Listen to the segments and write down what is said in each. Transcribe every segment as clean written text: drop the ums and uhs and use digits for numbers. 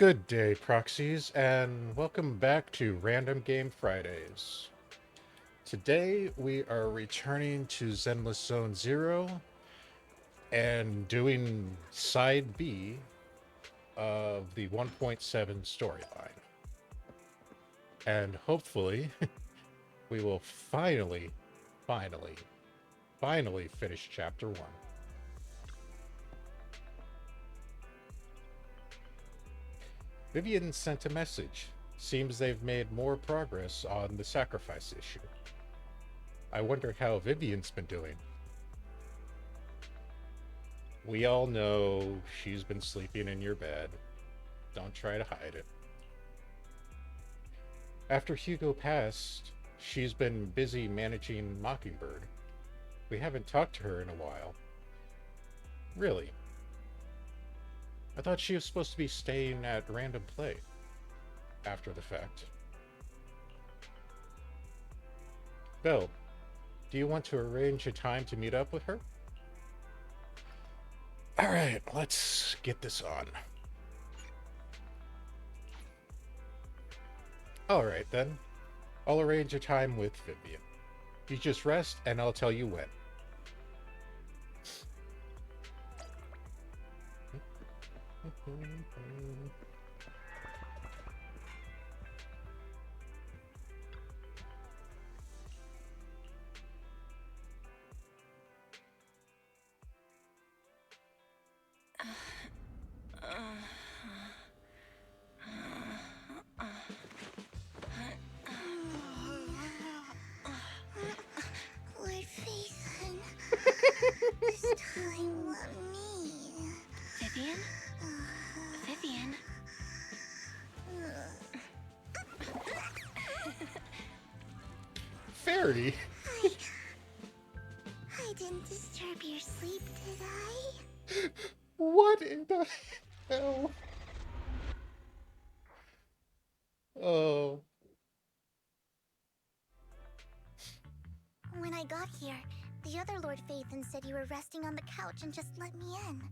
Good day, proxies, and welcome back to Random Game Fridays. Today we are returning to Zenless Zone Zero and doing Side B of the 1.7 storyline. And hopefully, we will finally finish Chapter 1. Vivian sent a message. Seems they've made more progress on the sacrifice issue. I wonder how Vivian's been doing. We all know she's been sleeping in your bed. Don't try to hide it. After Hugo passed, she's been busy managing Mockingbird. We haven't talked to her in a while. Really? I thought she was supposed to be staying at Random Play after the fact. Belle, do you want to arrange a time to meet up with her? Alright, let's get this on. Alright then. I'll arrange a time with Vivian. You just rest and I'll tell you when. Lord Faison, this time let me. Vivian? Vivian? Fairy? I didn't disturb your sleep, did I? What in the hell? Oh. When I got here, the other Lord Faison said you were resting on the couch and just let me in.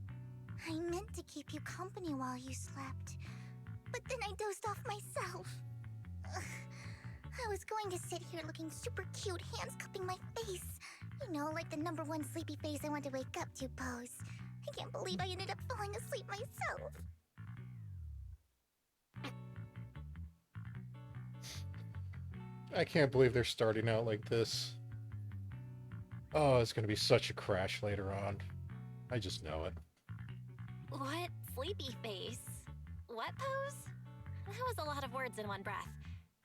I meant to keep you company while you slept, but then I dozed off myself. Ugh. I was going to sit here looking super cute, hands cupping my face. You know, like the #1 sleepy face I want to wake up to pose. I can't believe I ended up falling asleep myself. I can't believe they're starting out like this. Oh, it's gonna be such a crash later on. I just know it. What sleepy face? What pose? That was a lot of words in one breath.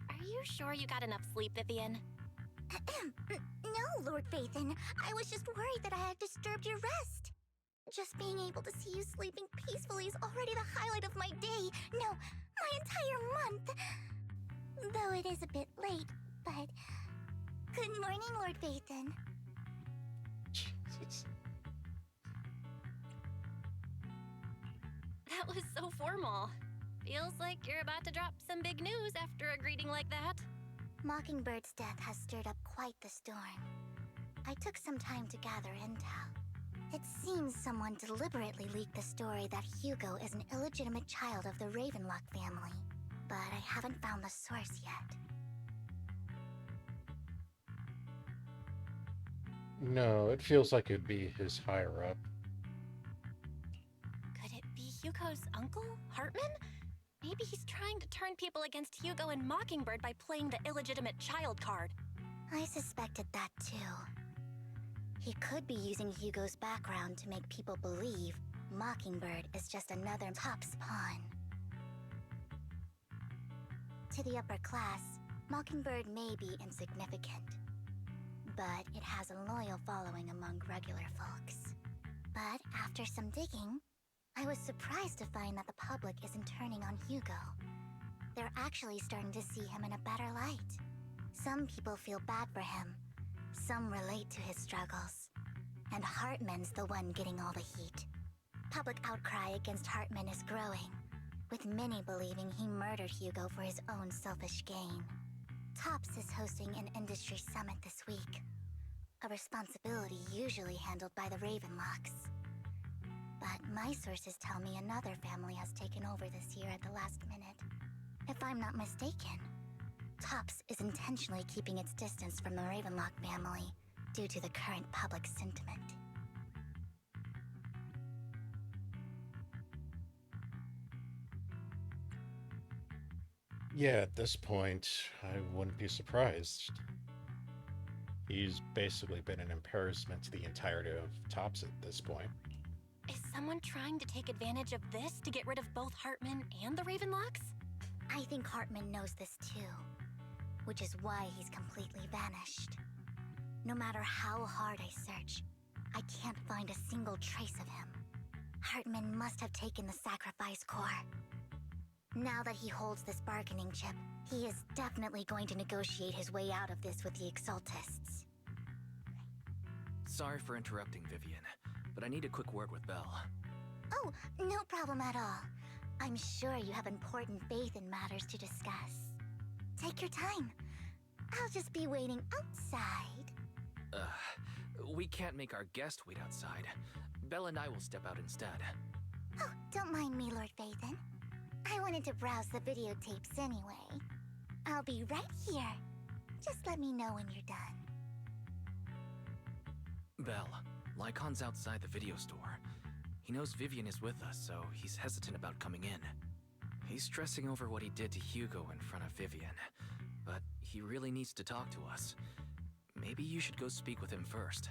Are you sure you got enough sleep, Vivian? No, Lord Faison. I was just worried that I had disturbed your rest. Just being able to see you sleeping peacefully is already the highlight of my day. No, my entire month. Though it is a bit late, but... Good morning, Lord Faison. Jesus. That was so formal. Feels like you're about to drop some big news after a greeting like that. Mockingbird's death has stirred up quite the storm. I took some time to gather intel. It seems someone deliberately leaked the story that Hugo is an illegitimate child of the Ravenlock family, but I haven't found the source yet. No, it feels like it'd be his higher up. Could it be Hugo's uncle, Hartman? Maybe he's trying to turn people against Hugo and Mockingbird by playing the illegitimate child card. I suspected that too. He could be using Hugo's background to make people believe Mockingbird is just another top's pawn. To the upper class, Mockingbird may be insignificant, but it has a loyal following among regular folks. But after some digging, I was surprised to find that the public isn't turning on Hugo. They're actually starting to see him in a better light. Some people feel bad for him. Some relate to his struggles. And Hartman's the one getting all the heat. Public outcry against Hartman is growing, with many believing he murdered Hugo for his own selfish gain. Tops is hosting an industry summit this week, a responsibility usually handled by the Ravenlocks. But my sources tell me another family has taken taken over this year at the last minute. If I'm not mistaken, Tops is intentionally keeping its distance from the Ravenlock family due to the current public sentiment. Yeah, at this point, I wouldn't be surprised. He's basically been an embarrassment to the entirety of Tops at this point. Is someone trying to take advantage of this to get rid of both Hartman and the Ravenlocks? I think Hartman knows this too, which is why he's completely vanished. No matter how hard I search, I can't find a single trace of him. Hartman must have taken the sacrifice core. Now that he holds this bargaining chip, he is definitely going to negotiate his way out of this with the Exaltists. Sorry for interrupting, Vivian, but I need a quick word with Belle. Oh, no problem at all. I'm sure you have important faith in matters to discuss. Take your time. I'll just be waiting outside. We can't make our guest wait outside. Belle and I will step out instead. Oh, don't mind me, Lord Phaethon. I wanted to browse the videotapes anyway. I'll be right here. Just let me know when you're done. Belle, Lycon's outside the video store. He knows Vivian is with us, so he's hesitant about coming in. He's stressing over what he did to Hugo in front of Vivian, but he really needs to talk to us. Maybe you should go speak with him first.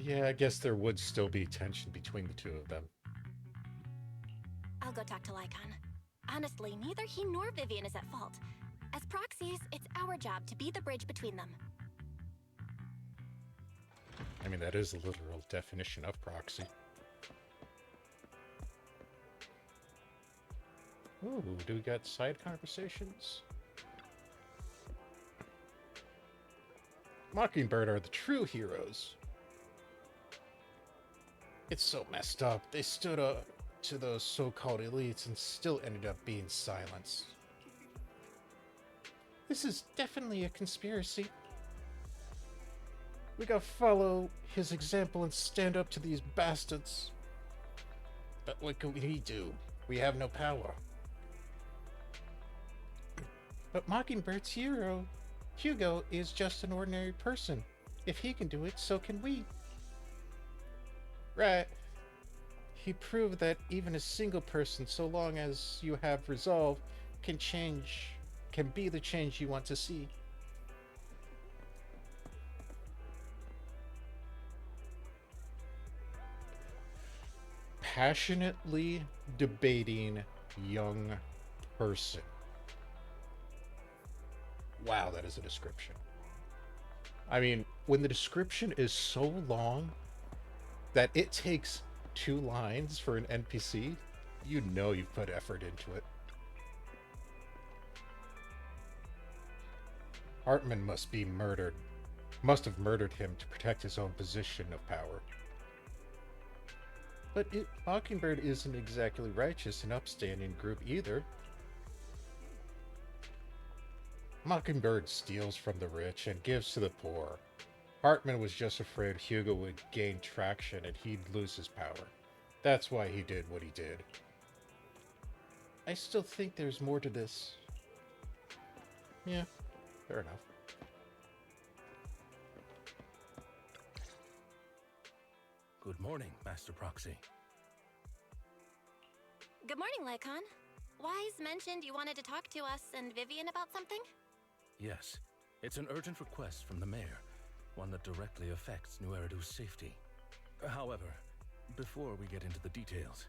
Yeah, I guess there would still be tension between the two of them. I'll go talk to Lycon. Honestly, neither he nor Vivian is at fault. As proxies, it's our job to be the bridge between them. I mean, that is the literal definition of proxy. Ooh, do we got side conversations? Mockingbird are the true heroes. It's so messed up. They stood up to those so-called elites and still ended up being silenced. This is definitely a conspiracy. We gotta follow his example and stand up to these bastards. But what can we do? We have no power. But Mockingbird's hero, Hugo, is just an ordinary person. If he can do it, so can we. Right. He proved that even a single person, so long as you have resolve, can be the change you want to see. Passionately debating young person. Wow, that is a description. I mean, when the description is so long that it takes 2 lines for an NPC, you know you've put effort into it. Hartman must have murdered him to protect his own position of power. But Mockingbird isn't exactly righteous and upstanding group either. Mockingbird steals from the rich and gives to the poor. Hartman was just afraid Hugo would gain traction and he'd lose his power. That's why he did what he did. I still think there's more to this. Yeah, fair enough. Good morning, Master Proxy. Good morning, Lycon. Wise mentioned you wanted to talk to us and Vivian about something? Yes, it's an urgent request from the mayor, one that directly affects New Eridu's safety. However, before we get into the details,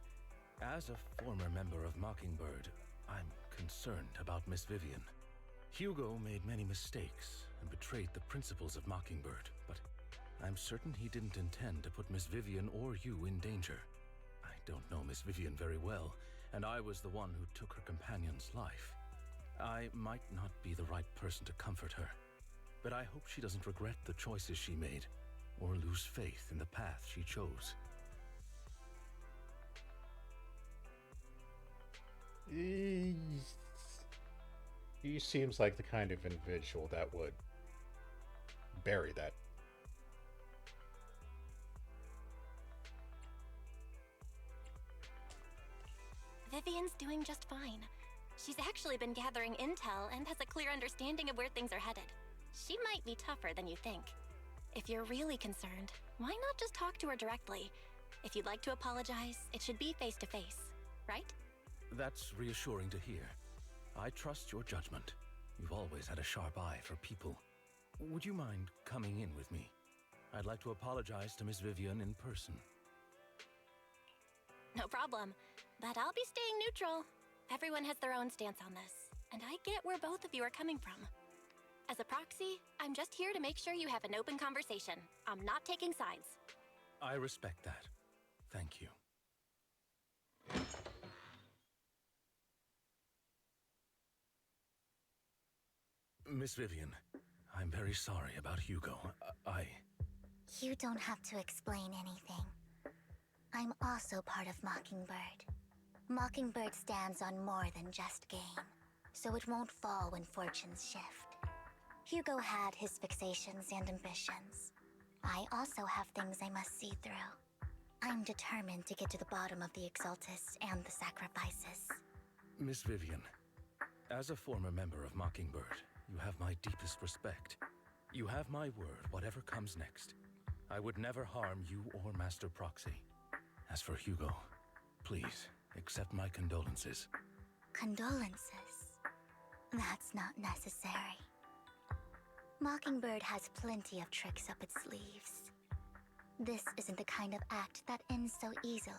as a former member of Mockingbird, I'm concerned about Miss Vivian. Hugo made many mistakes and betrayed the principles of Mockingbird, but I'm certain he didn't intend to put Miss Vivian or you in danger. I don't know Miss Vivian very well, and I was the one who took her companion's life. I might not be the right person to comfort her, but I hope she doesn't regret the choices she made, or lose faith in the path she chose. He seems like the kind of individual that would bury that. Vivian's doing just fine. She's actually been gathering intel and has a clear understanding of where things are headed. She might be tougher than you think. If you're really concerned, why not just talk to her directly? If you'd like to apologize, it should be face to face, right? That's reassuring to hear. I trust your judgment. You've always had a sharp eye for people. Would you mind coming in with me? I'd like to apologize to Miss Vivian in person. No problem, but I'll be staying neutral. Everyone has their own stance on this, and I get where both of you are coming from. As a proxy, I'm just here to make sure you have an open conversation. I'm not taking sides. I respect that. Thank you. Miss Vivian, I'm very sorry about Hugo. You don't have to explain anything. I'm also part of Mockingbird. Mockingbird stands on more than just game, so it won't fall when fortunes shift. Hugo had his fixations and ambitions. I also have things I must see through. I'm determined to get to the bottom of the Exaltists and the sacrifices. Miss Vivian, as a former member of Mockingbird, you have my deepest respect. You have my word, whatever comes next. I would never harm you or Master Proxy. As for Hugo, please, accept my condolences. Condolences? That's not necessary. Mockingbird has plenty of tricks up its sleeves. This isn't the kind of act that ends so easily.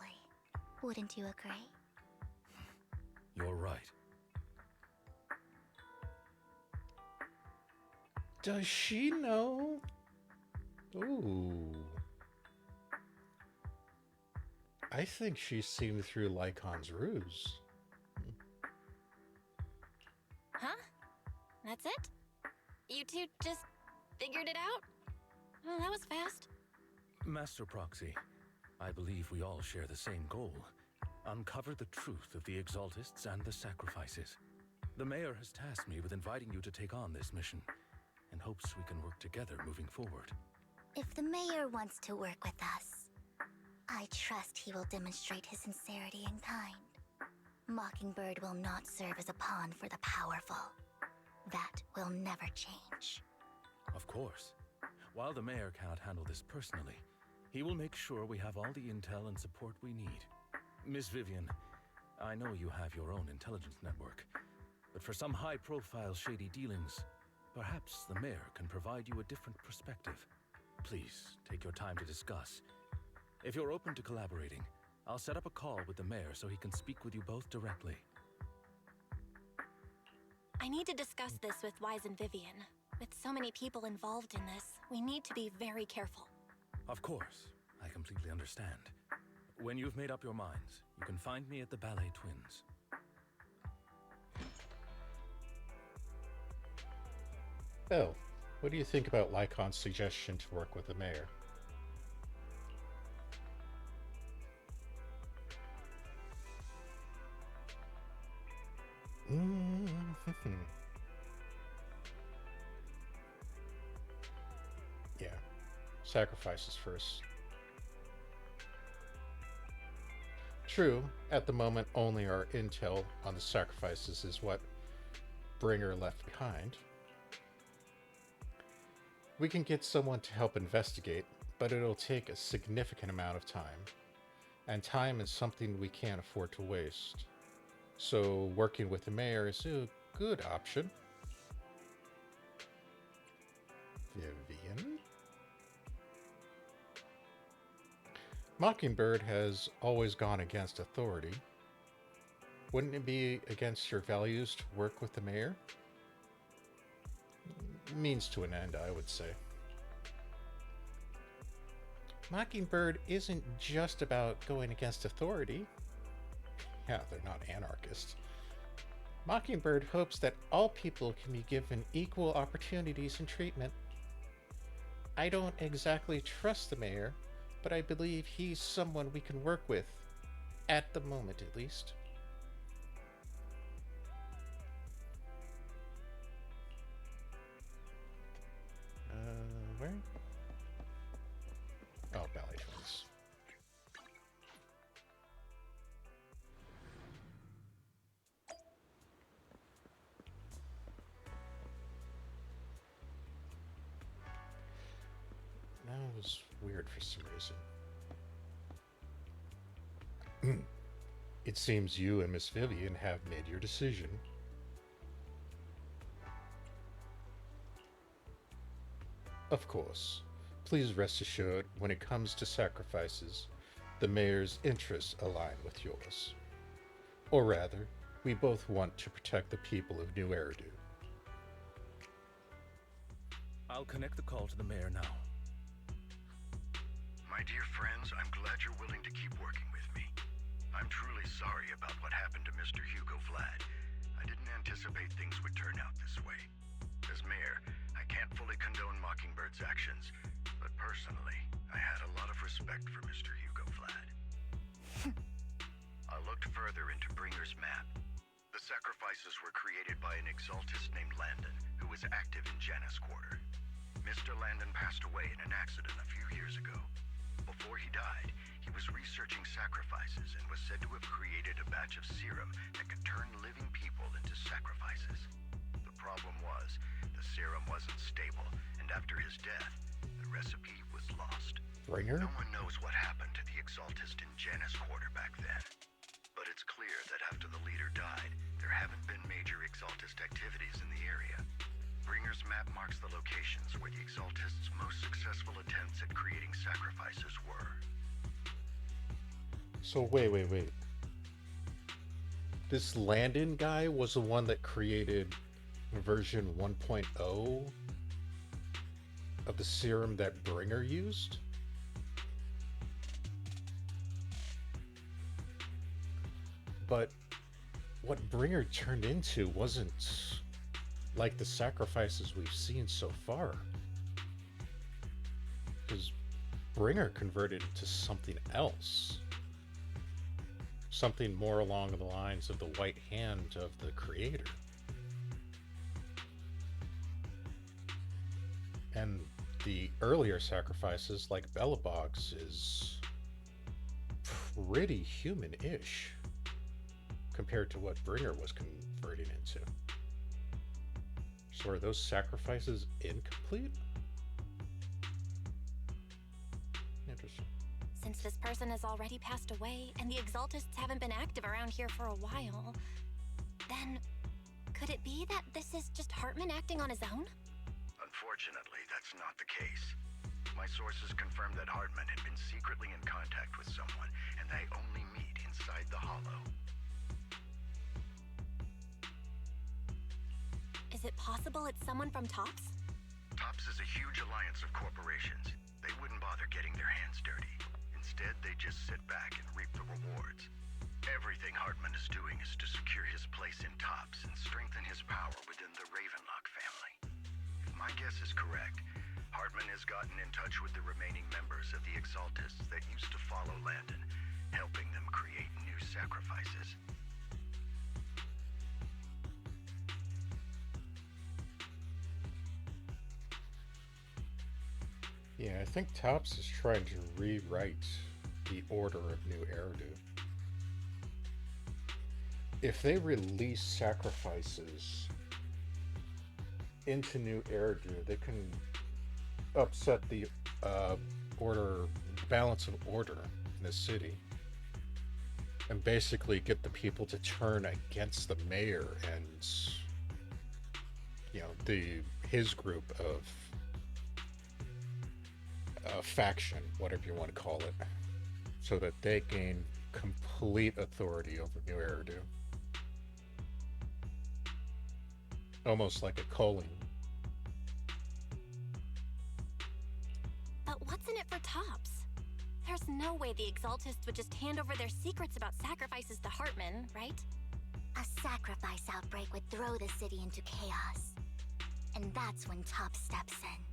Wouldn't you agree? You're right. Does she know? Ooh. I think she's seen through Lycon's ruse. Huh? That's it? You two just figured it out? Oh, that was fast. Master Proxy, I believe we all share the same goal. Uncover the truth of the Exaltists and the sacrifices. The Mayor has tasked me with inviting you to take on this mission, and hopes we can work together moving forward. If the Mayor wants to work with us, I trust he will demonstrate his sincerity in kind. Mockingbird will not serve as a pawn for the powerful. That will never change. Of course. While the Mayor cannot handle this personally, he will make sure we have all the intel and support we need. Miss Vivian, I know you have your own intelligence network, but for some high-profile shady dealings, perhaps the Mayor can provide you a different perspective. Please, take your time to discuss. If you're open to collaborating, I'll set up a call with the Mayor so he can speak with you both directly. I need to discuss this with Wise and Vivian. With so many people involved in this, we need to be very careful. Of course, I completely understand. When you've made up your minds, you can find me at the Ballet Twins. Bill, what do you think about Lycon's suggestion to work with the Mayor? Yeah, sacrifices first. True, at the moment only our intel on the sacrifices is what Bringer left behind. We can get someone to help investigate, but it'll take a significant amount of time. And time is something we can't afford to waste. So working with the Mayor is a good option. Vivian? Mockingbird has always gone against authority. Wouldn't it be against your values to work with the Mayor? Means to an end, I would say. Mockingbird isn't just about going against authority. Yeah, they're not anarchists. Mockingbird hopes that all people can be given equal opportunities and treatment. I don't exactly trust the Mayor, but I believe he's someone we can work with. At the moment, at least. Where? Oh, Ballet Twins. tired for some reason. It seems you and Miss Vivian have made your decision. Of course, please rest assured when it comes to sacrifices, the mayor's interests align with yours. Or rather, we both want to protect the people of New Eridu. I'll connect the call to the mayor now. My dear friends, I'm glad you're willing to keep working with me. I'm truly sorry about what happened to Mr. Hugo Vlad. I didn't anticipate things would turn out this way. As mayor, I can't fully condone Mockingbird's actions, but personally, I had a lot of respect for Mr. Hugo Vlad. I looked further into Bringer's map. The sacrifices were created by an exaltist named Landon, who was active in Janus Quarter. Mr. Landon passed away in an accident a few years ago. Before he died, he was researching sacrifices and was said to have created a batch of serum that could turn living people into sacrifices. The problem was, the serum wasn't stable, and after his death, the recipe was lost. Bringer? No one knows what happened to the exaltist in Janus Quarter back then. But it's clear that after the leader died, there haven't been major exaltist activities in the area. Bringer's map marks the locations where the exaltists' most successful attempts at creating sacrifices were. So wait. This Landon guy was the one that created version 1.0 of the serum that Bringer used? But what Bringer turned into wasn't like the sacrifices we've seen so far. Because Bringer converted into something else. Something more along the lines of the white hand of the creator. And the earlier sacrifices, like Bellabox, is pretty human-ish compared to what Bringer was converting into. So are those sacrifices incomplete? Interesting. Since this person has already passed away and the exaltists haven't been active around here for a while, then could it be that this is just Hartman acting on his own? Unfortunately, that's not the case. My sources confirmed that Hartman had been secretly in contact with someone, and they only meet inside the Hollow. Is it possible it's someone from TOPS? TOPS is a huge alliance of corporations. They wouldn't bother getting their hands dirty. Instead, they just sit back and reap the rewards. Everything Hartman is doing is to secure his place in TOPS and strengthen his power within the Ravenlock family. If my guess is correct, Hartman has gotten in touch with the remaining members of the Exaltists that used to follow Landon, helping them create new sacrifices. Yeah, I think TOPS is trying to rewrite the Order of New Eridu. If they release sacrifices into New Eridu, they can upset the balance of order in the city, and basically get the people to turn against the mayor and, you know, his group of faction, whatever you want to call it, so that they gain complete authority over New Eridu. Almost like a culling. But what's in it for TOPS? There's no way the Exaltists would just hand over their secrets about sacrifices to Hartman, right? A sacrifice outbreak would throw the city into chaos. And that's when TOPS steps in,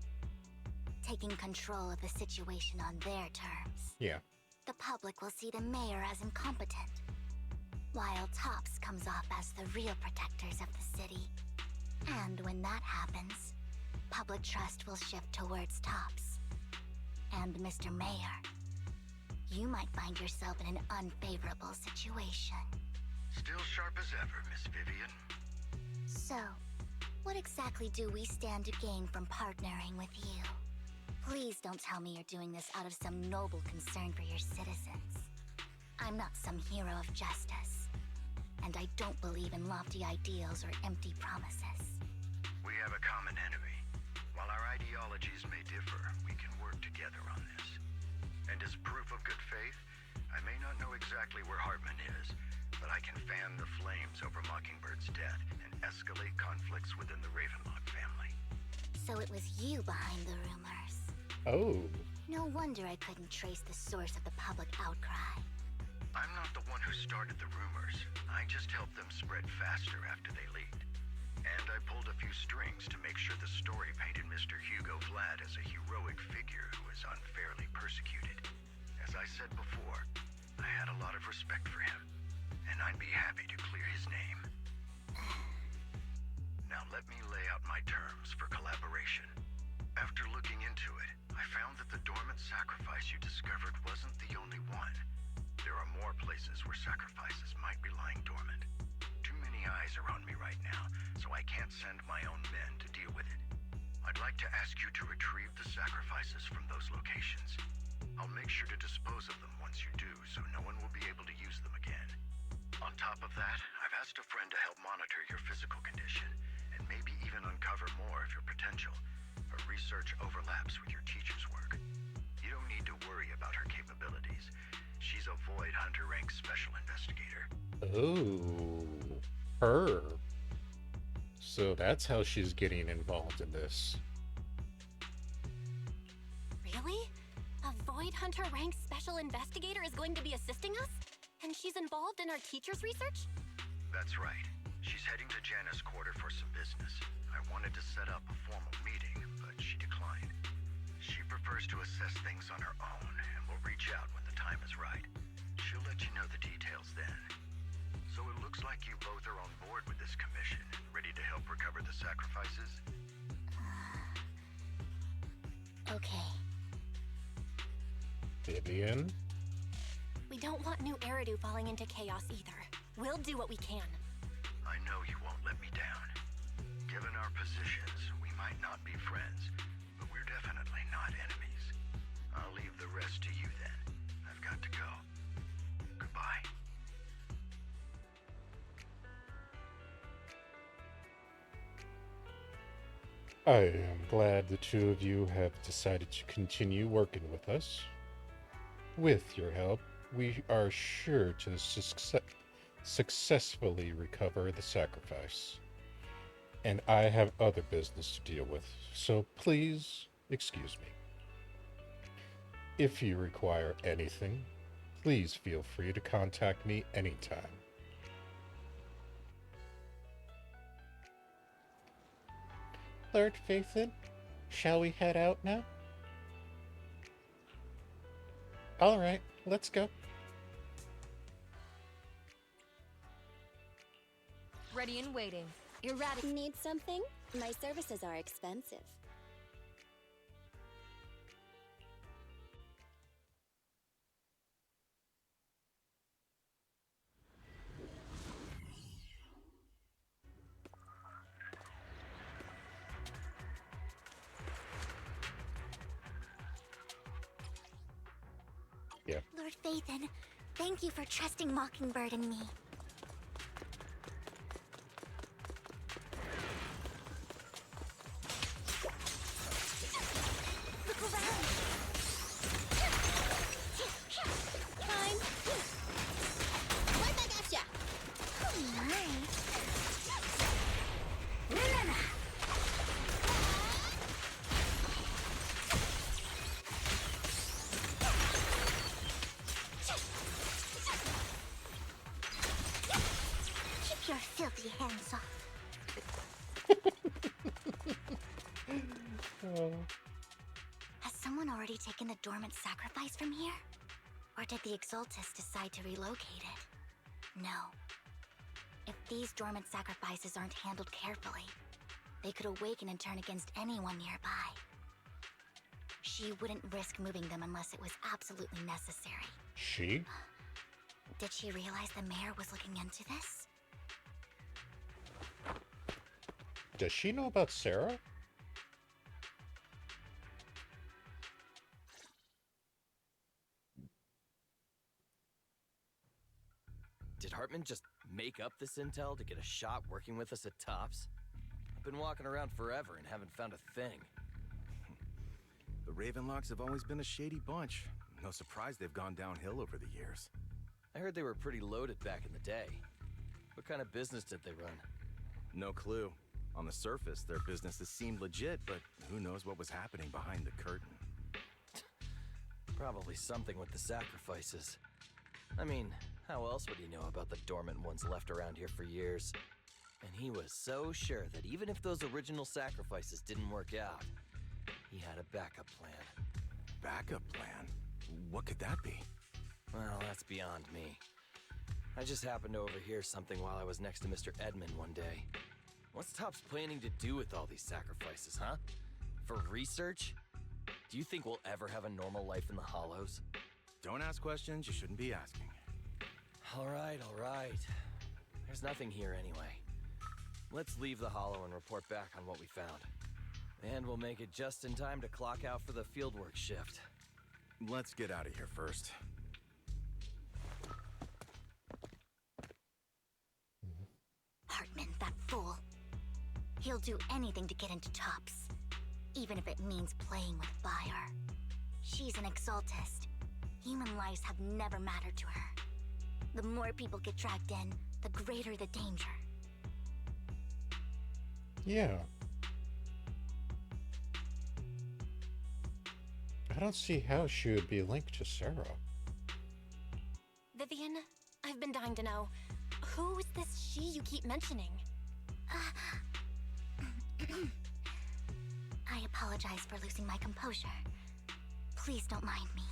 taking control of the situation on their terms. Yeah. The public will see the mayor as incompetent, while TOPS comes off as the real protectors of the city. And when that happens, public trust will shift towards TOPS. And Mr. Mayor, you might find yourself in an unfavorable situation. Still sharp as ever, Miss Vivian. So, what exactly do we stand to gain from partnering with you? Please don't tell me you're doing this out of some noble concern for your citizens. I'm not some hero of justice, and I don't believe in lofty ideals or empty promises. We have a common enemy. While our ideologies may differ, we can work together on this. And as proof of good faith, I may not know exactly where Hartman is, but I can fan the flames over Mockingbird's death and escalate conflicts within the Ravenlock family. So it was you behind the rumors. Oh. No wonder I couldn't trace the source of the public outcry. I'm not the one who started the rumors. I just helped them spread faster after they leaked. And I pulled a few strings to make sure the story painted Mr. Hugo Vlad as a heroic figure who was unfairly persecuted. As I said before, I had a lot of respect for him, and I'd be happy to clear his name. Now let me lay out my terms for collaboration. After looking into it, I found that the dormant sacrifice you discovered wasn't the only one. There are more places where sacrifices might be lying dormant. Too many eyes are on me right now, so I can't send my own men to deal with it. I'd like to ask you to retrieve the sacrifices from those locations. I'll make sure to dispose of them once you do, so no one will be able to use them again. On top of that, I've asked a friend to help monitor your physical condition, and maybe even uncover more of your potential. Her research overlaps with your teacher's work. You don't need to worry about her capabilities. She's a Void Hunter rank special investigator. Oh. Her. So that's how she's getting involved in this. Really? A Void Hunter rank special investigator is going to be assisting us? And she's involved in our teacher's research? That's right. She's heading to Janus Quarter for some business. I wanted to set up a formal meeting, but she declined. She prefers to assess things on her own, and will reach out when the time is right. She'll let you know the details then. So it looks like you both are on board with this commission, ready to help recover the sacrifices? Okay. Vivian? We don't want new Eridu falling into chaos either. We'll do what we can. I know you won't let me down. Given our positions, we might not be friends, but we're definitely not enemies. I'll leave the rest to you then. I've got to go. Goodbye. I am glad the two of you have decided to continue working with us. With your help, we are sure to successfully recover the sacrifice. And I have other business to deal with, so please excuse me. If you require anything, please feel free to contact me anytime. Lord Phaethon, shall we head out now? All right, let's go. Ready and waiting. Erratic. Need something? My services are expensive. Yeah. Lord Phaethon, thank you for trusting Mockingbird and me. Look around! Fine. Right back at ya! Oh my! Keep your filthy hands off. Has someone already taken the dormant sacrifice from here? Or did the Exaltus decide to relocate it? No. If these dormant sacrifices aren't handled carefully, they could awaken and turn against anyone nearby. She wouldn't risk moving them unless it was absolutely necessary. She? Did she realize the mayor was looking into this? Does she know about Sarah? Did Hartman just make up this intel to get a shot working with us at Tops? I've been walking around forever and haven't found a thing. The Ravenlocks have always been a shady bunch. No surprise they've gone downhill over the years. I heard they were pretty loaded back in the day. What kind of business did they run? No clue. On the surface, their businesses seemed legit, but who knows what was happening behind the curtain. Probably something with the sacrifices. I mean, how else would he know about the dormant ones left around here for years? And he was so sure that even if those original sacrifices didn't work out, he had a backup plan. Backup plan? What could that be? Well, that's beyond me. I just happened to overhear something while I was next to Mr. Edmund one day. What's Tops planning to do with all these sacrifices, huh? For research? Do you think we'll ever have a normal life in the Hollows? Don't ask questions you shouldn't be asking. All right. There's nothing here anyway. Let's leave the Hollow and report back on what we found. And we'll make it just in time to clock out for the fieldwork shift. Let's get out of here first. Hartman, that fool. He'll do anything to get into Tops, even if it means playing with fire. She's an exaltist. Human lives have never mattered to her. The more people get dragged in, the greater the danger. Yeah. I don't see how she would be linked to Sarah. Vivian, I've been dying to know. Who's this she you keep mentioning? I apologize for losing my composure. Please don't mind me.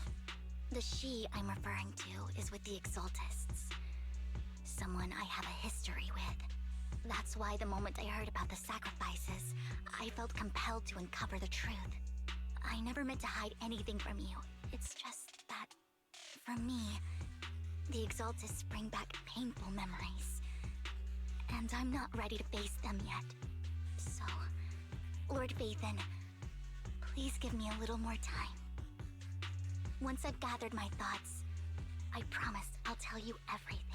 The she I'm referring to is with the Exaltists. Someone I have a history with. That's why the moment I heard about the sacrifices, I felt compelled to uncover the truth. I never meant to hide anything from you. It's just that, for me, the Exaltists bring back painful memories. And I'm not ready to face them yet. So, Lord Vathan, please give me a little more time. Once I've gathered my thoughts, I promise I'll tell you everything.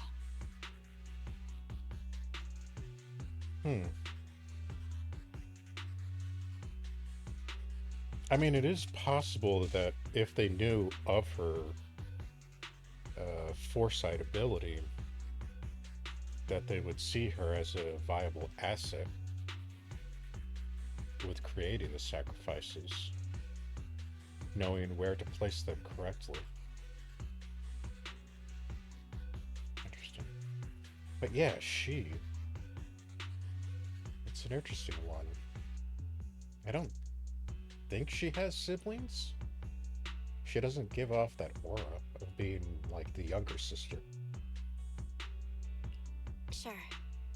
I mean, it is possible that if they knew of her foresight ability, that they would see her as a viable asset with creating the sacrifices, knowing where to place them correctly. Interesting. But yeah, it's an interesting one. I don't think she has siblings. She doesn't give off that aura of being like the younger sister. Sure,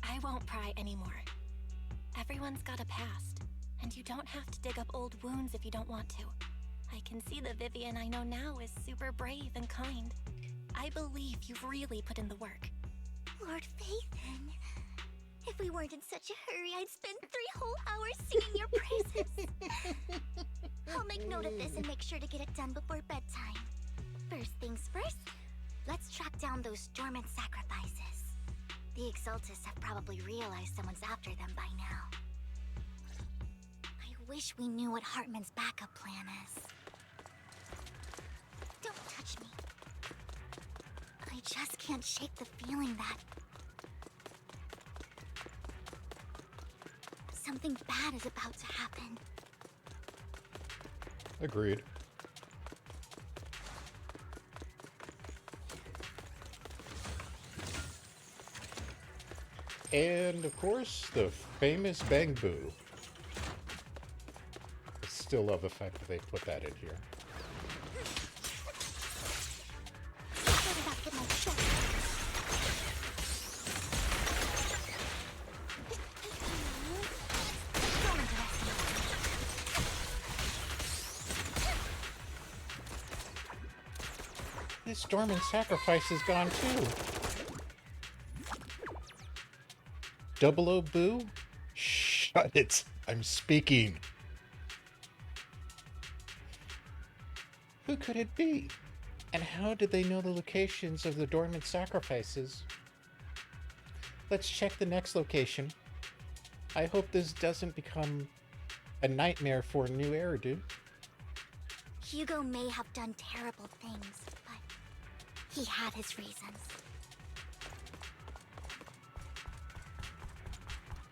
I won't pry anymore. Everyone's got a past, and you don't have to dig up old wounds if you don't want to. I can see the Vivian I know now is super brave and kind. I believe you've really put in the work. Lord Vathan, if we weren't in such a hurry, I'd spend 3 whole hours singing your praises. I'll make note of this and make sure to get it done before bedtime. First things first, let's track down those dormant sacrifices. The Exaltists have probably realized someone's after them by now. I wish we knew what Hartman's backup plan is. Don't touch me. I just can't shake the feeling that something bad is about to happen. Agreed. And of course, the famous Bang Boo. I still love the fact that they put that in here. This dormant sacrifice is gone too. Double O Boo? Shut it. I'm speaking. Who could it be? And how did they know the locations of the dormant sacrifices let's check the next location. I hope this doesn't become a nightmare for a new era, dude. Hugo may have done terrible things, but he had his reasons.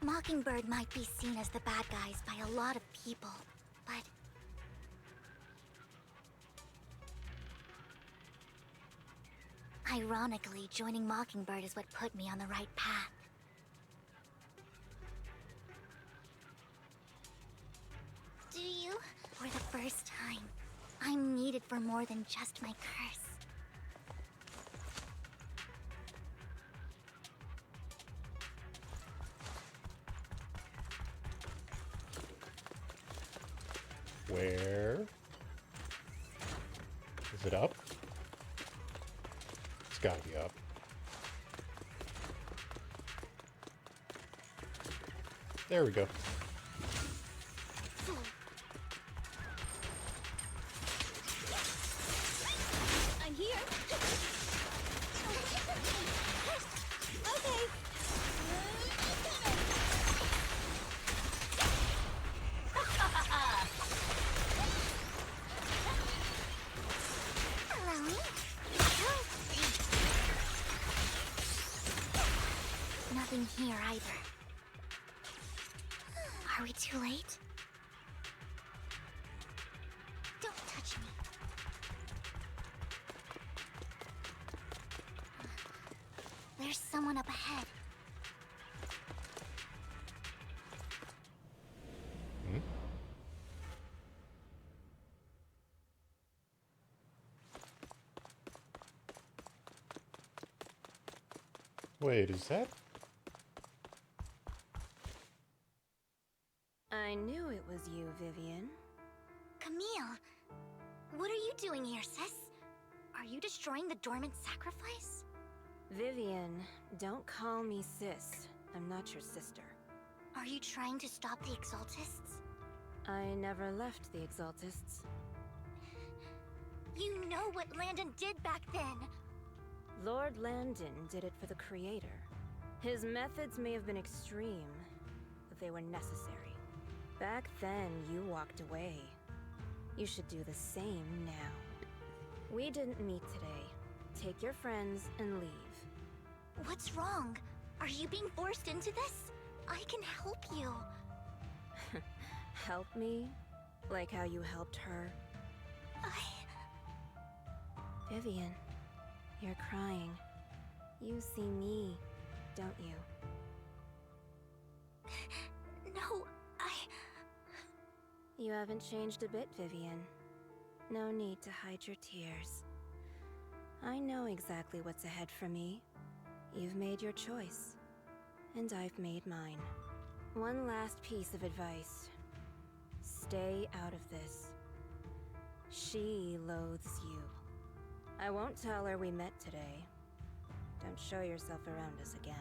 Mockingbird might be seen as the bad guys by a lot of people, but ironically, joining Mockingbird is what put me on the right path. Do you? For the first time, I'm needed for more than just my curse. Where? Is it up? It's gotta be up. There we go. I'm here. Okay. Hello? Nothing here either. Are we too late? Don't touch me. There's someone up ahead. Hmm? Wait, is that? I knew it was you, Vivian. Camille, what are you doing here, sis? Are you destroying the dormant sacrifice? Vivian, don't call me sis. I'm not your sister. Are you trying to stop the Exaltists? I never left the Exaltists. You know what Landon did back then. Lord Landon did it for the Creator. His methods may have been extreme, but they were necessary. Back then, you walked away. You should do the same now. We didn't meet today. Take your friends and leave. What's wrong? Are you being forced into this? I can help you. Help me? Like how you helped her? Vivian, you're crying. You see me, don't you? No, You haven't changed a bit, Vivian. No need to hide your tears. I know exactly what's ahead for me. You've made your choice, and I've made mine. One last piece of advice. Stay out of this. She loathes you. I won't tell her we met today. Don't show yourself around us again.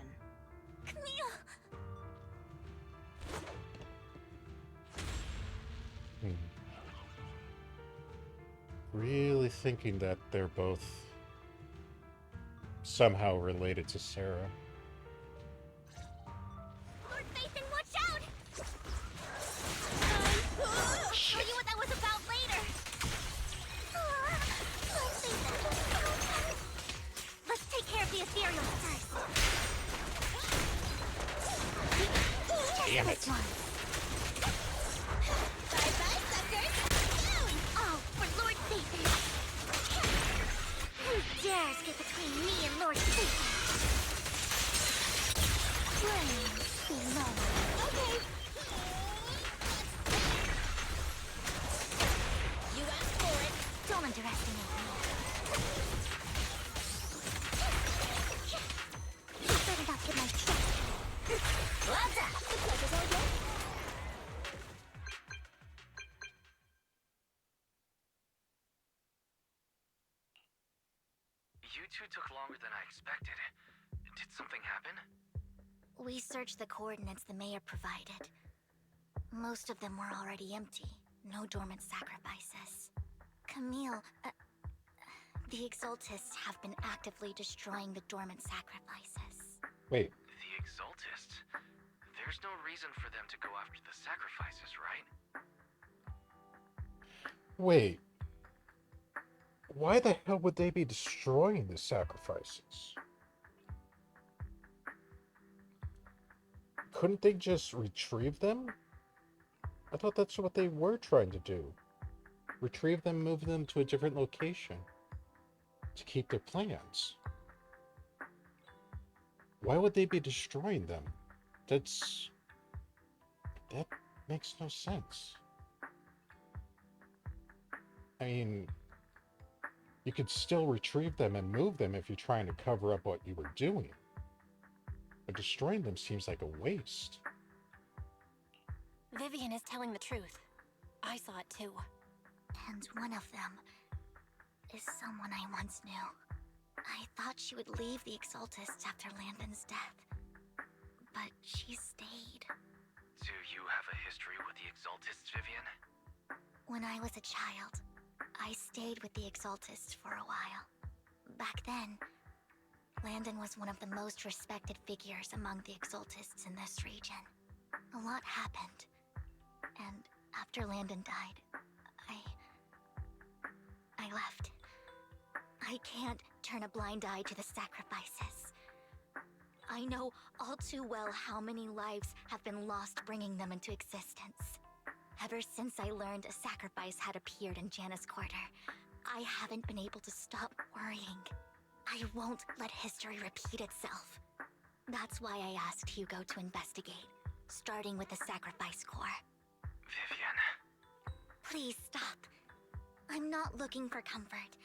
Camille! Really thinking that they're both somehow related to Sarah. Lord Nathan, watch out! I'll show you what that was about later. Lord Nathan, let's take care of the ethereal first. Damn it. This one. Bye-bye, suckers! Down! All for Lord Nathan! Who dares get between me and Lord Nathan? Flames below. Okay. You asked for it. Don't underestimate me. You better not get my trust. What's up? The pleasure's all yours. You two took longer than I expected. Did something happen? We searched the coordinates the mayor provided. Most of them were already empty. No dormant sacrifices. Camille, the Exaltists have been actively destroying the dormant sacrifices. Wait, The Exaltists? There's no reason for them to go after the sacrifices, right? Wait. Why the hell would they be destroying the sacrifices? Couldn't they just retrieve them? I thought that's what they were trying to do. Retrieve them, move them to a different location. To keep their plans. Why would they be destroying them? That makes no sense. I mean, you could still retrieve them and move them if you're trying to cover up what you were doing. But destroying them seems like a waste. Vivian is telling the truth. I saw it too. And one of them is someone I once knew. I thought she would leave the Exaltists after Landon's death, but she stayed. Do you have a history with the Exaltists, Vivian? When I was a child, I stayed with the Exaltists for a while. Back then, Landon was one of the most respected figures among the Exaltists in this region. A lot happened, and after Landon died, I left. I can't turn a blind eye to the sacrifices. I know all too well how many lives have been lost bringing them into existence. Ever since I learned a sacrifice had appeared in Janus Quarter, I haven't been able to stop worrying. I won't let history repeat itself. That's why I asked Hugo to investigate, starting with the Sacrifice Corps. Vivian. Please stop. I'm not looking for comfort.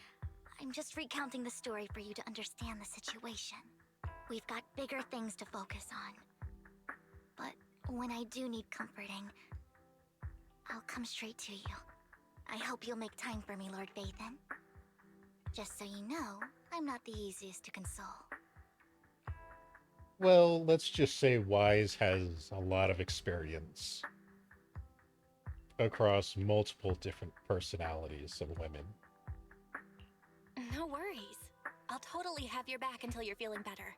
I'm just recounting the story for you to understand the situation. We've got bigger things to focus on. But when I do need comforting, I'll come straight to you. I hope you'll make time for me, Lord Vathan. Just so you know, I'm not the easiest to console. Well, let's just say Wise has a lot of experience across multiple different personalities of women. No worries. I'll totally have your back until you're feeling better.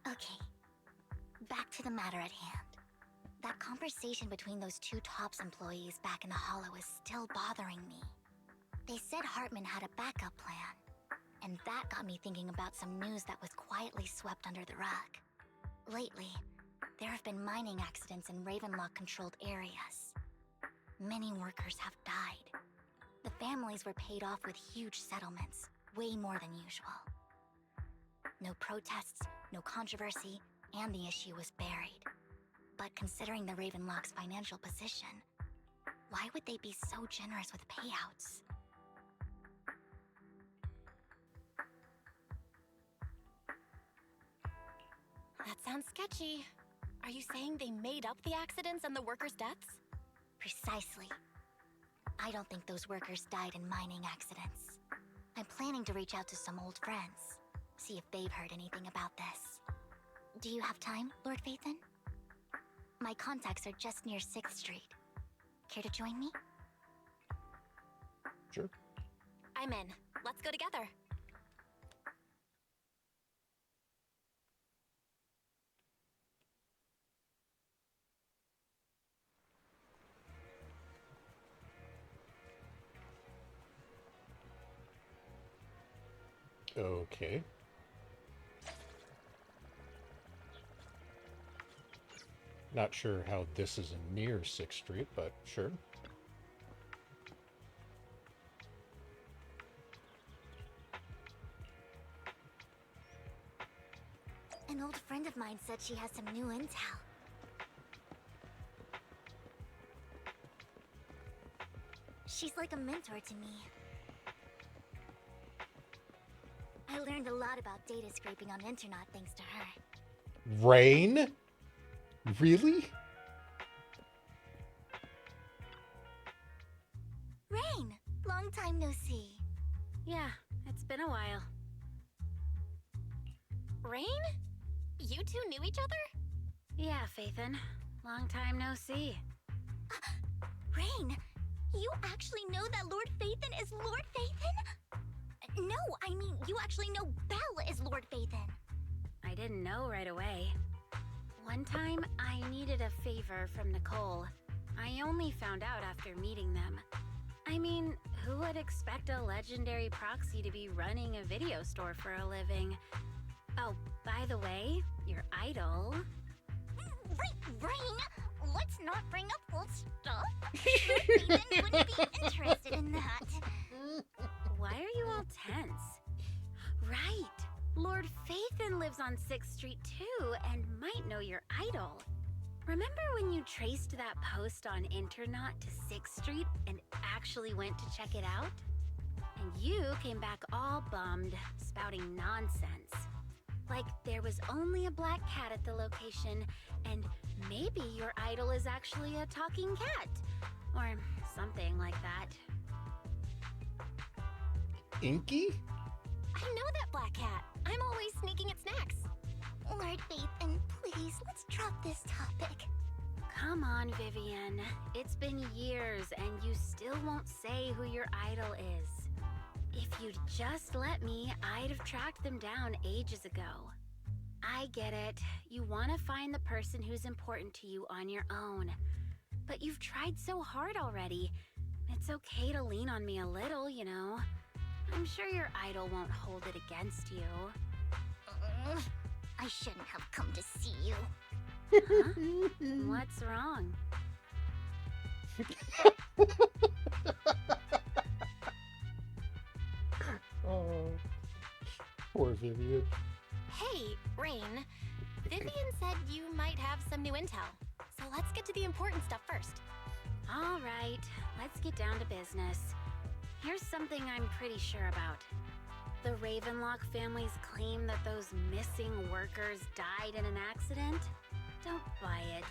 Okay. Back to the matter at hand. That conversation between those two TOPS employees back in the Hollow is still bothering me. They said Hartman had a backup plan, and that got me thinking about some news that was quietly swept under the rug. Lately, there have been mining accidents in Ravenlock-controlled areas. Many workers have died. The families were paid off with huge settlements, way more than usual. No protests, no controversy, and the issue was buried. But considering the Ravenlock's financial position, why would they be so generous with payouts? That sounds sketchy. Are you saying they made up the accidents and the workers' deaths? Precisely. I don't think those workers died in mining accidents. I'm planning to reach out to some old friends, see if they've heard anything about this. Do you have time, Lord Vathan? My contacts are just near 6th Street. Care to join me? Sure. I'm in. Let's go together. Okay. Not sure how this is near 6th Street, but sure. An old friend of mine said she has some new intel. She's like a mentor to me. I learned a lot about data scraping on Internet thanks to her. Rain? Really? Rain! Long time no see. Yeah, it's been a while. Rain? You two knew each other? Yeah, Vathan. Long time no see. Rain, you actually know that Lord Vathan is Lord Vathan? No, I mean, you actually know Belle is Lord Vathan. I I didn't know right away. One time, I needed a favor from Nicole. I only found out after meeting them. I mean, who would expect a legendary proxy to be running a video store for a living? Oh, by the way, your idol... Rain, let's not bring up old stuff. Raven wouldn't be interested in that. Why are you all tense? Right, Lord Phaethon lives on 6th Street too, and might know your idol. Remember when you traced that post on Internaut to 6th Street and actually went to check it out? And you came back all bummed, spouting nonsense. Like there was only a black cat at the location, and maybe your idol is actually a talking cat. Or something like that. Inky? I know that black cat. I'm always sneaking at snacks. Lord Phaethon, please, let's drop this topic. Come on, Vivian. It's been years and you still won't say who your idol is. If you'd just let me, I'd have tracked them down ages ago. I get it. You want to find the person who's important to you on your own. But you've tried so hard already. It's okay to lean on me a little, you know. I'm sure your idol won't hold it against you. I shouldn't have come to see you. Huh? What's wrong? Oh, poor Vivian. Hey, Rain. Vivian said you might have some new intel. So let's get to the important stuff first. All right, let's get down to business. Here's something I'm pretty sure about. The Ravenlock family's claim that those missing workers died in an accident? Don't buy it.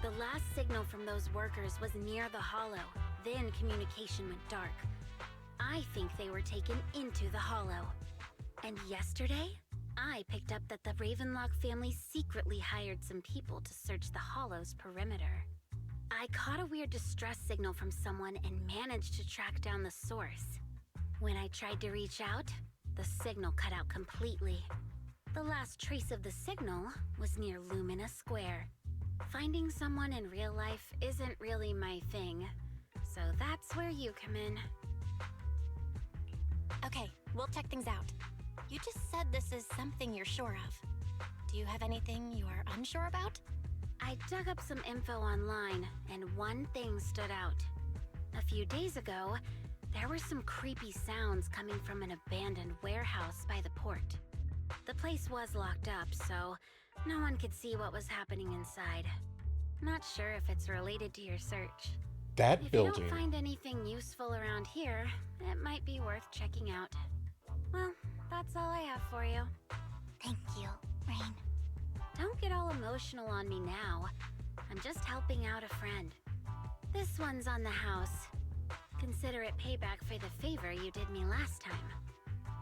The last signal from those workers was near the Hollow. Then communication went dark. I think they were taken into the Hollow. And yesterday, I picked up that the Ravenlock family secretly hired some people to search the Hollow's perimeter. I caught a weird distress signal from someone and managed to track down the source. When I tried to reach out, the signal cut out completely. The last trace of the signal was near Lumina Square. Finding someone in real life isn't really my thing, so that's where you come in. Okay, we'll check things out. You just said this is something you're sure of. Do you have anything you are unsure about? I dug up some info online, and one thing stood out. A few days ago, there were some creepy sounds coming from an abandoned warehouse by the port. The place was locked up, so no one could see what was happening inside. Not sure if it's related to your search. That If building. you don't find anything useful around here, it might be worth checking out. Well, that's all I have for you. Thank you, Rain. Don't get all emotional on me now. I'm just helping out a friend. This one's on the house. Consider it payback for the favor you did me last time.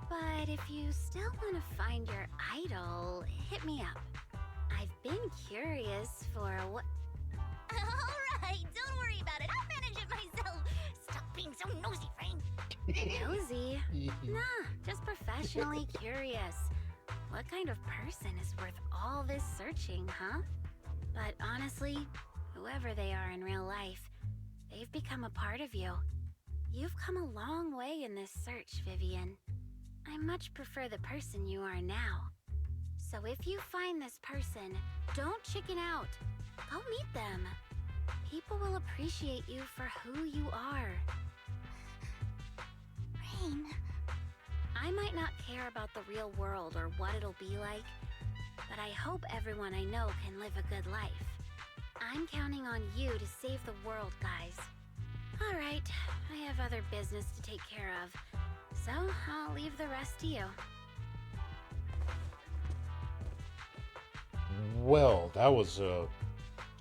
But if you still want to find your idol, hit me up. I've been curious for what... Alright, don't worry about it. I'll manage it myself. Stop being so nosy, Rain. Nosy? Nah, just professionally curious. What kind of person is worth all this searching, huh? But honestly, whoever they are in real life, they've become a part of you. You've come a long way in this search, Vivian. I much prefer the person you are now. So if you find this person, don't chicken out. Go meet them. People will appreciate you for who you are. Rain. I might not care about the real world or what it'll be like, but I hope everyone I know can live a good life. I'm counting on you to save the world, guys. All right, I have other business to take care of, so I'll leave the rest to you. Well, that was a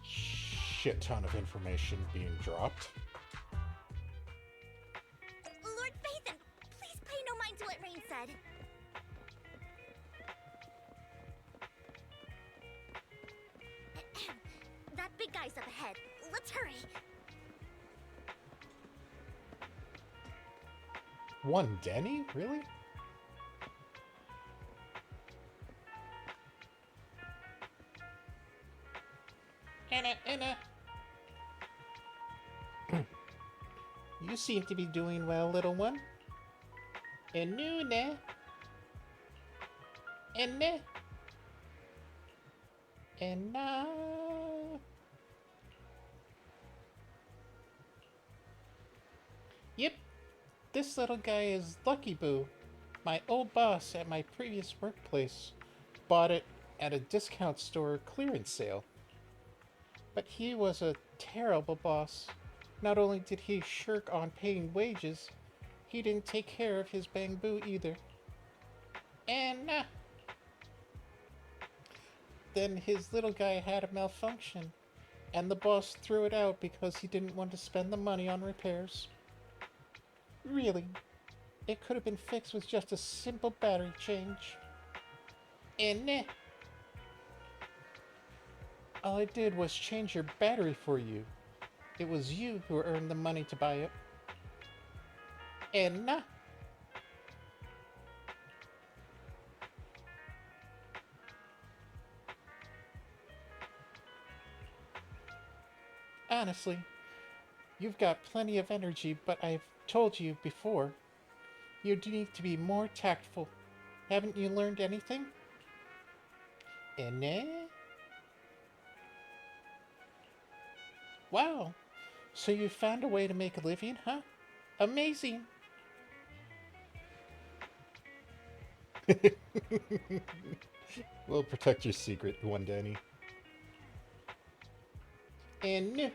shit ton of information being dropped. Lord Phaethon, please pay no mind to what Rain said. That big guy's up ahead. Let's hurry. One Denny? Really? Anna. You seem to be doing well, little one. Enuna. Enna. Enna. Yep, this little guy is Lucky Boo. My old boss at my previous workplace bought it at a discount store clearance sale. But he was a terrible boss. Not only did he shirk on paying wages, he didn't take care of his bamboo either. And then his little guy had a malfunction, and the boss threw it out because he didn't want to spend the money on repairs. Really, it could have been fixed with just a simple battery change. And all I did was change your battery for you. It was you who earned the money to buy it. And honestly, you've got plenty of energy, but I've told you before, you need to be more tactful. Haven't you learned anything? And wow, so you found a way to make a living, huh? Amazing. We'll protect your secret, one Danny. And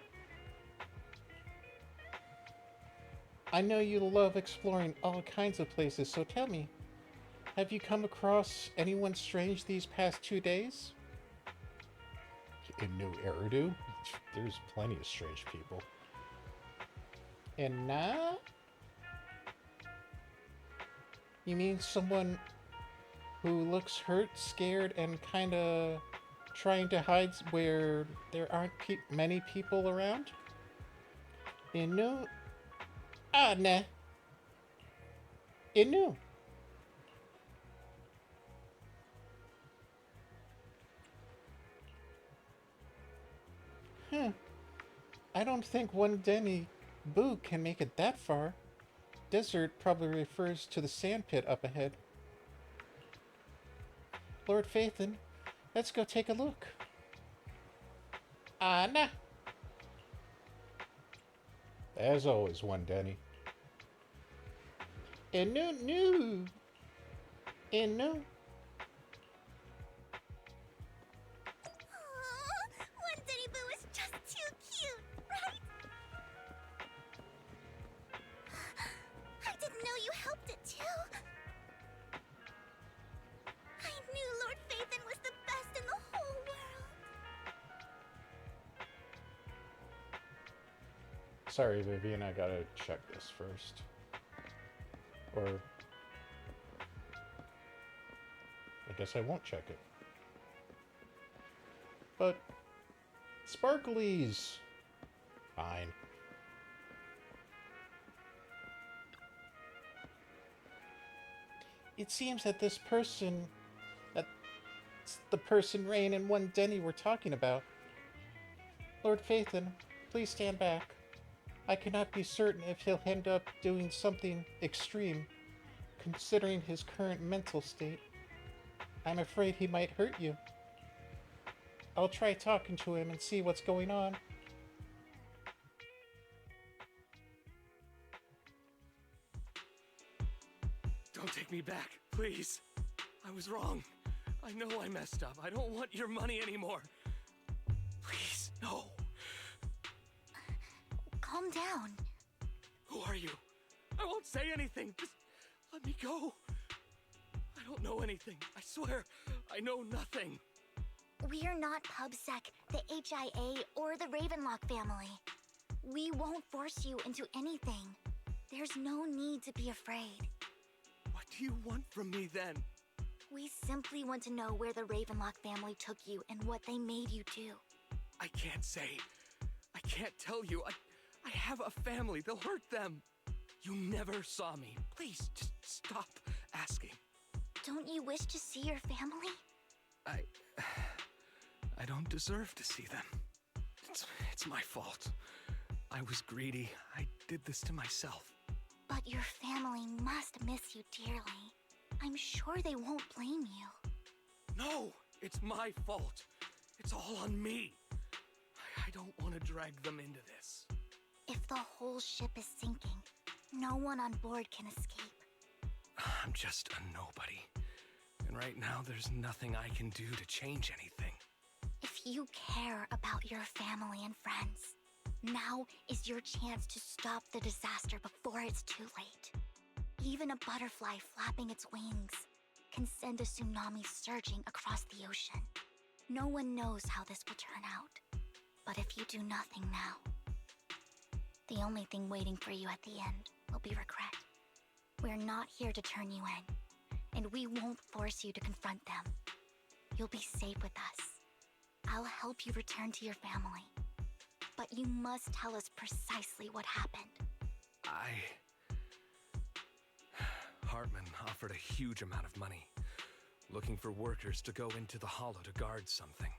I know you love exploring all kinds of places, so tell me, have you come across anyone strange these past 2 days? In New Eridu? There's plenty of strange people. And now? You mean someone who looks hurt, scared, and kinda trying to hide where there aren't many people around? Inu? Ah, nah. Inu. I don't think one Denny Boo can make it that far. Desert probably refers to the sand pit up ahead. Lord Phaethon, let's go take a look. Anna! As always, one Denny. Inu. One Denny Boo is just too cute, right? I didn't know you helped it too. I knew Lord Phaethon was the best in the whole world. Sorry, Vivian, I gotta check this first. Or I guess I won't check it. But sparklies. Fine. It seems that that's the person Rain and one Denny were talking about. Lord Phaethon, please stand back. I cannot be certain if he'll end up doing something extreme, considering his current mental state. I'm afraid he might hurt you. I'll try talking to him and see what's going on. Don't take me back, please. I was wrong. I know I messed up. I don't want your money anymore. Please, no. Calm down. Who are you? I won't say anything. Just let me go. I don't know anything. I swear, I know nothing. We're not PubSec, the HIA, or the Ravenlock family. We won't force you into anything. There's no need to be afraid. What do you want from me then? We simply want to know where the Ravenlock family took you and what they made you do. I can't say. I can't tell you. I have a family. They'll hurt them. You never saw me. Please, just stop asking. Don't you wish to see your family? I don't deserve to see them. It's my fault. I was greedy. I did this to myself. But your family must miss you dearly. I'm sure they won't blame you. No, it's my fault. It's all on me. I don't want to drag them into this. If the whole ship is sinking, no one on board can escape. I'm just a nobody. And right now, there's nothing I can do to change anything. If you care about your family and friends, now is your chance to stop the disaster before it's too late. Even a butterfly flapping its wings can send a tsunami surging across the ocean. No one knows how this will turn out. But if you do nothing now, the only thing waiting for you at the end will be regret. We're not here to turn you in, and we won't force you to confront them. You'll be safe with us. I'll help you return to your family. But you must tell us precisely what happened. Hartman offered a huge amount of money, looking for workers to go into the hollow to guard something.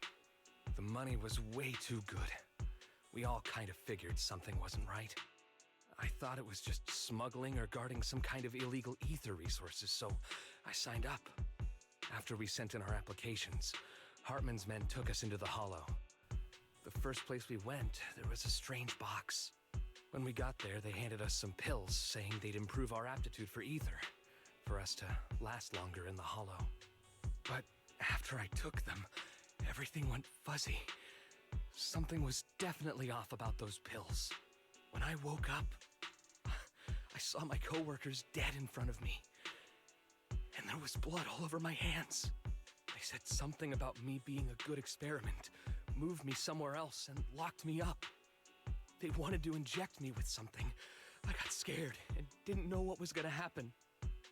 The money was way too good. We all kind of figured something wasn't right. I thought it was just smuggling or guarding some kind of illegal ether resources, so I signed up. After we sent in our applications, Hartman's men took us into the hollow. The first place we went, there was a strange box. When we got there, they handed us some pills, saying they'd improve our aptitude for ether, for us to last longer in the hollow. But after I took them, everything went fuzzy. Something was definitely off about those pills. When I woke up, I saw my coworkers dead in front of me. And there was blood all over my hands. They said something about me being a good experiment, moved me somewhere else, and locked me up. They wanted to inject me with something. I got scared and didn't know what was gonna happen.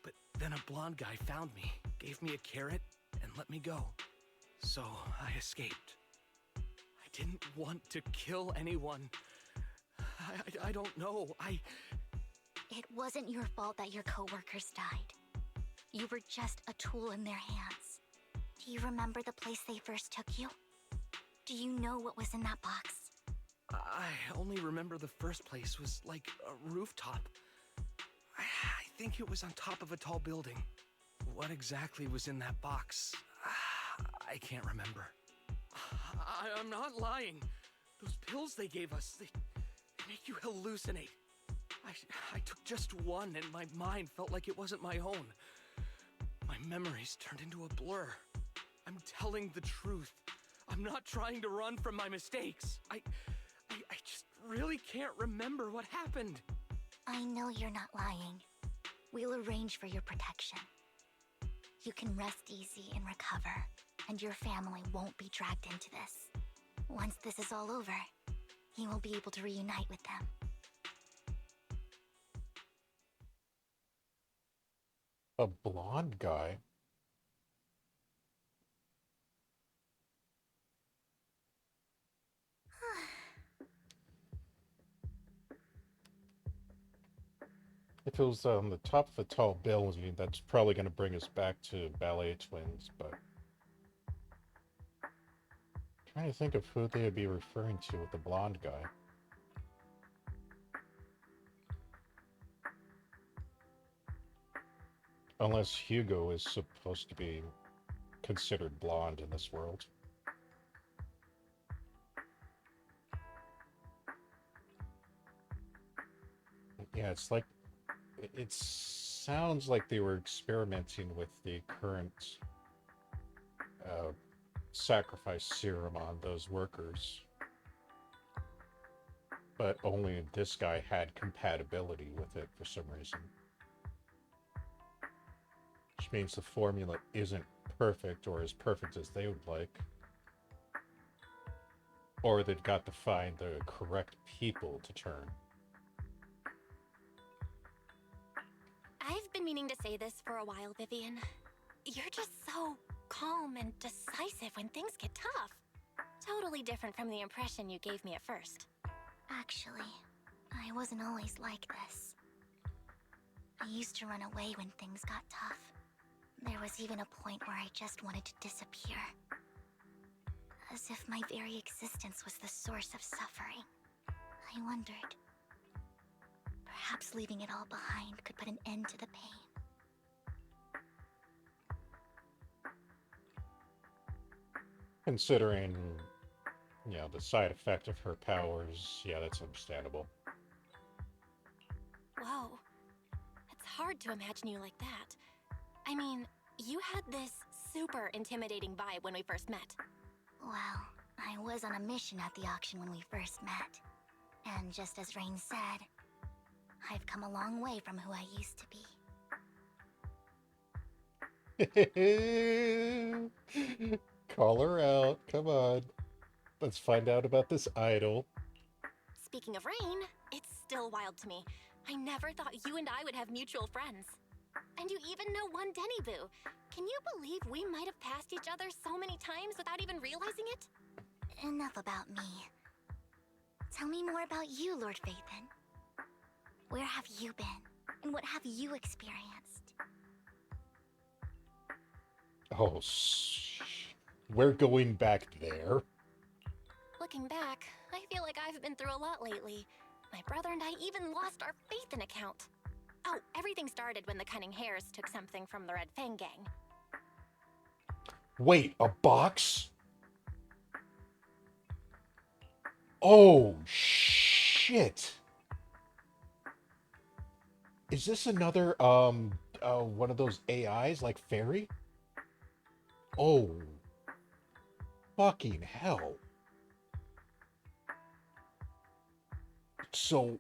But then a blonde guy found me, gave me a carrot, and let me go. So I escaped. I didn't want to kill anyone. I don't know. It wasn't your fault that your coworkers died. You were just a tool in their hands. Do you remember the place they first took you? Do you know what was in that box? I only remember the first place was like a rooftop. I think it was on top of a tall building. What exactly was in that box? I can't remember. I'm not lying. Those pills they gave us, they make you hallucinate. I took just one and my mind felt like it wasn't my own. My memories turned into a blur. I'm telling the truth. I'm not trying to run from my mistakes. I just really can't remember what happened. I know you're not lying. We'll arrange for your protection. You can rest easy and recover, and your family won't be dragged into this. Once this is all over, you will be able to reunite with them. A blonde guy? If it was on the top of a tall building, that's probably going to bring us back to Ballet Twins, but... trying to think of who they would be referring to with the blonde guy. Unless Hugo is supposed to be considered blonde in this world. Yeah, it's like... it sounds like they were experimenting with the current sacrifice serum on those workers. But only this guy had compatibility with it for some reason. Which means the formula isn't perfect or as perfect as they would like. Or they've got to find the correct people to turn. I've been meaning to say this for a while, Vivian. You're just so calm and decisive when things get tough. Totally different from the impression you gave me at first. Actually, I wasn't always like this. I used to run away when things got tough. There was even a point where I just wanted to disappear. as if my very existence was the source of suffering. I wondered. Perhaps leaving it all behind could put an end to the pain. Considering, the side effect of her powers, yeah, that's understandable. Whoa. It's hard to imagine you like that. I mean, you had this super intimidating vibe when we first met. Well, I was on a mission at the auction when we first met. And just as Rain said, I've come a long way from who I used to be. Call her out. Come on. Let's find out about this idol. Speaking of Rain, it's still wild to me. I never thought you and I would have mutual friends. And you even know one Denny Boo. Can you believe we might have passed each other so many times without even realizing it? Enough about me. Tell me more about you, Lord Vathan. Where have you been? And what have you experienced? Oh, we're going back there. Looking back, I feel like I've been through a lot lately. My brother and I even lost our faith in account. Oh, everything started when the Cunning Hares took something from the Red Fang gang. Wait, a box? Oh, shit. Is this another, one of those AIs like Fairy? Oh. Fucking hell. So,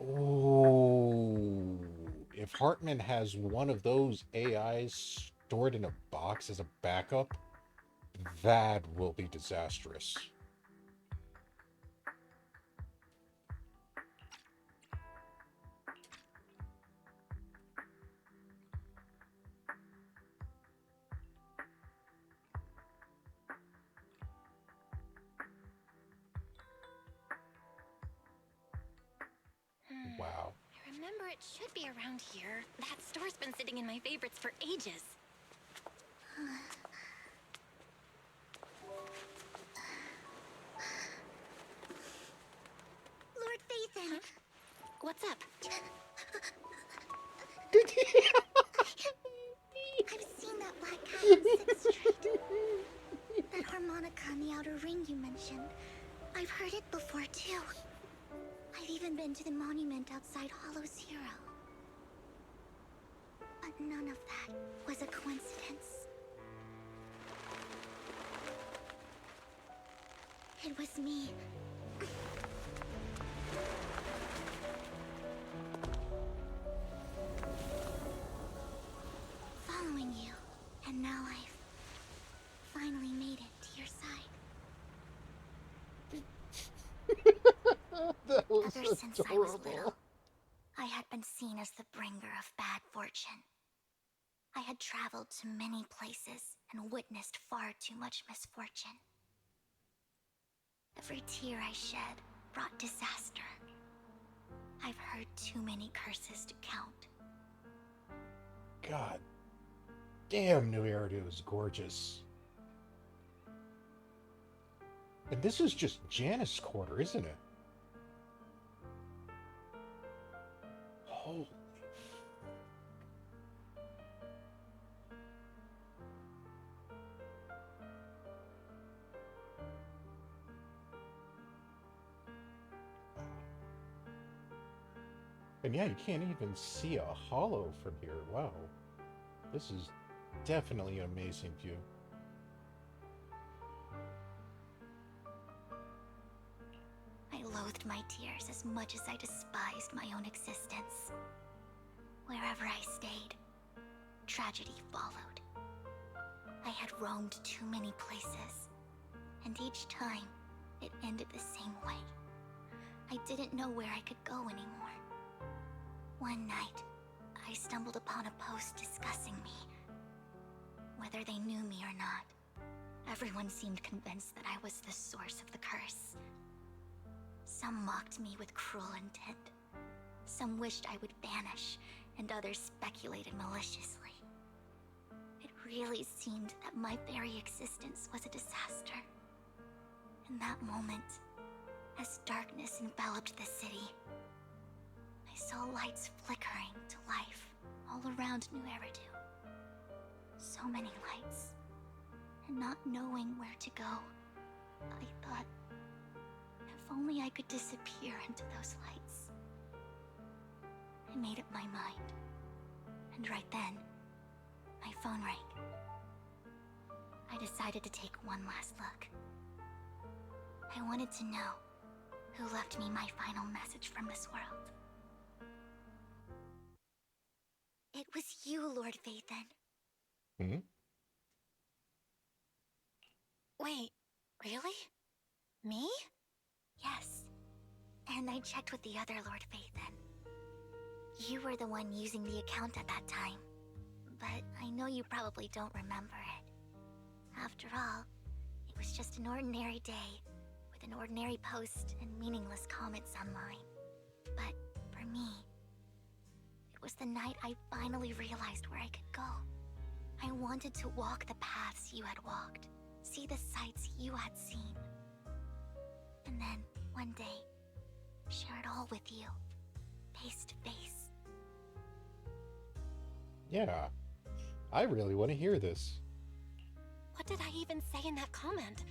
oh, if Hartman has one of those AIs stored in a box as a backup, that will be disastrous. Wow. I remember it should be around here. That store's been sitting in my favorites for ages. Lord Vathan! What's up? I've seen that black cat on 6th Street. That harmonica on the outer ring you mentioned. I've heard it before, too. I've even been to the monument outside Hollow Zero. But none of that was a coincidence. It was me. Following you. And now I've finally made it to your side. That was Ever since I was adorable. little, I had been seen as the bringer of bad fortune. I had traveled to many places and witnessed far too much misfortune. Every tear I shed brought disaster. I've heard too many curses to count. God damn, New Eridu is gorgeous. And this is just Janus' quarter, isn't it? Holy. And yeah, you can't even see a hollow from here. Wow. This is definitely an amazing view. I loathed my tears as much as I despised my own existence. Wherever I stayed, tragedy followed. I had roamed too many places, and each time, it ended the same way. I didn't know where I could go anymore. One night, I stumbled upon a post discussing me. Whether they knew me or not, everyone seemed convinced that I was the source of the curse. Some mocked me with cruel intent. Some wished I would vanish, and others speculated maliciously. It really seemed that my very existence was a disaster. In that moment, as darkness enveloped the city, I saw lights flickering to life all around New Eridu. So many lights. And not knowing where to go, I thought, if only I could disappear into those lights. I made up my mind. And right then, my phone rang. I decided to take one last look. I wanted to know who left me my final message from this world. It was you, Lord Vathan. Hmm? Wait, really? Me? Yes. And I checked with the other Lord Vathan. You were the one using the account at that time. But I know you probably don't remember it. After all, it was just an ordinary day, with an ordinary post and meaningless comments online. But for me, it was the night I finally realized where I could go. I wanted to walk the paths you had walked, see the sights you had seen. And then, one day, share it all with you, face to face. Yeah, I really want to hear this. What did I even say in that comment?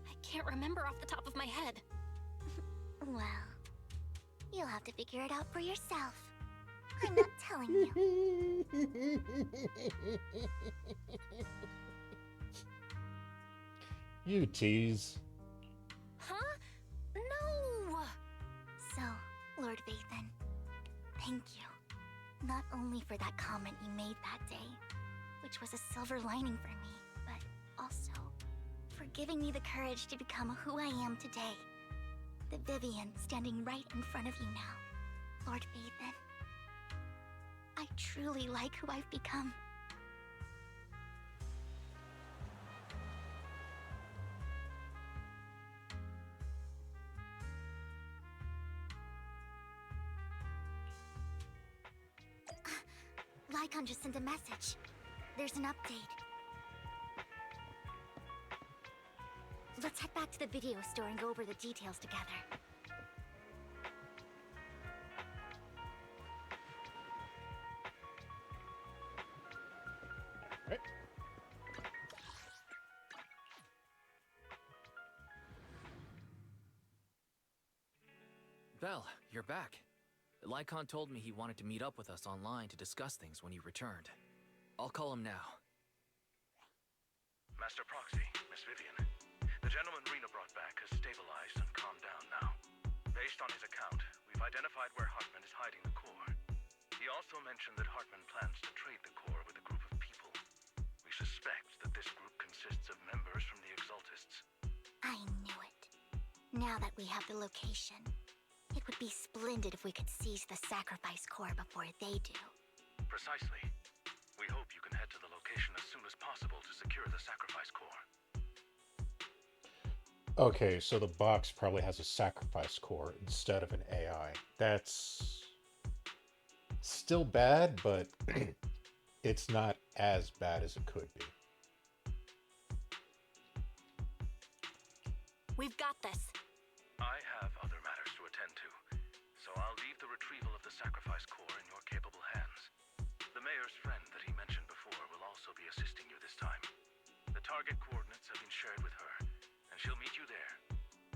I can't remember off the top of my head. Well, you'll have to figure it out for yourself. I'm not telling you. You tease. Huh? No! So, Lord Vathan, thank you. Not only for that comment you made that day, which was a silver lining for me, but also for giving me the courage to become who I am today. The Vivian standing right in front of you now. Lord Vathan, I truly like who I've become. Lycon just sent a message. There's an update. Let's head back to the video store and go over the details together. Right. Belle, you're back. Lycon told me he wanted to meet up with us online to discuss things when you returned. I'll call him now. Master Proxy, Miss Vivian. The gentleman Rena brought back has stabilized and calmed down now. Based on his account, we've identified where Hartman is hiding the core. He also mentioned that Hartman plans to trade the core with a group of people. We suspect that this group consists of members from the Exaltists. I knew it. Now that we have the location, it would be splendid if we could seize the sacrifice core before they do. Precisely. We hope you can head to the location as soon as possible to secure the sacrifice core. Okay, so the box probably has a sacrifice core instead of an AI. That's still bad, but it's not as bad as it could be. We've got this. I have other matters to attend to, so I'll leave the retrieval of the sacrifice core in your capable hands. The mayor's friend that he mentioned before will also be assisting you this time. The target coordinates have been shared with her, and she'll meet you there.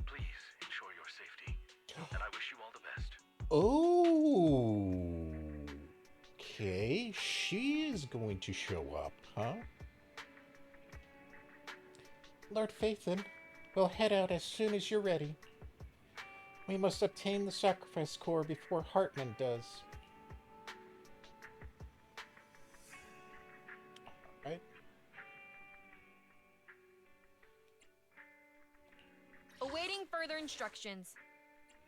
Please ensure your safety, and I wish you all the best. Oh, okay. She is going to show up, huh? Lord Phaethon, we'll head out as soon as you're ready. We must obtain the sacrifice core before Hartman does. Alright. Awaiting further instructions.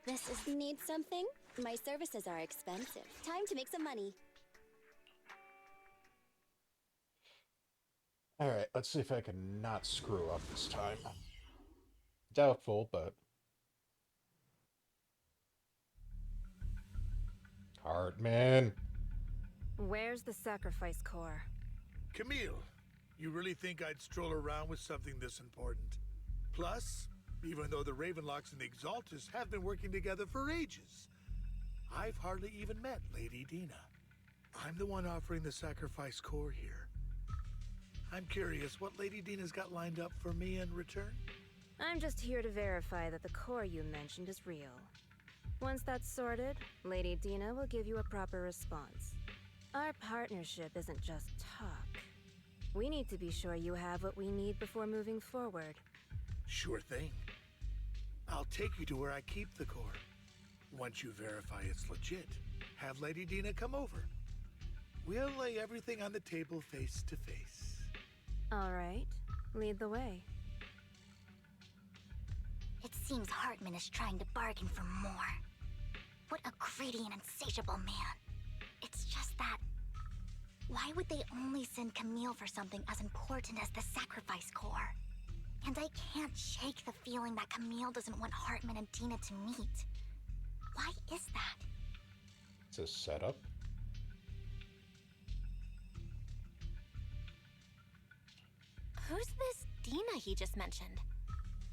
This is... Need something? My services are expensive. Time to make some money. Alright, let's see if I can not screw up this time. Doubtful, but... Hartman! Where's the sacrifice core? Camille, you really think I'd stroll around with something this important? Plus, even though the Ravenlocks and the Exaltus have been working together for ages. I've hardly even met Lady Dina. I'm the one offering the sacrifice core here. I'm curious what Lady Dina's got lined up for me in return? I'm just here to verify that the core you mentioned is real. Once that's sorted, Lady Dina will give you a proper response. Our partnership isn't just talk. We need to be sure you have what we need before moving forward. Sure thing. I'll take you to where I keep the core. Once you verify it's legit, have Lady Dina come over. We'll lay everything on the table face to face. All right, lead the way. It seems Hartman is trying to bargain for more. What a greedy and insatiable man. It's just that... why would they only send Camille for something as important as the sacrifice core? And I can't shake the feeling that Camille doesn't want Hartman and Dina to meet. Why is that? It's a setup. Who's this Dina he just mentioned?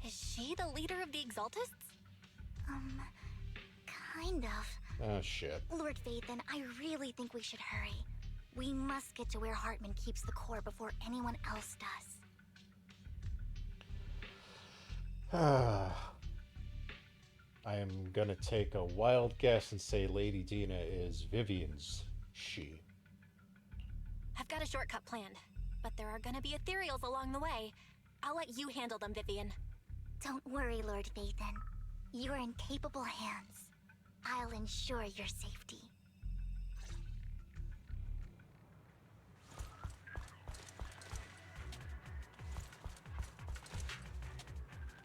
Is she the leader of the Exaltists? Kind of. Oh, shit. Lord Vathan, I really think we should hurry. We must get to where Hartman keeps the core before anyone else does. I am gonna take a wild guess and say Lady Dina is Vivian's she. I've got a shortcut planned, but there are gonna be ethereals along the way. I'll let you handle them, Vivian. Don't worry, Lord Vathan. You're in capable hands. I'll ensure your safety.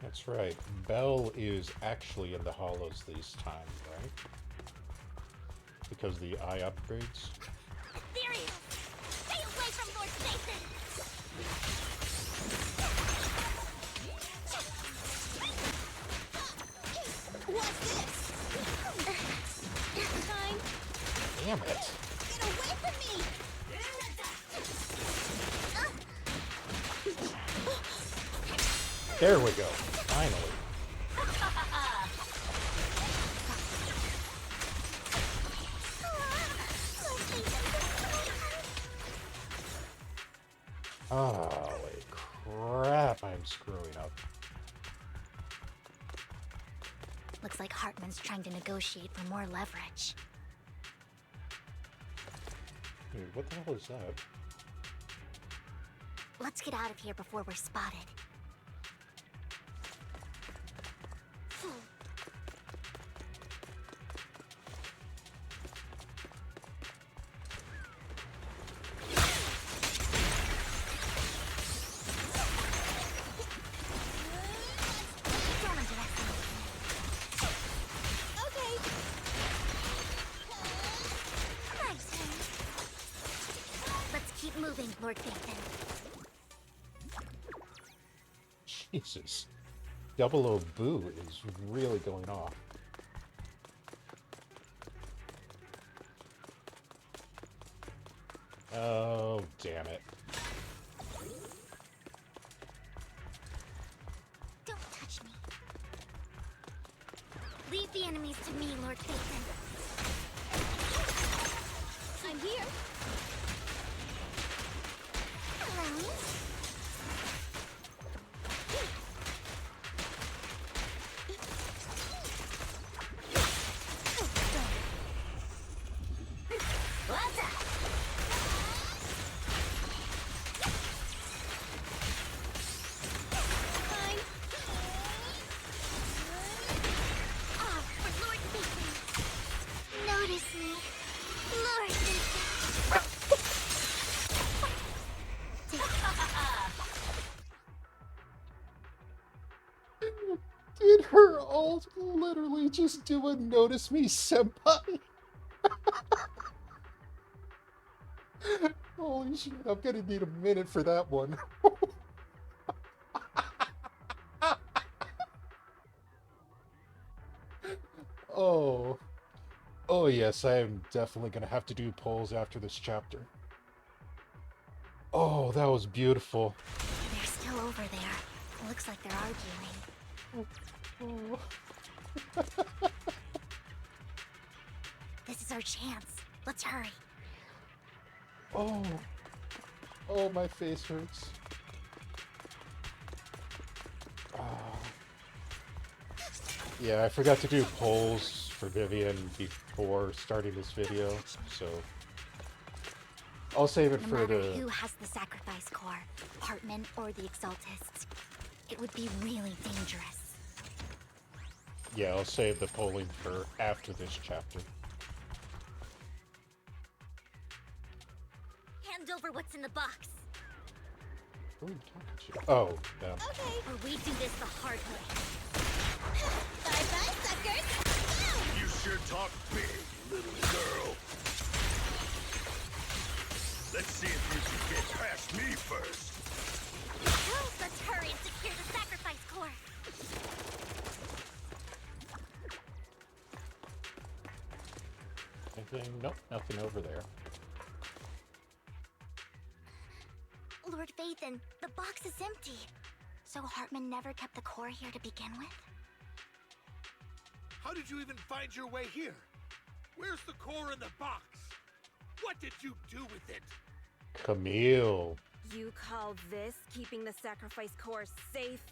That's right. Belle is actually in the hollows this time, right? Because the eye upgrades. Ethereal! Stay away from Lord Vathan! What's this? Time. Damn it! Get away from me! There we go. Finally. Holy crap, I'm screwing up. Looks like Hartman's trying to negotiate for more leverage. Dude, what the hell is that? Let's get out of here before we're spotted. Moving, Lord Vathan. Jesus. Double O Boo is really going off. Oh, damn it. Don't touch me. Leave the enemies to me, Lord Vathan. I'm here. Did her ult literally just do a notice me, senpai? Holy shit, I'm gonna need a minute for that one. Oh. Oh yes, I am definitely gonna have to do polls after this chapter. Oh, that was beautiful. They're still over there. Looks like they're arguing. This is our chance. Let's hurry. Oh. Oh, my face hurts. Yeah, I forgot to do polls for Vivian before starting this video, so I'll save it No for matter the... who has the sacrifice core, Hartman or the Exaltists, it would be really dangerous. Yeah, I'll save the polling for after this chapter. Hand over what's in the box. Who are you talking to? Oh, no. Okay. Or we do this the hard way. Bye-bye, suckers! Go! You sure talk big, little girl. Let's see if you can get past me first. Let's hurry and secure the sacrifice core. Anything? Nope, nothing over there. Lord Vathan, the box is empty. So Hartman never kept the core here to begin with? How did you even find your way here? Where's the core in the box? What did you do with it? Camille. You call this keeping the sacrifice core safe?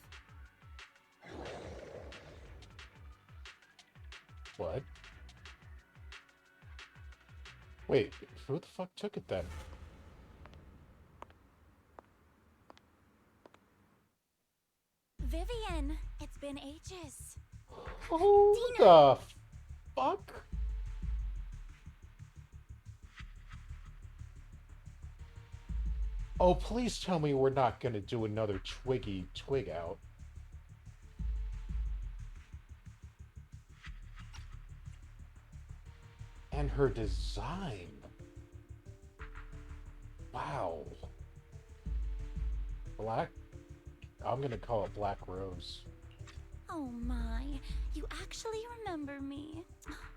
What? Wait, who the fuck took it then? Vivian, it's been ages. Who the fuck? Oh, please tell me we're not gonna do another Twiggy twig out. And her design. Wow. Black? I'm gonna call it Black Rose. Oh my, you actually remember me.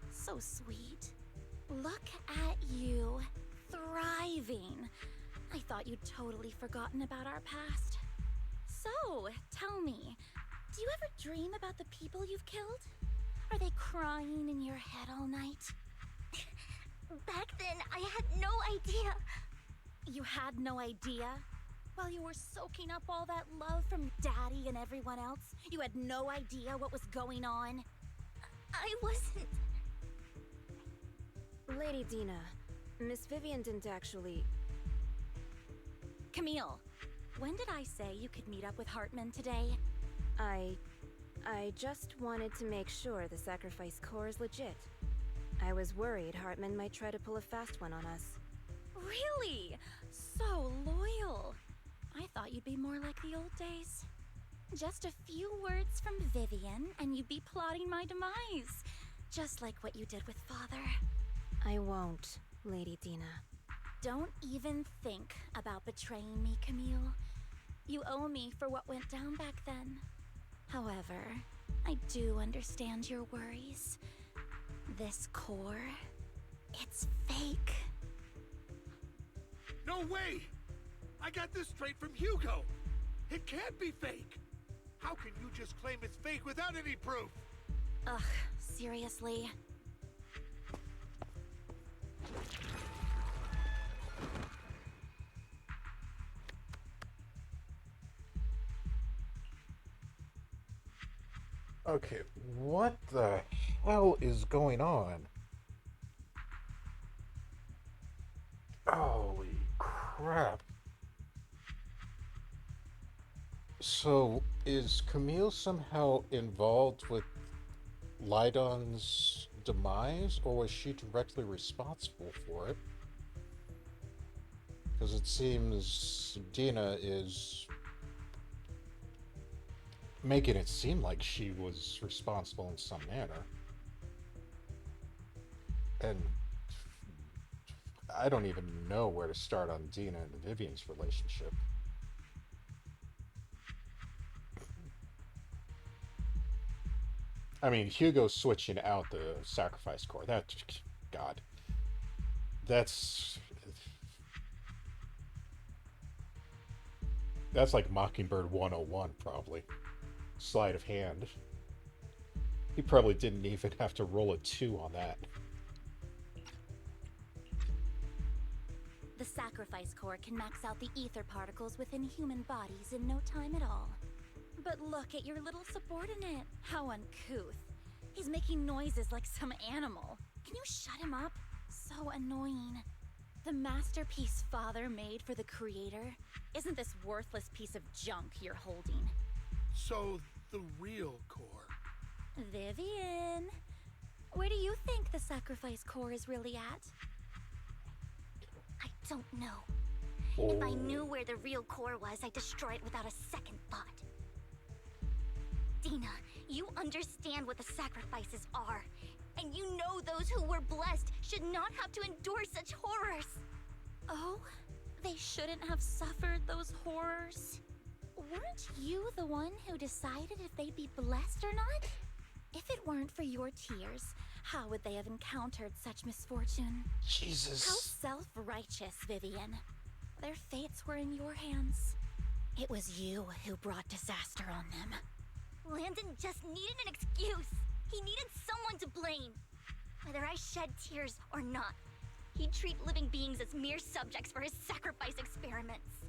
So sweet. Look at you, thriving. I thought you'd totally forgotten about our past. So, tell me, do you ever dream about the people you've killed? Are they crying in your head all night? Back then, I had no idea. You had no idea? While you were soaking up all that love from Daddy and everyone else, you had no idea what was going on? I wasn't... Lady Dina, Miss Vivian didn't actually... Camille, when did I say you could meet up with Hartman today? I just wanted to make sure the sacrifice core is legit. I was worried Hartman might try to pull a fast one on us. Really? So loyal. I thought you'd be more like the old days. Just a few words from Vivian and you'd be plotting my demise. Just like what you did with Father. I won't, Lady Dina. Don't even think about betraying me, Camille. You owe me for what went down back then. However, I do understand your worries. This core, it's fake. No way! I got this straight from Hugo. It can't be fake. How can you just claim it's fake without any proof? Ugh, seriously? Okay, what the hell is going on? Holy crap. So, is Camille somehow involved with Lydon's demise, or was she directly responsible for it? Because it seems Dina is making it seem like she was responsible in some manner. And I don't even know where to start on Dina and Vivian's relationship. I mean, Hugo's switching out the sacrifice core. That, God. That's like Mockingbird 101, probably. sleight of hand. He probably didn't even have to roll a 2 on that. The sacrifice core can max out the ether particles within human bodies in no time at all. But look at your little subordinate. How uncouth. He's making noises like some animal. Can you shut him up? So annoying. The masterpiece Father made for the creator isn't this worthless piece of junk you're holding. So, the real core. Vivian, where do you think the sacrifice core is really at? I don't know. If I knew where the real core was, I'd destroy it without a second thought. Dina, you understand what the sacrifices are. And you know those who were blessed should not have to endure such horrors. Oh? They shouldn't have suffered those horrors? Weren't you the one who decided if they'd be blessed or not? If it weren't for your tears, how would they have encountered such misfortune? Jesus. How self-righteous, Vivian. Their fates were in your hands. It was you who brought disaster on them. Landon just needed an excuse. He needed someone to blame. Whether I shed tears or not, he'd treat living beings as mere subjects for his sacrifice experiments.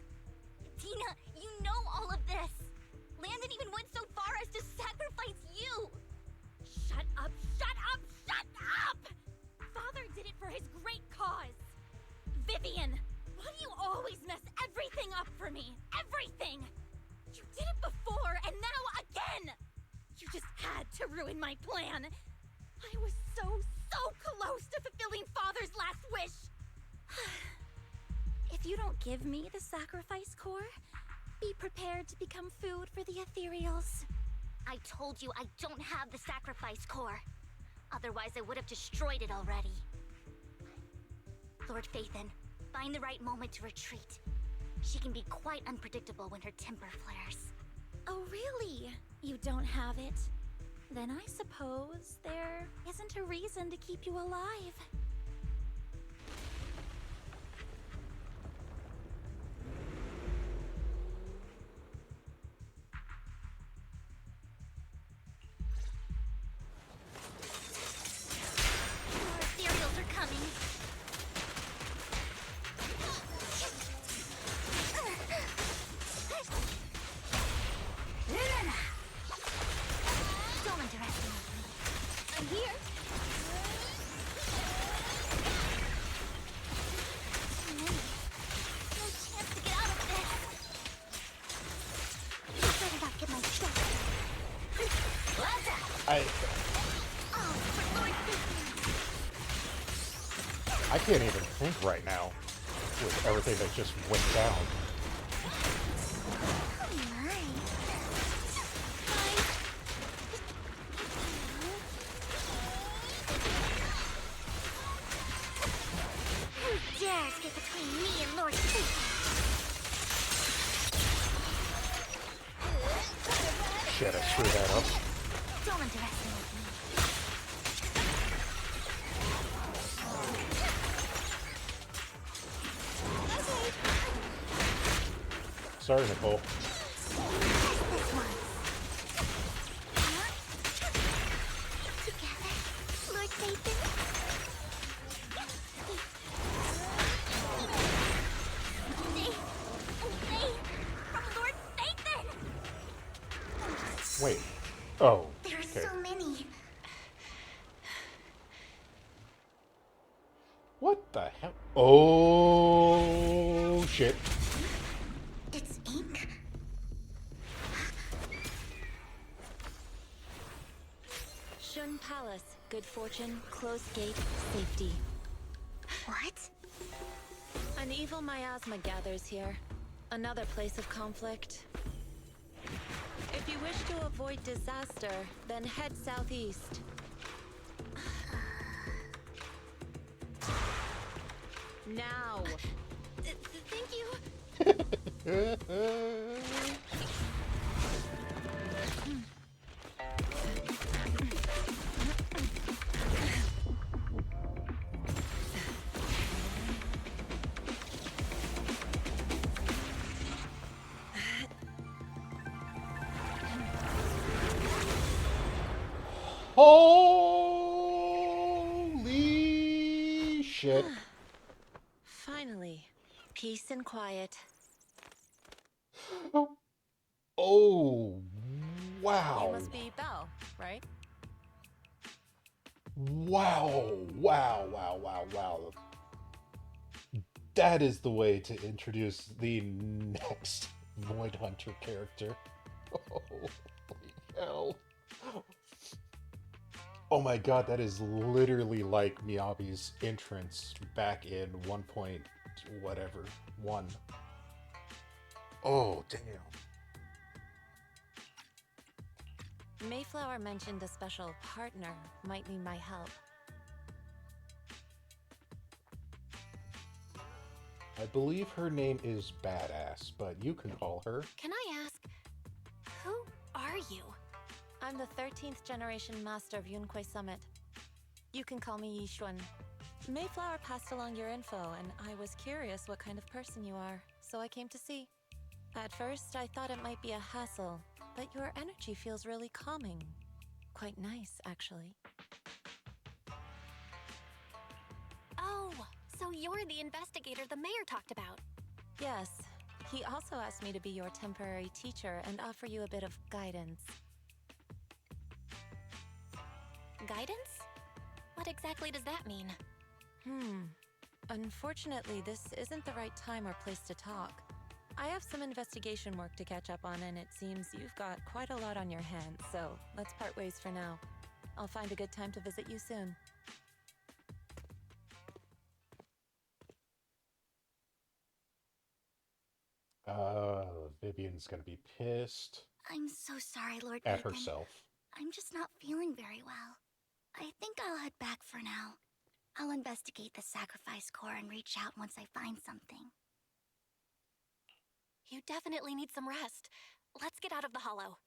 Dina, you know all of this. Landon even went so far as to sacrifice you. Shut up, shut up, shut up! Father did it for his great cause. Vivian, why do you always mess everything up for me? Everything! You did it before, and now again! You just had to ruin my plan. I was so close to fulfilling Father's last wish. If you don't give me the sacrifice core, be prepared to become food for the ethereals. I told you I don't have the sacrifice core. Otherwise, I would have destroyed it already. Lord Phaethon, find the right moment to retreat. She can be quite unpredictable when her temper flares. Oh, really? You don't have it? Then I suppose there isn't a reason to keep you alive. More ethereals are coming. Don't underestimate me. I'm here. Too many. No chance to get out of this. I better not get my shot. Oh, for Lord Phaethon. I can't even think right now with everything that just went down. Oh my. Who dares get between me and Lord Phaethon? Shit, I screwed that up. Don't underestimate me. Sorry, Nicole. This one. Together, Lord Phaethon. Away from Lord Phaethon! Wait. Oh. There are Okay. so many. What the hell? Oh, shit. It's ink? Shun Palace, good fortune, closed gate, safety. What? An evil miasma gathers here. Another place of conflict. If you wish to avoid disaster, then head southeast. Now! Thank you. Holy shit. Finally, peace and quiet. Oh, You wow. must be Belle, right? Wow, wow, wow, wow, wow. That is the way to introduce the next Void Hunter character. Holy hell. Oh my god, that is literally like Miyabi's entrance back in 1 point whatever, 1. Oh, damn. Mayflower mentioned a special partner might need my help. I believe her name is Badass, but you can call her. Can I ask, who are you? I'm the 13th generation master of Yunque Summit. You can call me Yishuan. Mayflower passed along your info, and I was curious what kind of person you are, so I came to see. At first, I thought it might be a hassle, but your energy feels really calming. Quite nice, actually. Oh, so you're the investigator the mayor talked about. Yes. He also asked me to be your temporary teacher and offer you a bit of guidance. Guidance? What exactly does that mean? Unfortunately, this isn't the right time or place to talk. I have some investigation work to catch up on, and it seems you've got quite a lot on your hands, so let's part ways for now. I'll find a good time to visit you soon. Vivian's gonna be pissed I'm so sorry, Lord at Nathan. herself. I'm just not feeling very well. I think I'll head back for now. I'll investigate the sacrifice core and reach out once I find something. You definitely need some rest. Let's get out of the hollow.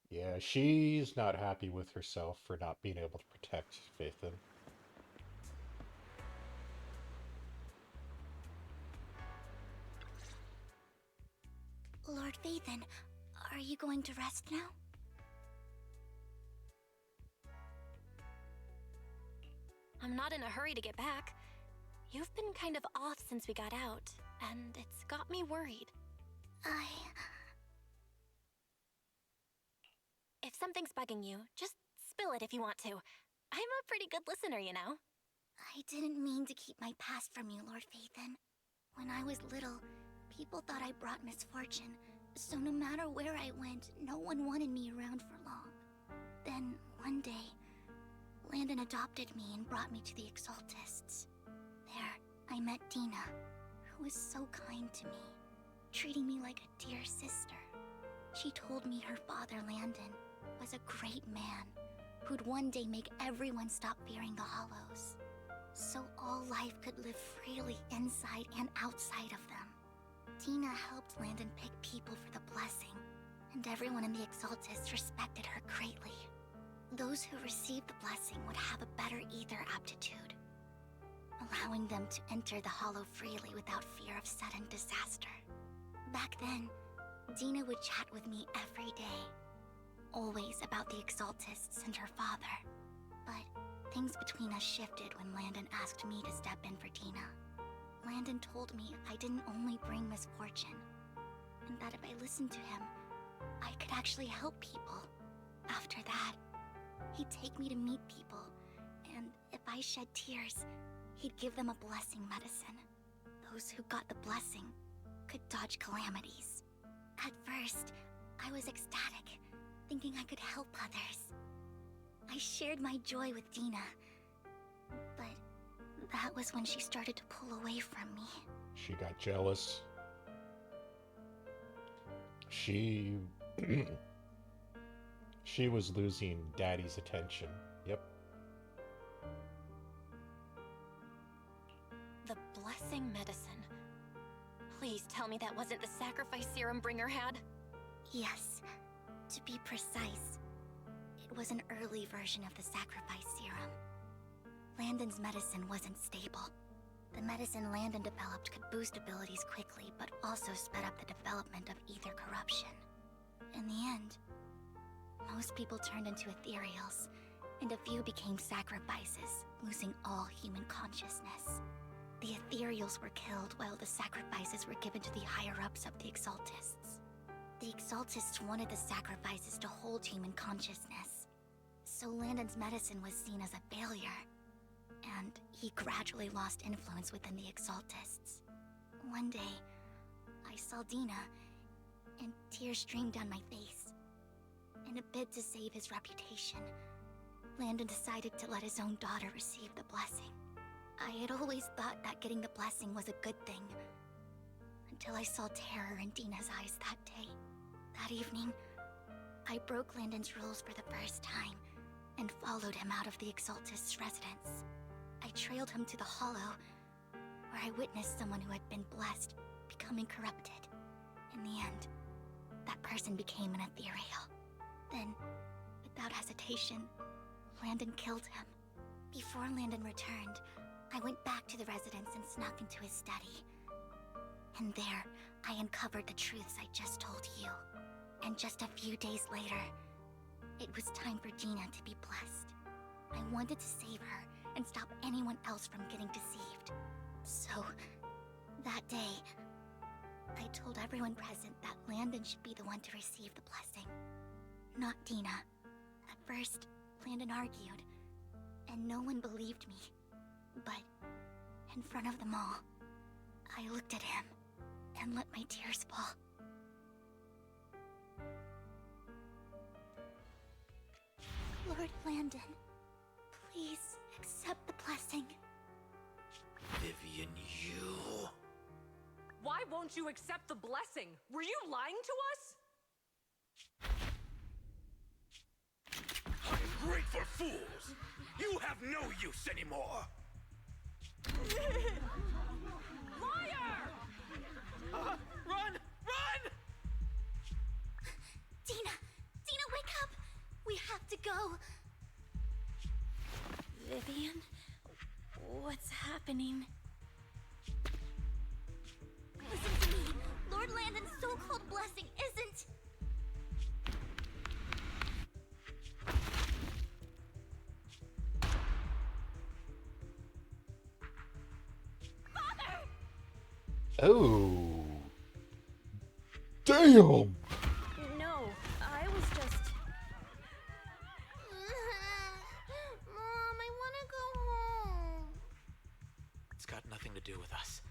Yeah, she's not happy with herself for not being able to protect Phaethon. Lord Phaethon, are you going to rest now? I'm not in a hurry to get back. You've been kind of off since we got out, and it's got me worried. If something's bugging you, just spill it if you want to. I'm a pretty good listener, you know. I didn't mean to keep my past from you, Lord Phaethon. When I was little, people thought I brought misfortune, so no matter where I went, no one wanted me around for long. Then, one day, Landon adopted me and brought me to the Exaltists. There, I met Dina, who was so kind to me, treating me like a dear sister. She told me her father, Landon, was a great man who'd one day make everyone stop fearing the Hollows, so all life could live freely inside and outside of them. Tina helped Landon pick people for the blessing, and everyone in the Exaltists respected her greatly. Those who received the blessing would have a better ether aptitude, allowing them to enter the Hollow freely without fear of sudden disaster. Back then, Dina would chat with me every day, always about the Exaltists and her father. But things between us shifted when Landon asked me to step in for Dina. Landon told me I didn't only bring misfortune, and that if I listened to him, I could actually help people. After that, he'd take me to meet people, and if I shed tears, he'd give them a blessing medicine. Those who got the blessing could dodge calamities. At first, I was ecstatic, thinking I could help others. I shared my joy with Dina, but that was when she started to pull away from me. She got jealous. She was losing Daddy's attention. Yep. The blessing medicine. Please tell me that wasn't the sacrifice serum Bringer had. Yes. To be precise, it was an early version of the sacrifice serum. Landon's medicine wasn't stable. The medicine Landon developed could boost abilities quickly, but also sped up the development of ether corruption. In the end, most people turned into ethereals, and a few became sacrifices, losing all human consciousness. The ethereals were killed while the sacrifices were given to the higher-ups of the Exaltists. The Exaltists wanted the sacrifices to hold human consciousness, so Landon's medicine was seen as a failure, and he gradually lost influence within the Exaltists. One day, I saw Dina, and tears streamed down my face. In a bid to save his reputation, Landon decided to let his own daughter receive the blessing. I had always thought that getting the blessing was a good thing, until I saw terror in Dina's eyes that day. That evening, I broke Landon's rules for the first time, and followed him out of the Exaltist's residence. I trailed him to the Hollow, where I witnessed someone who had been blessed becoming corrupted. In the end, that person became an ethereal. Then, without hesitation, Landon killed him. Before Landon returned, I went back to the residence and snuck into his study. And there, I uncovered the truths I just told you. And just a few days later, it was time for Dina to be blessed. I wanted to save her and stop anyone else from getting deceived. So, that day, I told everyone present that Landon should be the one to receive the blessing, not Dina. At first, Landon argued, and no one believed me. But, in front of them all, I looked at him and let my tears fall. Lord Landon, please accept the blessing. Vivian, you... Why won't you accept the blessing? Were you lying to us? Ungrateful fools! You have no use anymore! Liar! Run! Run! Dina! Dina, wake up! We have to go! Vivian? What's happening? Listen to me! Lord Landon's so-called blessing isn't... Father! Oh. Damn! No, I was just... Mom, I want to go home. It's got nothing to do with us.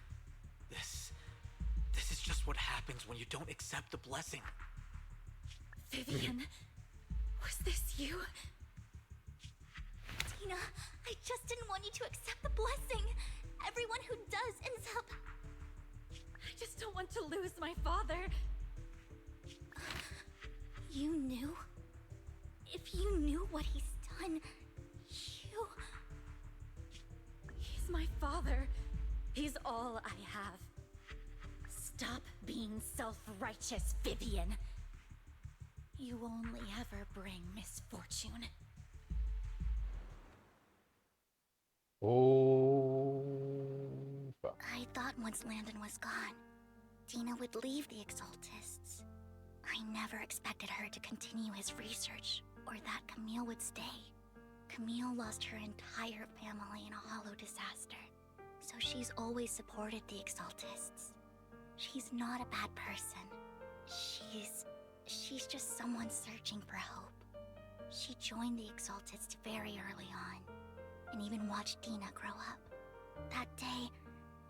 This is just what happens when you don't accept the blessing. Vivian, was this you? Dina, I just didn't want you to accept the blessing. Everyone who does ends up... I just don't want to lose my father. You knew? If you knew what he's done, you... He's my father. He's all I have. Stop being self-righteous, Vivian. You only ever bring misfortune. Oh, fuck. I thought once Landon was gone, Dina would leave the Exaltists. I never expected her to continue his research, or that Camille would stay. Camille lost her entire family in a hollow disaster, so she's always supported the Exaltists. She's not a bad person. She's just someone searching for hope. She joined the Exaltists very early on, and even watched Dina grow up. That day,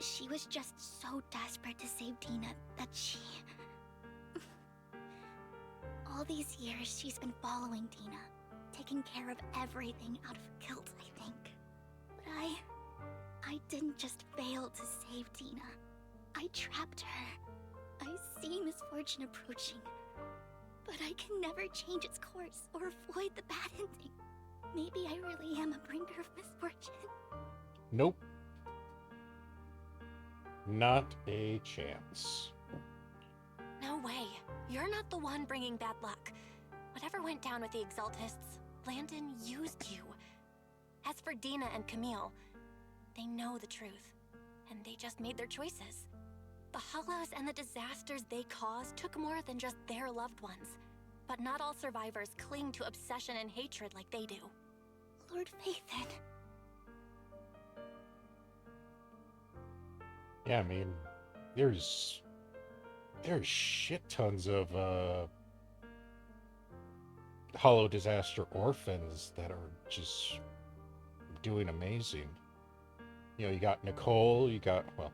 she was just so desperate to save Dina that she... All these years, she's been following Dina, taking care of everything out of guilt, I think. But I didn't just fail to save Dina. I trapped her. I see misfortune approaching, but I can never change its course or avoid the bad ending. Maybe I really am a bringer of misfortune. Nope. Not a chance. No way. You're not the one bringing bad luck. Whatever went down with the Exaltists, Landon used you. As for Dina and Camille, they know the truth, and they just made their choices. The Hollows and the disasters they caused took more than just their loved ones. But not all survivors cling to obsession and hatred like they do. Lord Phaethon. Yeah, I mean, there's shit tons of Hollow Disaster orphans that are just doing amazing. You know, you got Nicole, you got, well,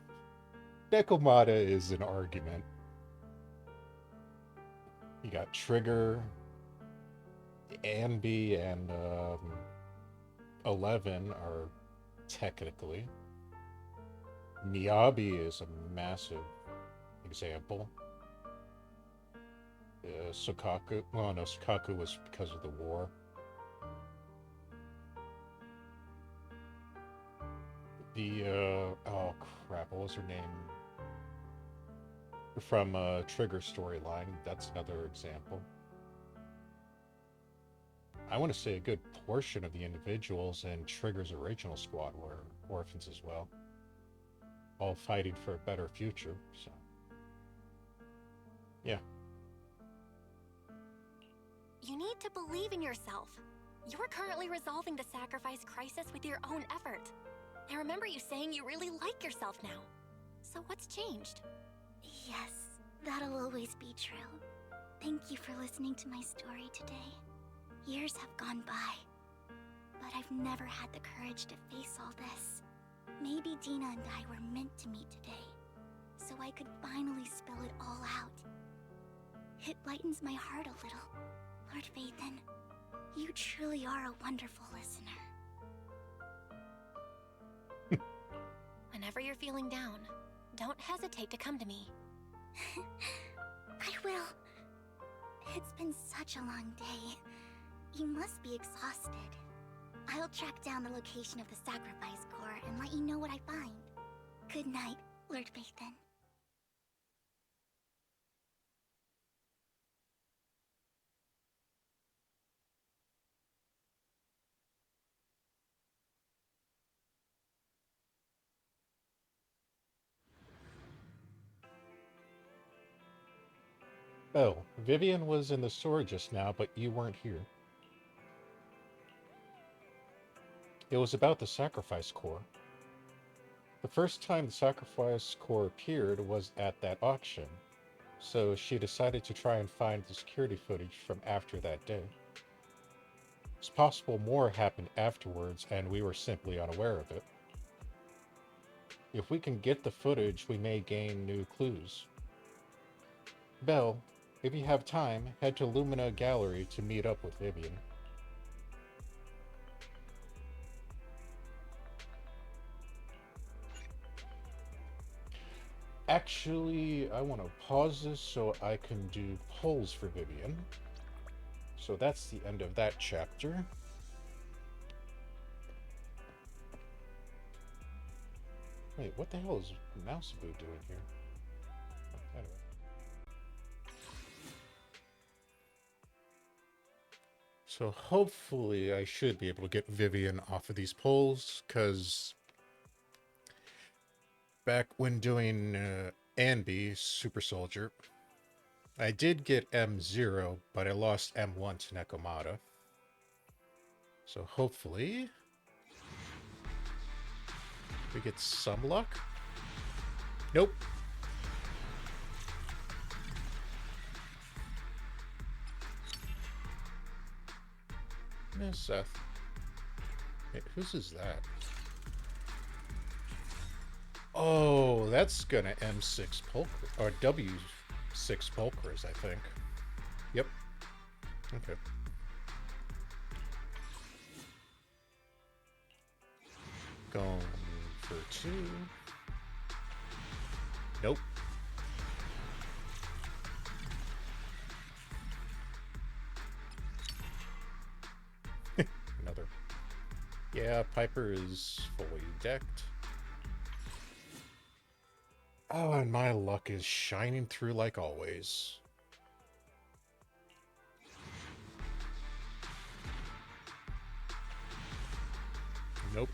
Nekomata is an argument. You got Trigger, Anby, and 11 are technically. Miyabi is a massive example. Sukaku, well, no, Sukaku was because of the war. Oh crap, what was her name? From Trigger storyline, that's another example. I want to say a good portion of the individuals in Trigger's original squad were orphans as well. All fighting for a better future, so. Yeah. You need to believe in yourself. You're currently resolving the sacrifice crisis with your own effort. I remember you saying you really like yourself now. So what's changed? Yes, that'll always be true. Thank you for listening to my story today. Years have gone by, but I've never had the courage to face all this. Maybe Dina and I were meant to meet today, so I could finally spill it all out. It lightens my heart a little. Lord Phaethon, you truly are a wonderful listener. Whenever you're feeling down, don't hesitate to come to me. I will. It's been such a long day. You must be exhausted. I'll track down the location of the sacrifice core and let you know what I find. Good night, Lord Phaethon. Oh, Vivian was in the store just now, but you weren't here. It was about the sacrifice core. The first time the sacrifice core appeared was at that auction, so she decided to try and find the security footage from after that day. It's possible more happened afterwards and we were simply unaware of it. If we can get the footage, we may gain new clues. Belle, if you have time, head to Lumina Gallery to meet up with Vivian. Actually, I want to pause this so I can do polls for Vivian. So that's the end of that chapter. Wait, what the hell is Mouseaboo doing here? Oh, anyway. So hopefully I should be able to get Vivian off of these polls, because back when doing Anby, Super Soldier, I did get M0, but I lost M1 to Nekomata. So hopefully we get some luck. Nope. Miss Seth. Wait, whose is that? Oh, that's gonna M6 Pulcher, or W6 Pulchers, I think. Yep. Okay. Going for 2. Nope. Another. Yeah, Piper is fully decked. Oh, and my luck is shining through like always. Nope.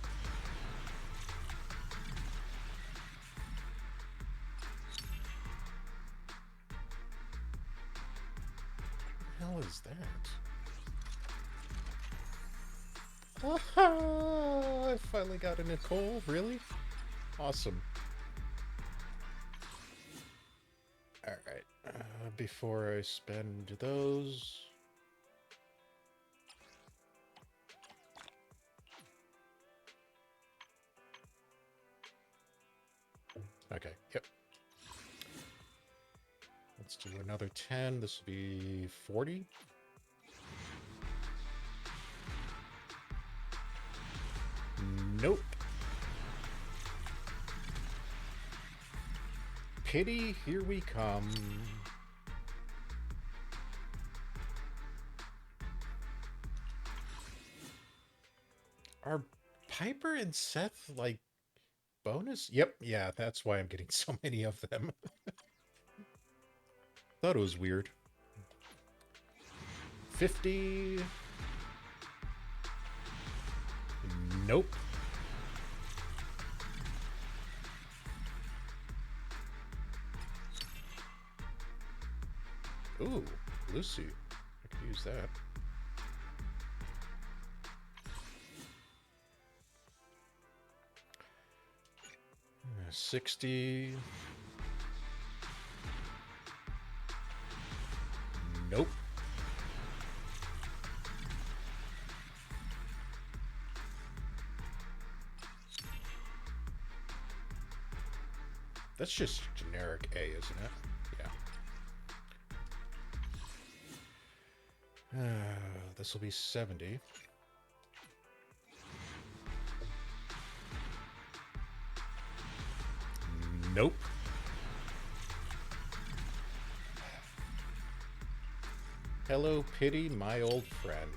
What the hell is that? Ah, I finally got a Nicole. Really? Awesome. Alright. Before I spend those... Okay, yep. Let's do another 10. This will be 40. Nope. Pity, here we come. Are Piper and Seth, like, bonus? Yep, yeah, that's why I'm getting so many of them. Thought it was weird. 50. Nope. Ooh, Lucy. I could use that. Uh, 60. Nope. That's just generic A, isn't it? Yeah. This will be 70. Nope. Hello, Pity, my old friend.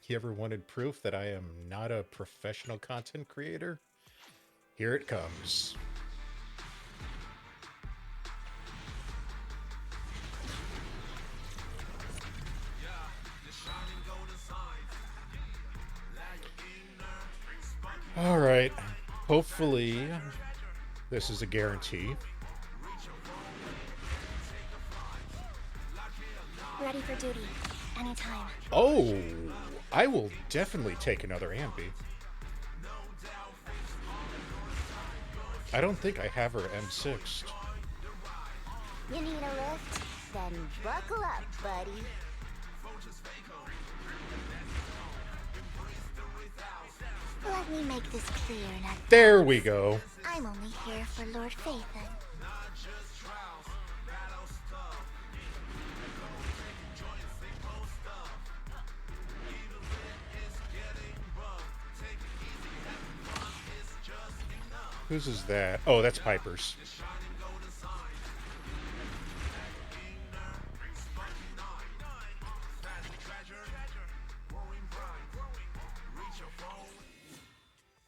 You ever wanted proof that I am not a professional content creator? Here it comes. All right. Hopefully, this is a guarantee. Ready for duty. Anytime. Oh, I will definitely take another Ambi. I don't think I have her M6'd. You need a lift? Then buckle up, buddy. Let me make this clear in advance. There we go. I'm only here for Lord Phaethon. Whose is that? Oh, that's Piper's.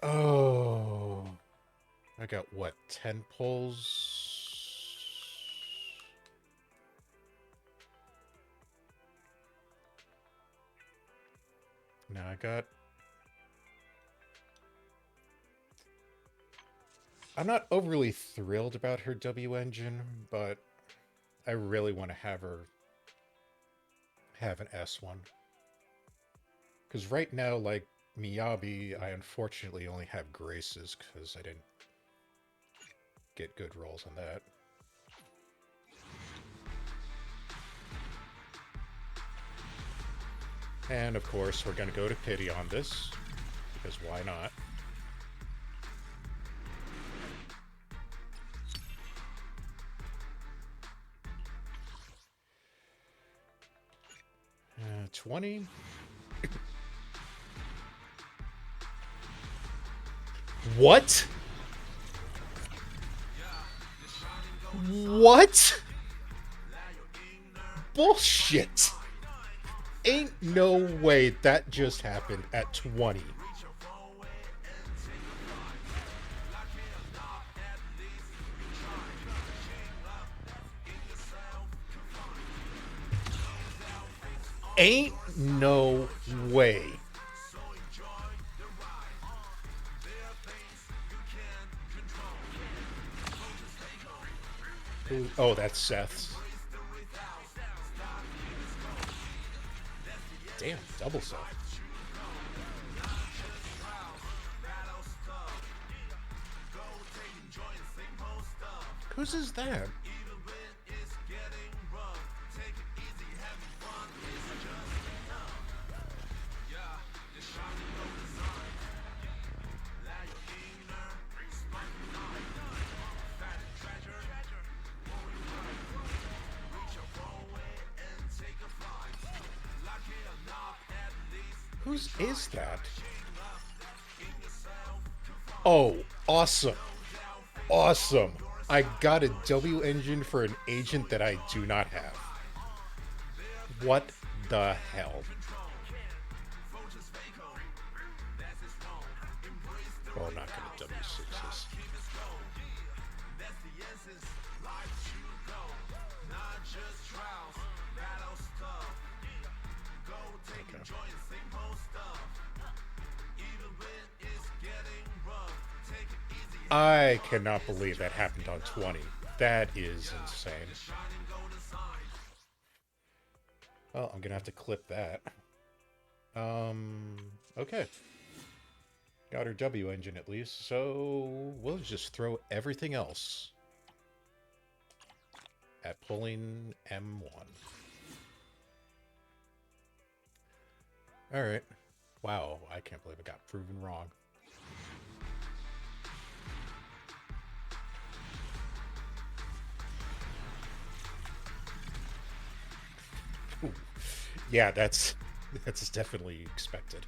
Oh. I got, what, 10 pulls? Now I got... I'm not overly thrilled about her W engine, but I really want to have her have an S1. Because right now, like Miyabi, I unfortunately only have Graces because I didn't get good rolls on that. And of course, we're going to go to Pity on this, because why not? Uh, 20. What? What? Bullshit. Ain't no way that just happened at 20. Ain't no way. Oh, that's Seth's. Damn, double self. Whose is that? Whose is that? Oh, awesome. Awesome. I got a W engine for an agent that I do not have. What the hell? Oh, I'm not going to W6 this. I cannot believe that happened on 20. That is insane. Well, I'm gonna have to clip that. Okay. Got our W engine at least, so we'll just throw everything else at pulling M1. Alright. Wow, I can't believe I got proven wrong. Ooh. Yeah, that's definitely expected.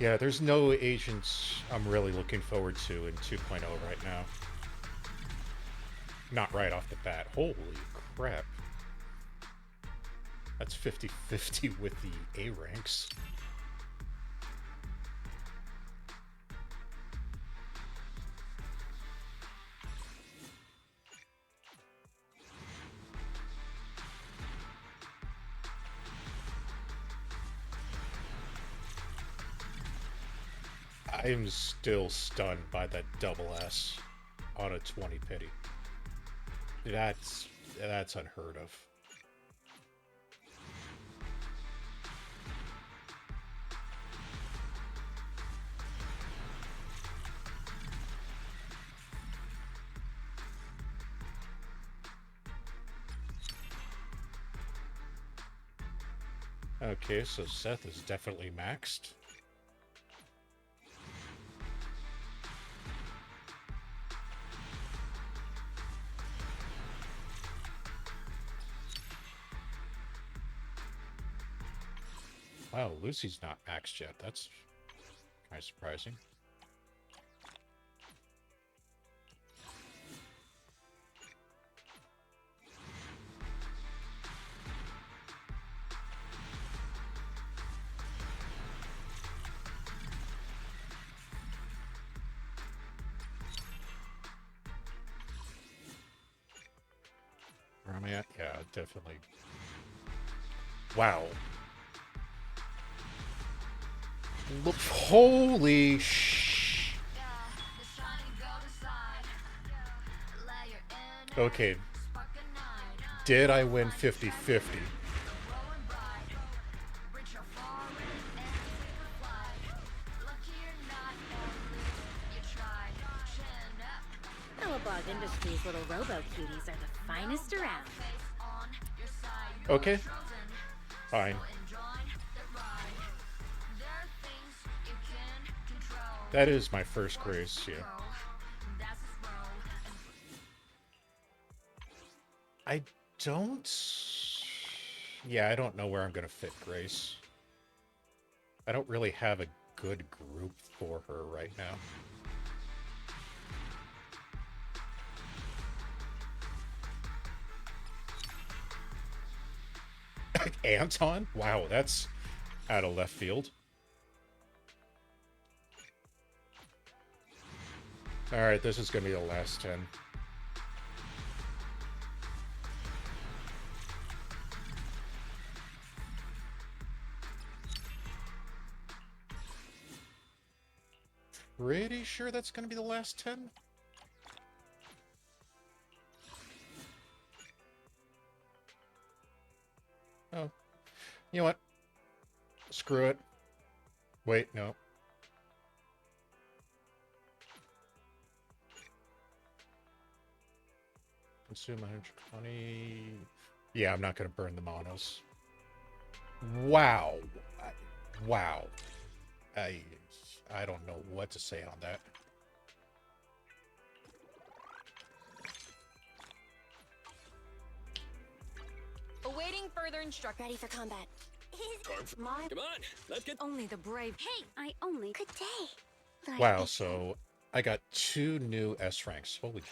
Yeah, there's no agents I'm really looking forward to in 2.0 right now. Not right off the bat. Holy crap. That's 50-50 with the A ranks. I'm still stunned by that double S on a 20 pity. That's unheard of. Okay, so Seth is definitely maxed. Wow, Lucy's not maxed yet. That's kind of surprising. Where am I at? Yeah, definitely. Wow. Look, holy sh... Okay. Did I win 50-50? Epilogue Industries' little robo-cuties are the finest around. Okay. Fine. That is my first grace, yeah. I don't... Yeah, I don't know where I'm going to fit Grace. I don't really have a good group for her right now. Anton? Wow, that's out of left field. Alright, this is going to be the last 10. Pretty sure that's going to be the last 10? You know what? Screw it. Wait, no. Consume 120. Yeah, I'm not going to burn the monos. Wow. Wow. I don't know what to say on that. Awaiting further instruction. Ready for combat. Come on, let's get... Only the brave. Hey, I only... Good day. Lord Wow, Vivian. so I got 2 new S ranks. Holy.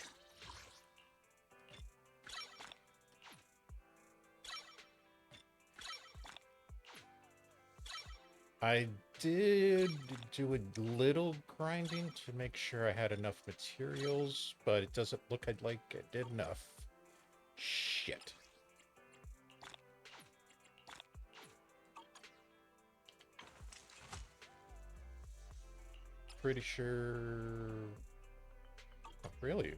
I did do a little grinding to make sure I had enough materials, but it doesn't look like I did enough. Shit. Pretty sure... Oh, really?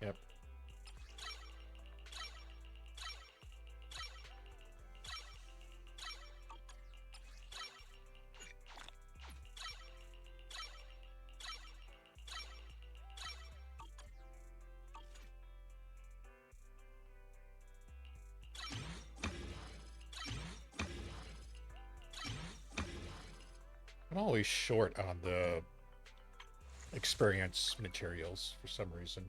Yep. I'm always short on the experience materials for some reason.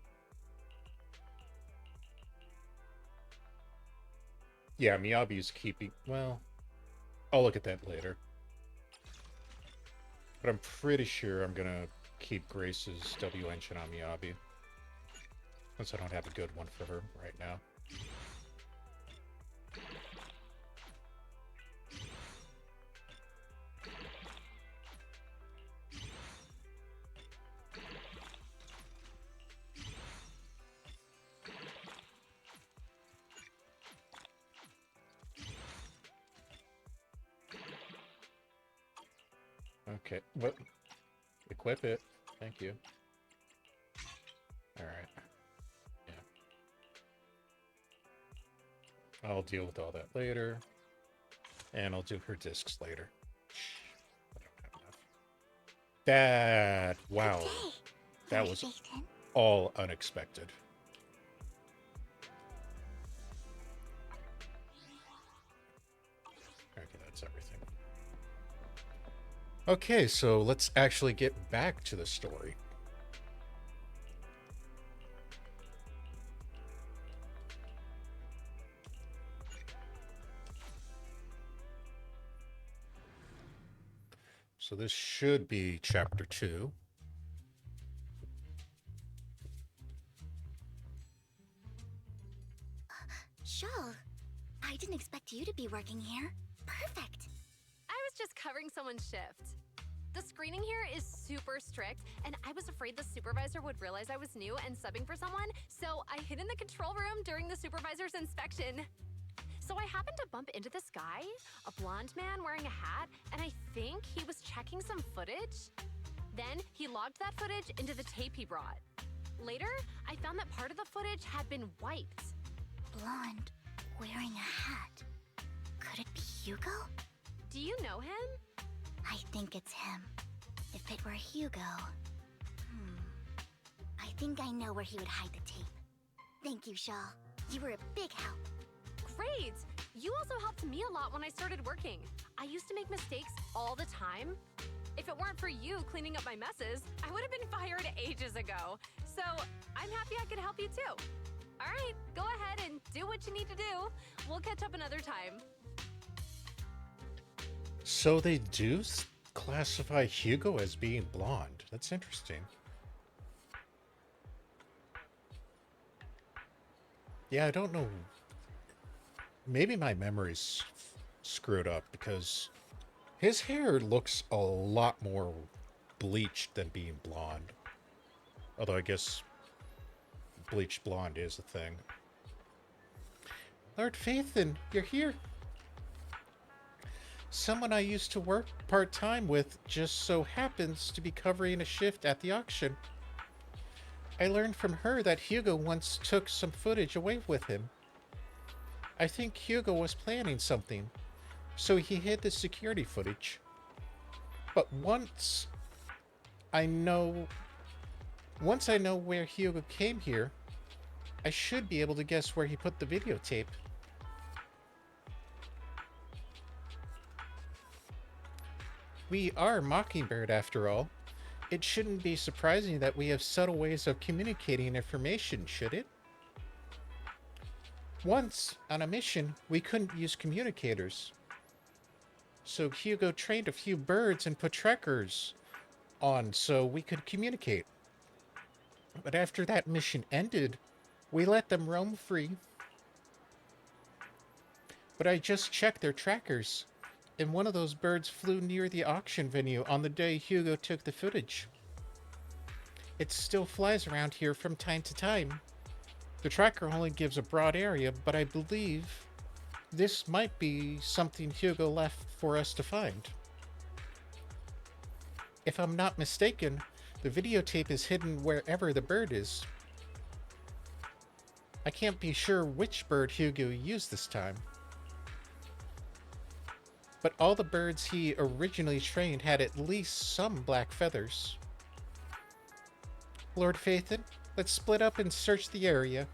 Yeah, Miyabi's keeping... Well, I'll look at that later. But I'm pretty sure I'm gonna keep Grace's W engine on Miyabi. Since I don't have a good one for her right now. Okay, what? Equip it. Thank you. Alright. Yeah. I'll deal with all that later. And I'll do her discs later. I don't have enough. That... Wow. That was all unexpected. Okay, that's everything. Okay, so let's actually get back to the story. So this should be chapter 2. Shawl, I didn't expect you to be working here. Perfect. I was just covering someone's shift. The screening here is super strict, and I was afraid the supervisor would realize I was new and subbing for someone, so I hid in the control room during the supervisor's inspection. So I happened to bump into this guy, a blonde man wearing a hat, and I think he was checking some footage. Then he logged that footage into the tape he brought. Later, I found that part of the footage had been wiped. Blonde, wearing a hat. Could it be Hugo? Do you know him? I think it's him. If it were Hugo... I think I know where he would hide the tape. Thank you, Shaw. You were a big help. Great! You also helped me a lot when I started working. I used to make mistakes all the time. If it weren't for you cleaning up my messes, I would have been fired ages ago. So I'm happy I could help you too. All right, go ahead and do what you need to do. We'll catch up another time. So they do classify Hugo as being blonde. That's interesting. Yeah, I don't know. Maybe my memory's screwed up because his hair looks a lot more bleached than being blonde. Although I guess bleached blonde is a thing. Lord Phaethon, you're here. Someone I used to work part-time with just so happens to be covering a shift at the auction. I learned from her that Hugo once took some footage away with him. I think Hugo was planning something, so he hid the security footage. But I know where Hugo came here, I should be able to guess where he put the videotape. We are Mockingbird, after all. It shouldn't be surprising that we have subtle ways of communicating information, should it? Once, on a mission, we couldn't use communicators. So Hugo trained a few birds and put trackers on so we could communicate. But after that mission ended, we let them roam free. But I just checked their trackers, and one of those birds flew near the auction venue on the day Hugo took the footage. It still flies around here from time to time. The tracker only gives a broad area, but I believe this might be something Hugo left for us to find. If I'm not mistaken, the videotape is hidden wherever the bird is. I can't be sure which bird Hugo used this time. But all the birds he originally trained had at least some black feathers. Lord Phaethon, let's split up and search the area.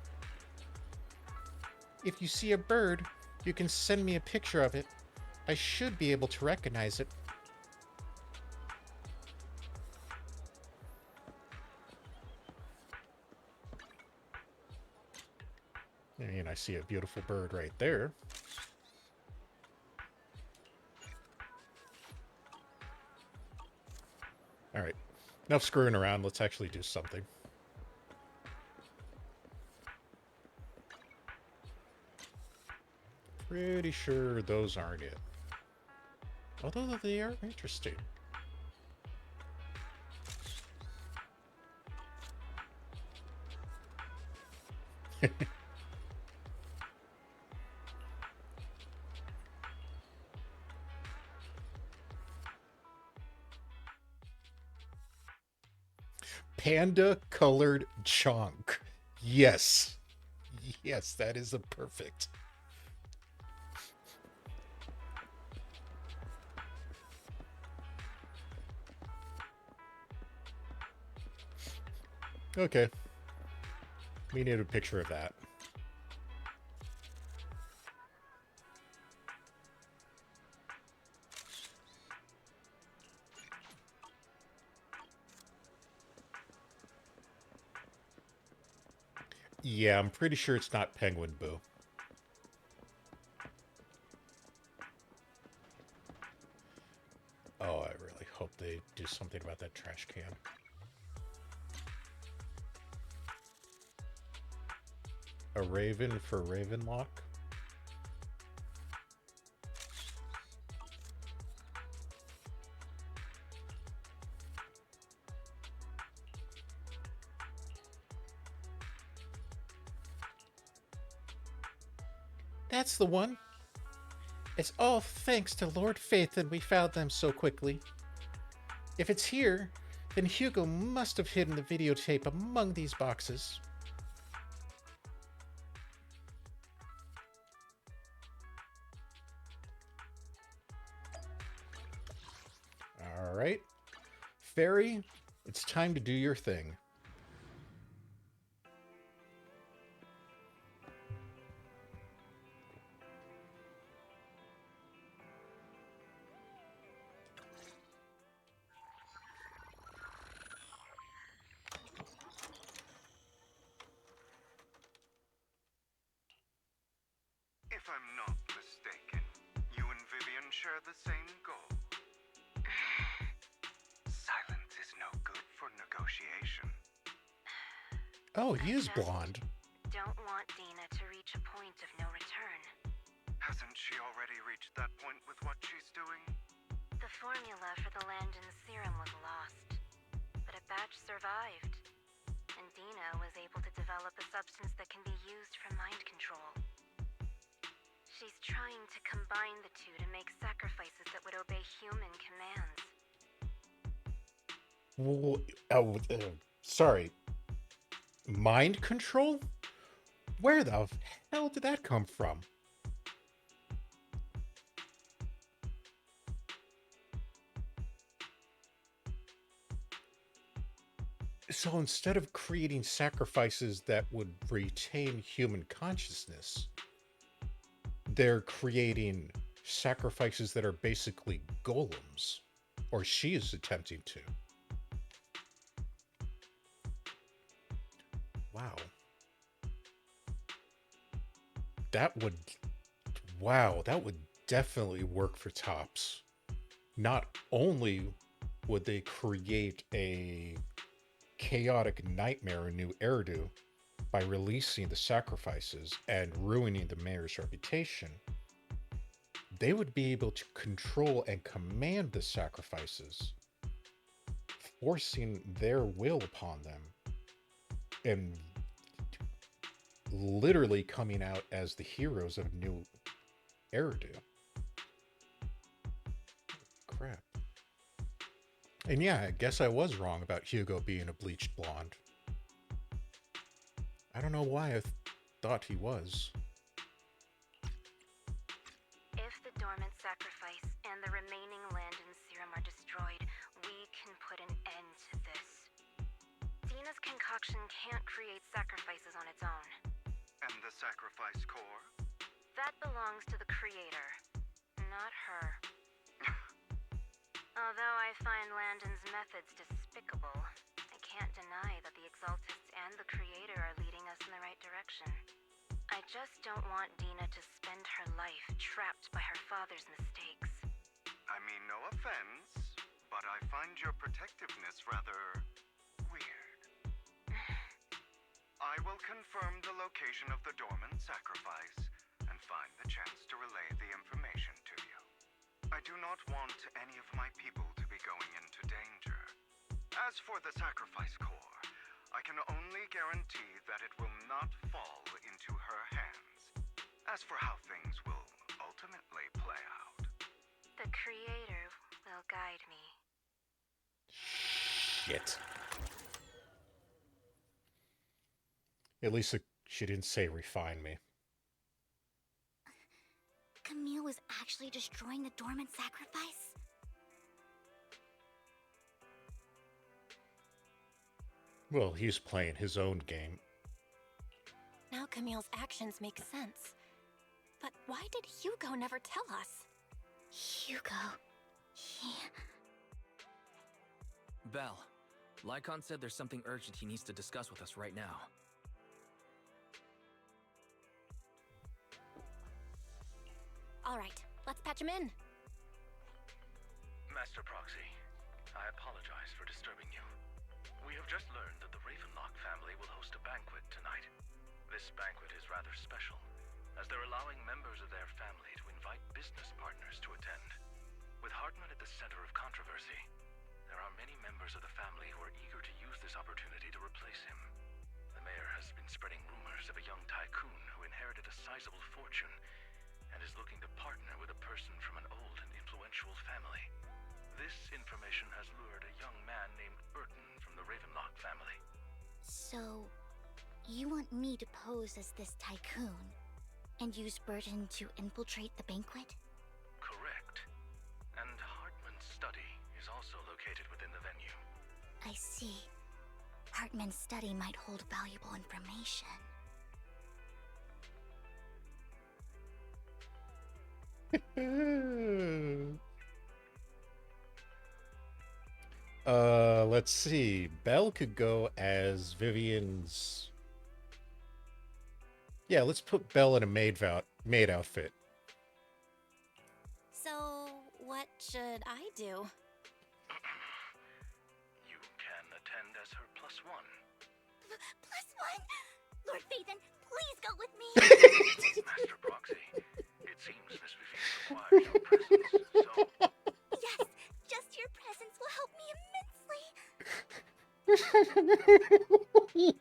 If you see a bird, you can send me a picture of it. I should be able to recognize it. And I see a beautiful bird right there. All right, enough screwing around. Let's actually do something. Pretty sure those aren't it. Although they are interesting. Panda colored chunk. Yes. Yes, that is a perfect. Okay. We need a picture of that. Yeah, I'm pretty sure it's not Penguin Boo. Oh, I really hope they do something about that trash can. A raven for Ravenlock? That's the one. It's all thanks to Lord Phaethon we found them so quickly. If it's here, then Hugo must have hidden the videotape among these boxes. All right. Fairy, it's time to do your thing. If I'm not mistaken, you and Vivian share the same goal. Silence is no good for negotiation. Oh, he is blonde. Don't want Dina to reach a point of no return. Hasn't she already reached that point with what she's doing? The formula for the Landon serum was lost, but a batch survived, and Dina was able to develop a substance that can be used for mind control. She's trying to combine the two to make sacrifices that would obey human commands. Sorry. Mind control? Where the hell did that come from? So instead of creating sacrifices that would retain human consciousness, they're creating sacrifices that are basically golems. Or she is attempting to. Wow. That would... Wow, that would definitely work for Tops. Not only would they create a chaotic nightmare in New Eridu by releasing the sacrifices and ruining the mayor's reputation, they would be able to control and command the sacrifices, forcing their will upon them, and literally coming out as the heroes of New Eridu. Crap. And yeah, I guess I was wrong about Hugo being a bleached blonde. I don't know why I thought he was. If the dormant sacrifice and the remaining Landon serum are destroyed, we can put an end to this. Dina's concoction can't create sacrifices on its own. And the sacrifice core? That belongs to the creator, not her. Although I find Landon's methods despicable, I can't deny that the Exaltists and the creator are leading us in the right direction. I just don't want Dina to spend her life trapped by her father's mistakes. I mean, no offense, but I find your protectiveness rather weird. I will confirm the location of the dormant sacrifice and find the chance to relay the information to you. I do not want any of my people to be going into danger. As for the sacrifice core, I can only guarantee that it will not fall into her hands. As for how things will ultimately play out, The creator will guide me. Shit. At least she didn't say refine me. Camille was actually destroying the dormant sacrifice? Well, he's playing his own game. Now Camille's actions make sense. But why did Hugo never tell us? Hugo... he... Belle, Lycon said there's something urgent he needs to discuss with us right now. All right, let's patch him in. Master Proxy, I apologize for disturbing you. We have just learned that the Ravenlock family will host a banquet tonight. This banquet is rather special, as they're allowing members of their family to invite business partners to attend. With Hartman at the center of controversy, there are many members of the family who are eager to use this opportunity to replace him. The mayor has been spreading rumors of a young tycoon who inherited a sizable fortune and is looking to partner with a person from an old and influential family. This information has lured a young man named Burton from the Ravenlock family. So, you want me to pose as this tycoon and use Burton to infiltrate the banquet? Correct. And Hartman's study is also located within the venue. I see. Hartman's study might hold valuable information. Let's see. Belle could go as Vivian's... Yeah, let's put Belle in a maid outfit. So, what should I do? You can attend as her +1. +1? Lord Phaethon, please go with me! Master Proxy, it seems Miss Vivian requires your presence, so... Yes, just your presence will help me immensely.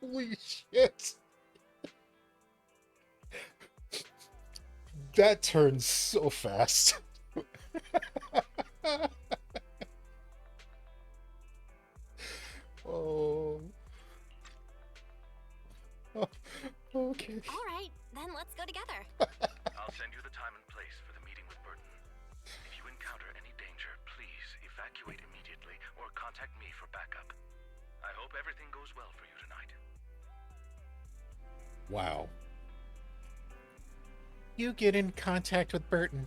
Holy shit. That turns so fast. Oh. Okay. All right, then let's go together. I'll send you the time and place for the meeting with Burton. If you encounter any danger, please evacuate immediately or contact me for backup. I hope everything goes well for you tonight. Wow. You get in contact with Burton.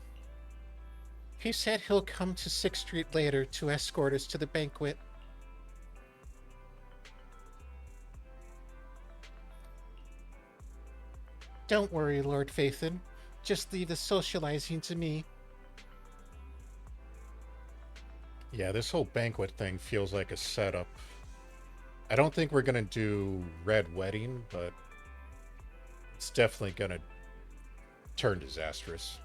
He said he'll come to 6th Street later to escort us to the banquet. Don't worry, Lord Phaethon. Just leave the socializing to me. Yeah, this whole banquet thing feels like a setup. I don't think we're gonna do Red Wedding, but it's definitely gonna turn disastrous.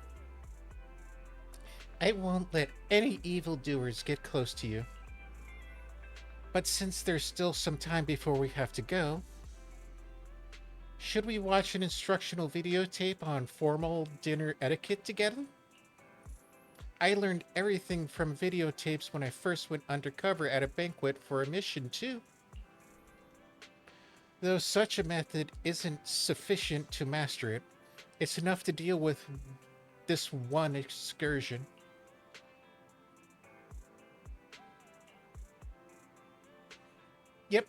I won't let any evildoers get close to you. But since there's still some time before we have to go, should we watch an instructional videotape on formal dinner etiquette together? I learned everything from videotapes when I first went undercover at a banquet for a mission, too. Though such a method isn't sufficient to master it, it's enough to deal with this one excursion. Yep,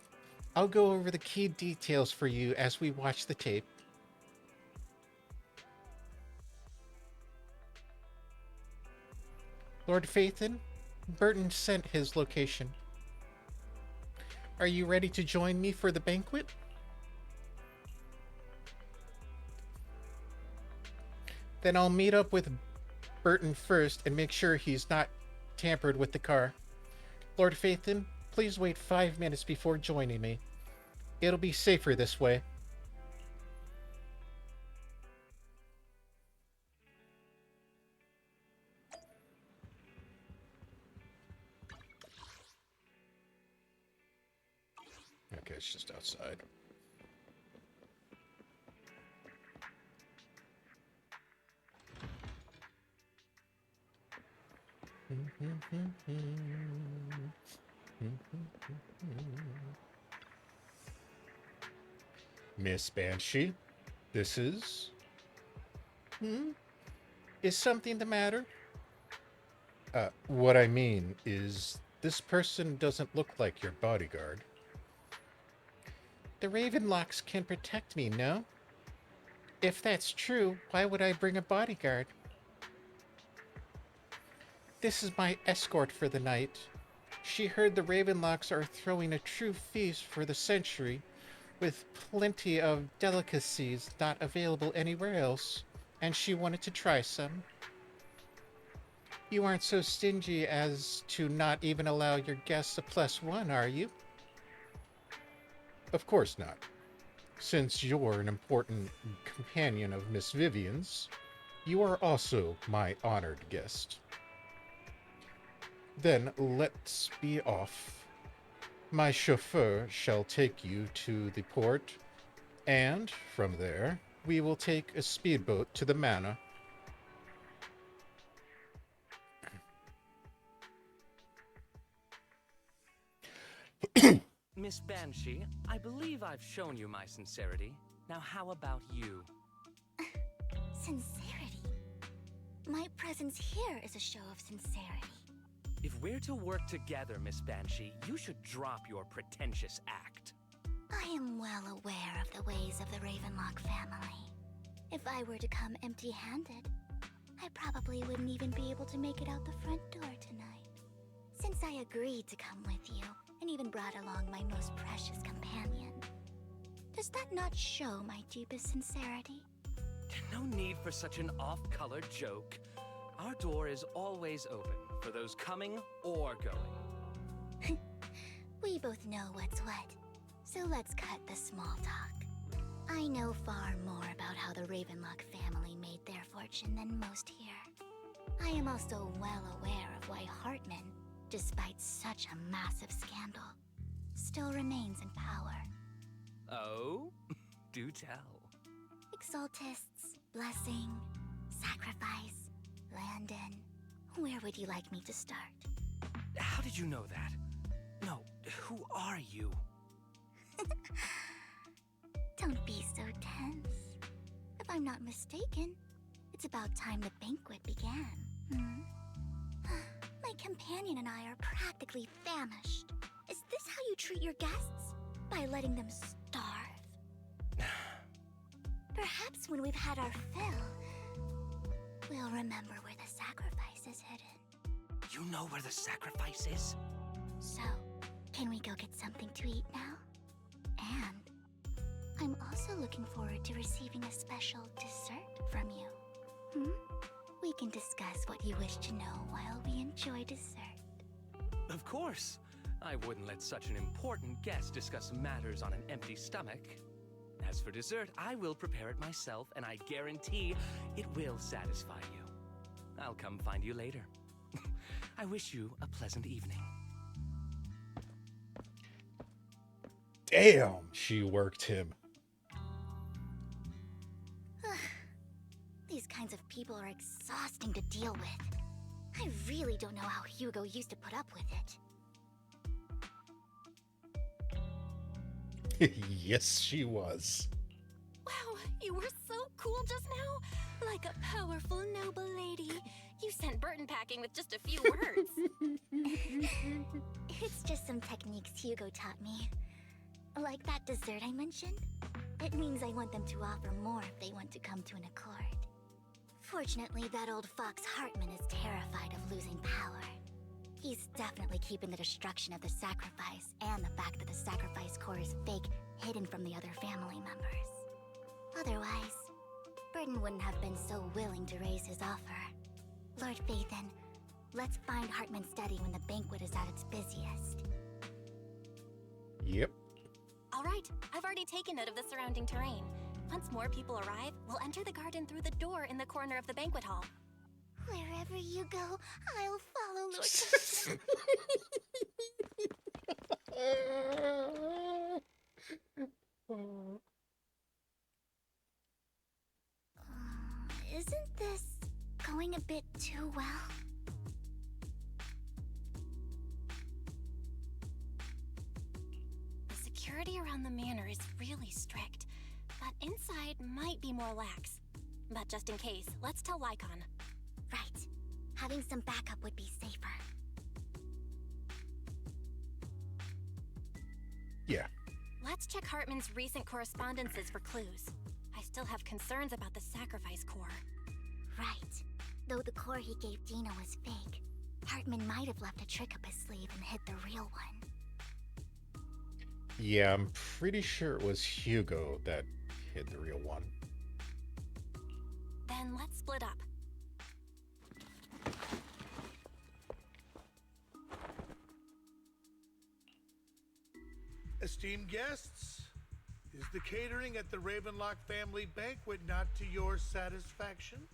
I'll go over the key details for you as we watch the tape. Lord Phaethon, Burton sent his location. Are you ready to join me for the banquet? Then I'll meet up with Burton first and make sure he's not tampered with the car. Lord Phaethon, please wait 5 minutes before joining me. It'll be safer this way. Okay, it's just outside. Miss Banshee, this is... Is something the matter? What I mean is, this person doesn't look like your bodyguard. The Ravenlocks can protect me, no? If that's true, why would I bring a bodyguard? This is my escort for the night. She heard the Ravenlocks are throwing a true feast for the century, with plenty of delicacies not available anywhere else, and she wanted to try some. You aren't so stingy as to not even allow your guests a +1, are you? Of course not. Since you're an important companion of Miss Vivian's, you are also my honored guest. Then let's be off. My chauffeur shall take you to the port, and from there, we will take a speedboat to the manor. Miss Banshee, I believe I've shown you my sincerity. Now how about you? Sincerity? My presence here is a show of sincerity. If we're to work together, Miss Banshee, you should drop your pretentious act. I am well aware of the ways of the Ravenlock family. If I were to come empty-handed, I probably wouldn't even be able to make it out the front door tonight. Since I agreed to come with you, and even brought along my most precious companion, does that not show my deepest sincerity? No need for such an off-color joke. Our door is always open for those coming or going. We both know what's what, so let's cut the small talk. I know far more about how the Ravenlock family made their fortune than most here. I am also well aware of why Hartman, despite such a massive scandal, still remains in power. Oh? Do tell. Exaltists, blessing, sacrifice, Landon. Where would you like me to start? How did you know that? No, who are you? Don't be so tense. If I'm not mistaken, it's about time the banquet began. My companion and I are practically famished. Is this how you treat your guests? By letting them starve? Perhaps when we've had our fill, we'll remember where the sacrifice is hidden. You know where the sacrifice is? So, can we go get something to eat now? And I'm also looking forward to receiving a special dessert from you. We can discuss what you wish to know while we enjoy dessert. Of course. I wouldn't let such an important guest discuss matters on an empty stomach. As for dessert, I will prepare it myself, and I guarantee it will satisfy you. I'll come find you later. I wish you a pleasant evening. Damn, she worked him. These kinds of people are exhausting to deal with. I really don't know how Hugo used to put up with it. Yes, she was. Wow, you were so cool just now. Like a powerful, noble lady. You sent Burton packing with just a few words. It's just some techniques Hugo taught me. Like that dessert I mentioned. It means I want them to offer more if they want to come to an accord. Fortunately, that old fox Hartman is terrified of losing power. He's definitely keeping the destruction of the sacrifice and the fact that the sacrifice core is fake hidden from the other family members. Otherwise, Burton wouldn't have been so willing to raise his offer. Lord Phaethon, let's find Hartman's study when the banquet is at its busiest. Yep. All right, I've already taken note of the surrounding terrain. Once more people arrive, we'll enter the garden through the door in the corner of the banquet hall. Wherever you go, I'll follow, Lord Phaethon. Isn't this going a bit too well? The security around the manor is really strict, but inside might be more lax. But just in case, let's tell Lycon. Right. Having some backup would be safer. Yeah. Let's check Hartman's recent correspondences for clues. I still have concerns about the sacrifice core. Right. Though the core he gave Dina was fake, Hartman might have left a trick up his sleeve and hid the real one. Yeah, I'm pretty sure it was Hugo that hid the real one. Then let's split up. Esteemed guests, is the catering at the Ravenlock family banquet not to your satisfaction?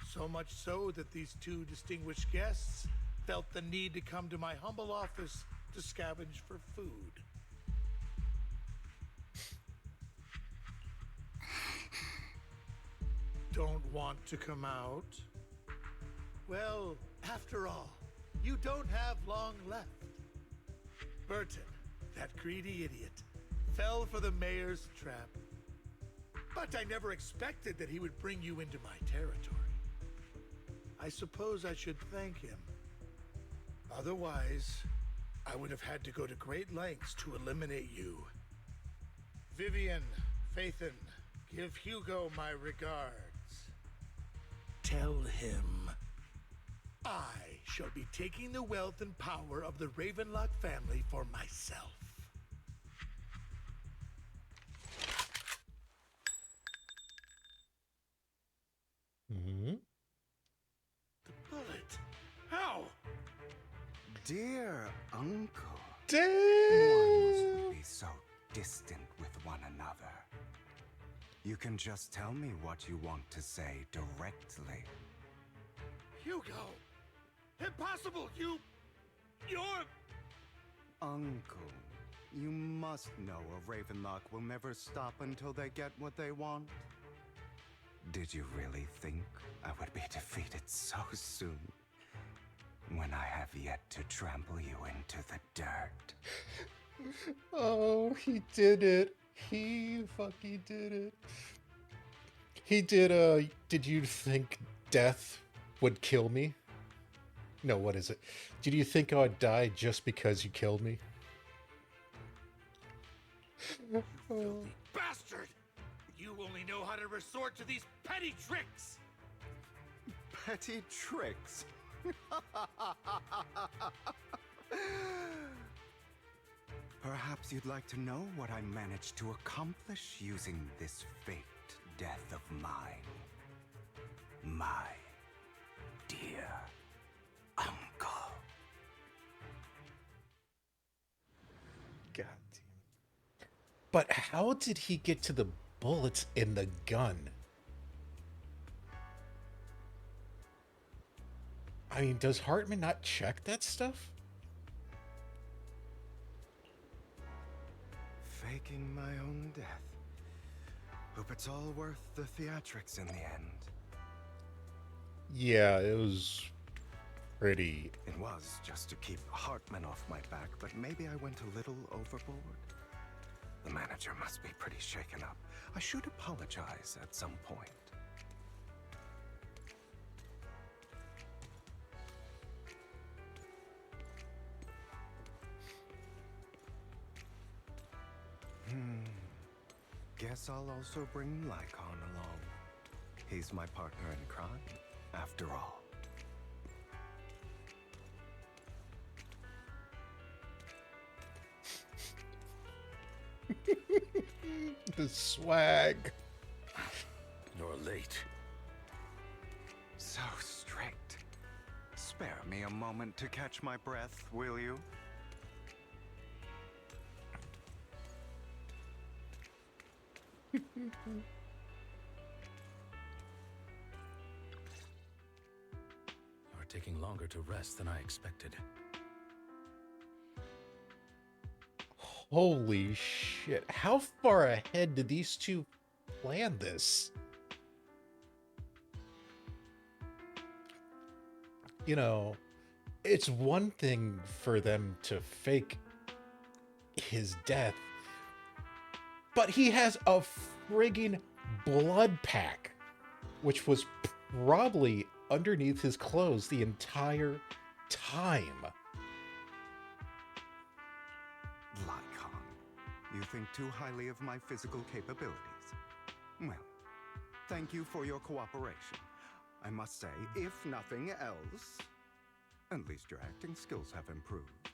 So much so that these two distinguished guests felt the need to come to my humble office to scavenge for food. Don't want to come out? Well, after all, you don't have long left. Burton, that greedy idiot, fell for the mayor's trap. But I never expected that he would bring you into my territory. I suppose I should thank him. Otherwise, I would have had to go to great lengths to eliminate you. Vivian, Phaethon, give Hugo my regards. Tell him I shall be taking the wealth and power of the Ravenlock family for myself. Mm-hmm. The bullet. How? Dear uncle. Damn! One mustn't be so distant with one another. You can just tell me what you want to say directly. Hugo! Impossible! You're... Uncle, you must know a Ravenlock will never stop until they get what they want. Did you really think I would be defeated so soon? When I have yet to trample you into the dirt. Oh, he did it. He fucking did it. He did you think death would kill me? No, what is it? Did you think I'd die just because you killed me? You filthy bastard! You only know how to resort to these petty tricks! Petty tricks? Perhaps you'd like to know what I managed to accomplish using this faked death of mine. My dear uncle. God damn. But how did he get to the bullets in the gun? I mean, does Hartman not check that stuff? Faking my own death. Hope it's all worth the theatrics in the end. Yeah, it was pretty... It was just to keep Hartman off my back, but maybe I went a little overboard. The manager must be pretty shaken up. I should apologize at some point. Guess I'll also bring Lycon along. He's my partner in crime, after all. The swag. You're late. So strict. Spare me a moment to catch my breath, will you? You're taking longer to rest than I expected. Holy shit. How far ahead did these two plan this? You know, it's one thing for them to fake his death, but he has a friggin' blood pack, which was probably underneath his clothes the entire time. Lycon, you think too highly of my physical capabilities. Well, thank you for your cooperation. I must say, if nothing else, at least your acting skills have improved.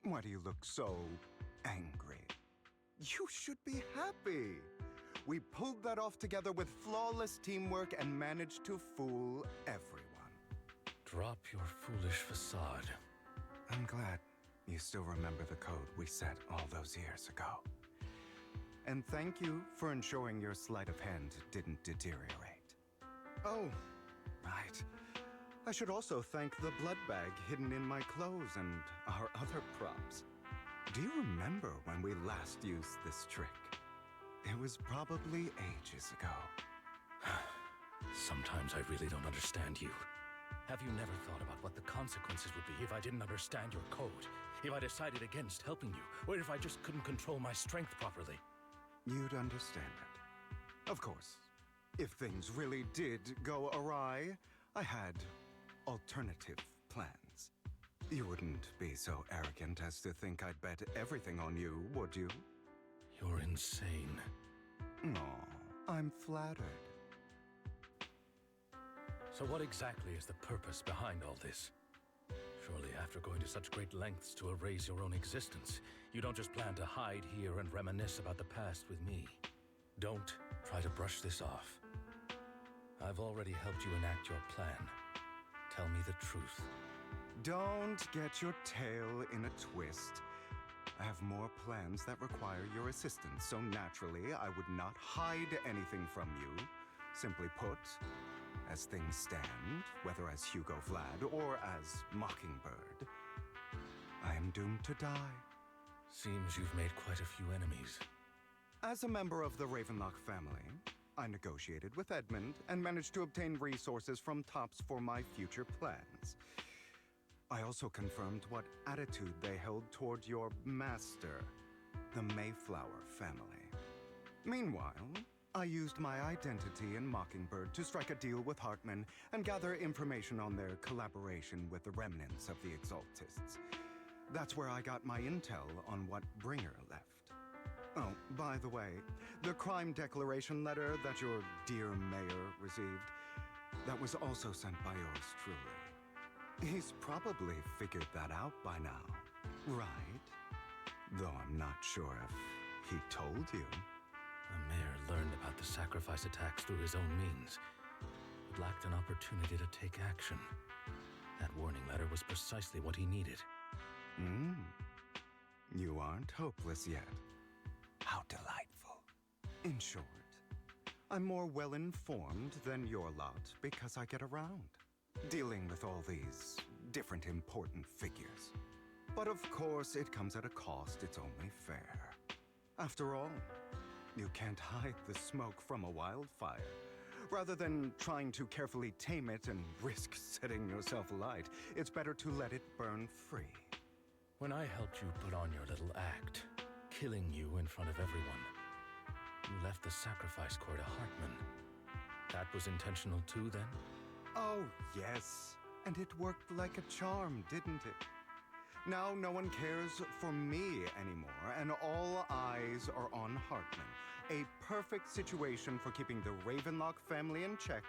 Why do you look so angry? You should be happy. We pulled that off together with flawless teamwork and managed to fool everyone. Drop your foolish facade. I'm glad you still remember the code we set all those years ago. And thank you for ensuring your sleight of hand didn't deteriorate. Oh, right. I should also thank the blood bag hidden in my clothes and our other props. Do you remember when we last used this trick? It was probably ages ago. Sometimes I really don't understand you. Have you never thought about what the consequences would be if I didn't understand your code? If I decided against helping you? Or if I just couldn't control my strength properly? You'd understand it. Of course, if things really did go awry, I had alternative plans. You wouldn't be so arrogant as to think I'd bet everything on you, would you? You're insane. Aw, I'm flattered. So what exactly is the purpose behind all this? Surely after going to such great lengths to erase your own existence, you don't just plan to hide here and reminisce about the past with me. Don't try to brush this off. I've already helped you enact your plan. Tell me the truth. Don't get your tail in a twist. I have more plans that require your assistance, so naturally I would not hide anything from you. Simply put, as things stand, whether as Hugo Vlad or as Mockingbird, I am doomed to die. Seems you've made quite a few enemies. As a member of the Ravenlock family, I negotiated with Edmund and managed to obtain resources from Tops for my future plans. I also confirmed what attitude they held toward your master, the Mayflower family. Meanwhile, I used my identity in Mockingbird to strike a deal with Hartman and gather information on their collaboration with the remnants of the Exaltists. That's where I got my intel on what Bringer left. Oh, by the way, the crime declaration letter that your dear mayor received, that was also sent by yours truly. He's probably figured that out by now, right? Though I'm not sure if he told you. The mayor learned about the sacrifice attacks through his own means, but lacked an opportunity to take action. That warning letter was precisely what he needed. You aren't hopeless yet. How delightful. In short, I'm more well-informed than your lot because I get around, dealing with all these different important figures. But of course, it comes at a cost. It's only fair. After all, you can't hide the smoke from a wildfire. Rather than trying to carefully tame it and risk setting yourself alight, it's better to let it burn free. When I helped you put on your little act, killing you in front of everyone, you left the sacrifice core to Hartman. That was intentional too, then? Oh, yes. And it worked like a charm, didn't it? Now no one cares for me anymore, and all eyes are on Hartman. A perfect situation for keeping the Ravenlock family in check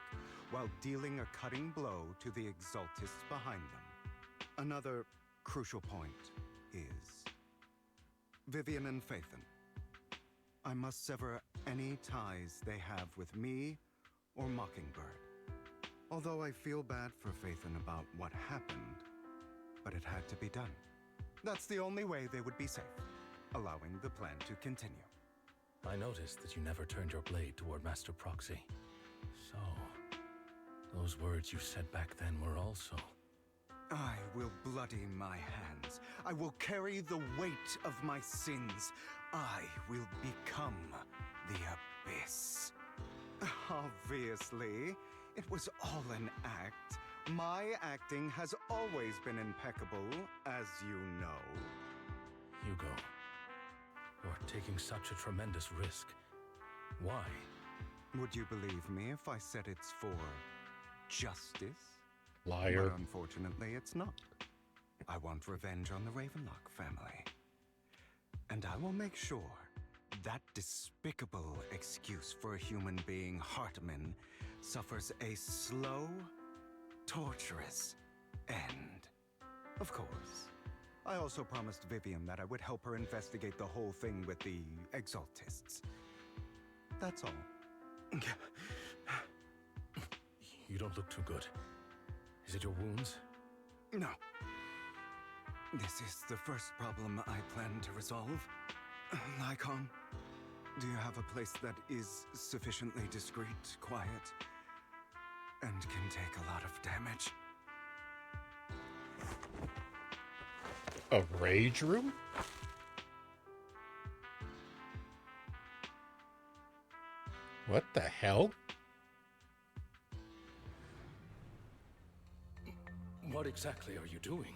while dealing a cutting blow to the Exaltists behind them. Another crucial point is Vivian and Phaethon. I must sever any ties they have with me or Mockingbird. Although I feel bad for Phaethon about what happened, but it had to be done. That's the only way they would be safe, allowing the plan to continue. I noticed that you never turned your blade toward Master Proxy. So, those words you said back then were also... I will bloody my hands. I will carry the weight of my sins. I will become the Abyss. Obviously, it was all an act. My acting has always been impeccable, as you know. Hugo, you're taking such a tremendous risk. Why? Would you believe me if I said it's for justice? Liar. But unfortunately, it's not. I want revenge on the Ravenlock family. And I will make sure that despicable excuse for a human being, Hartman, suffers a slow, torturous end. Of course. I also promised Vivian that I would help her investigate the whole thing with the Exaltists. That's all. You don't look too good. Is it your wounds? No. This is the first problem I plan to resolve. Lycon, do you have a place that is sufficiently discreet, quiet, and can take a lot of damage? A rage room? What the hell? What exactly are you doing?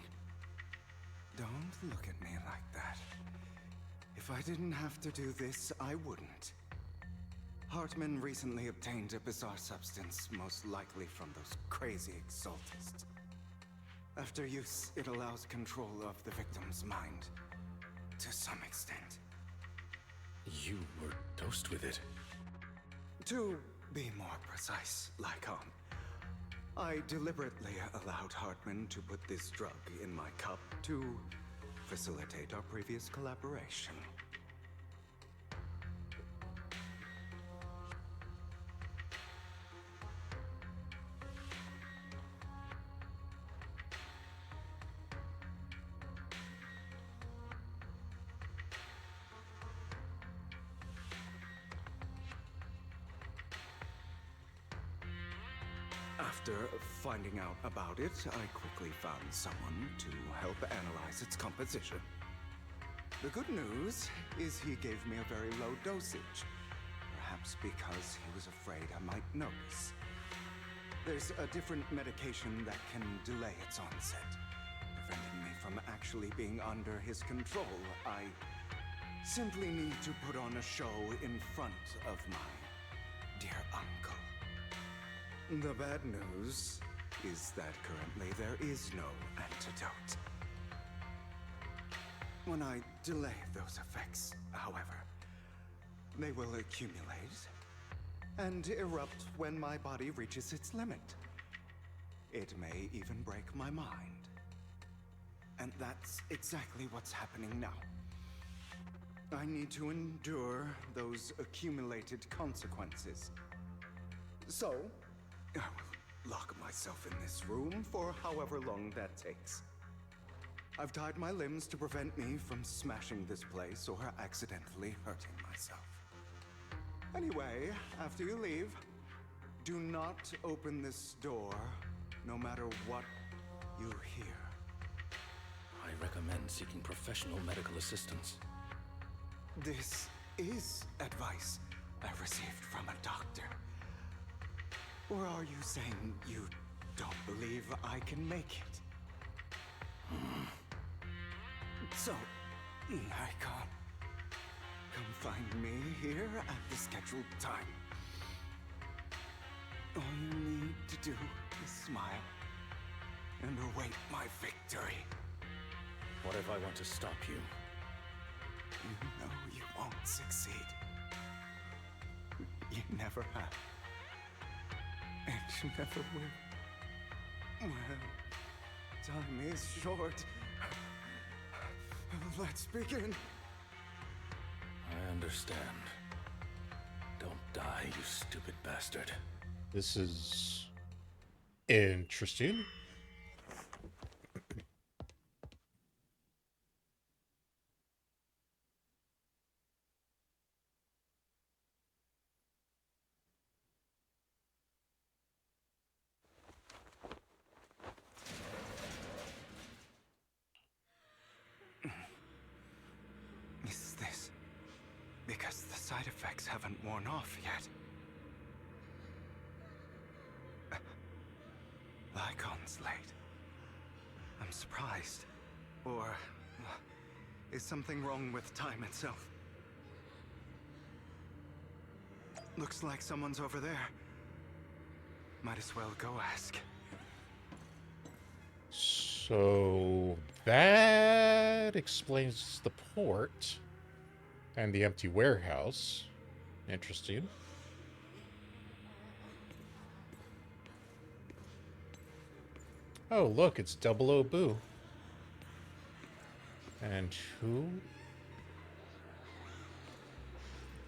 Don't look at me like that. If I didn't have to do this, I wouldn't. Hartman recently obtained a bizarre substance, most likely from those crazy Exaltists. After use, it allows control of the victim's mind, to some extent. You were dosed with it. To be more precise, Lycon, I deliberately allowed Hartman to put this drug in my cup to facilitate our previous collaboration. After finding out about it, I quickly found someone to help analyze its composition. The good news is he gave me a very low dosage, perhaps because he was afraid I might notice. There's a different medication that can delay its onset, from actually being under his control. I simply need to put on a show in front of my dear uncle. The bad news is that currently there is no antidote. When I delay those effects, however, they will accumulate and erupt when my body reaches its limit. It may even break my mind. And that's exactly what's happening now. I need to endure those accumulated consequences. So, I will lock myself in this room for however long that takes. I've tied my limbs to prevent me from smashing this place or accidentally hurting myself. Anyway, after you leave, do not open this door, no matter what you hear. I recommend seeking professional medical assistance. This is advice I received from a doctor. Or are you saying you don't believe I can make it? So, Nikon, come find me here at the scheduled time. All you need to do is smile and await my victory. What if I want to stop you? You know you won't succeed. You never have. And you never will. Well, time is short. Let's begin. I understand. Don't die, you stupid bastard. This is interesting. Is this because the side effects haven't worn off yet? Lycon's late. I'm surprised. Or is something wrong with time itself? Looks like someone's over there. Might as well go ask. So that explains the port and the empty warehouse. Interesting. Oh, look, it's 00 Boo. And who?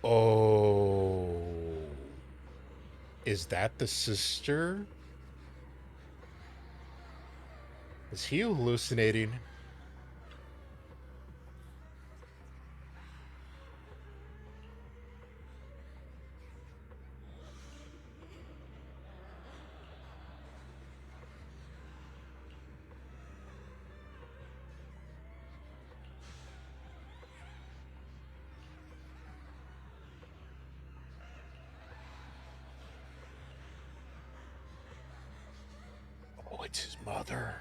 Oh. Is that the sister? Is he hallucinating? Oh, it's his mother.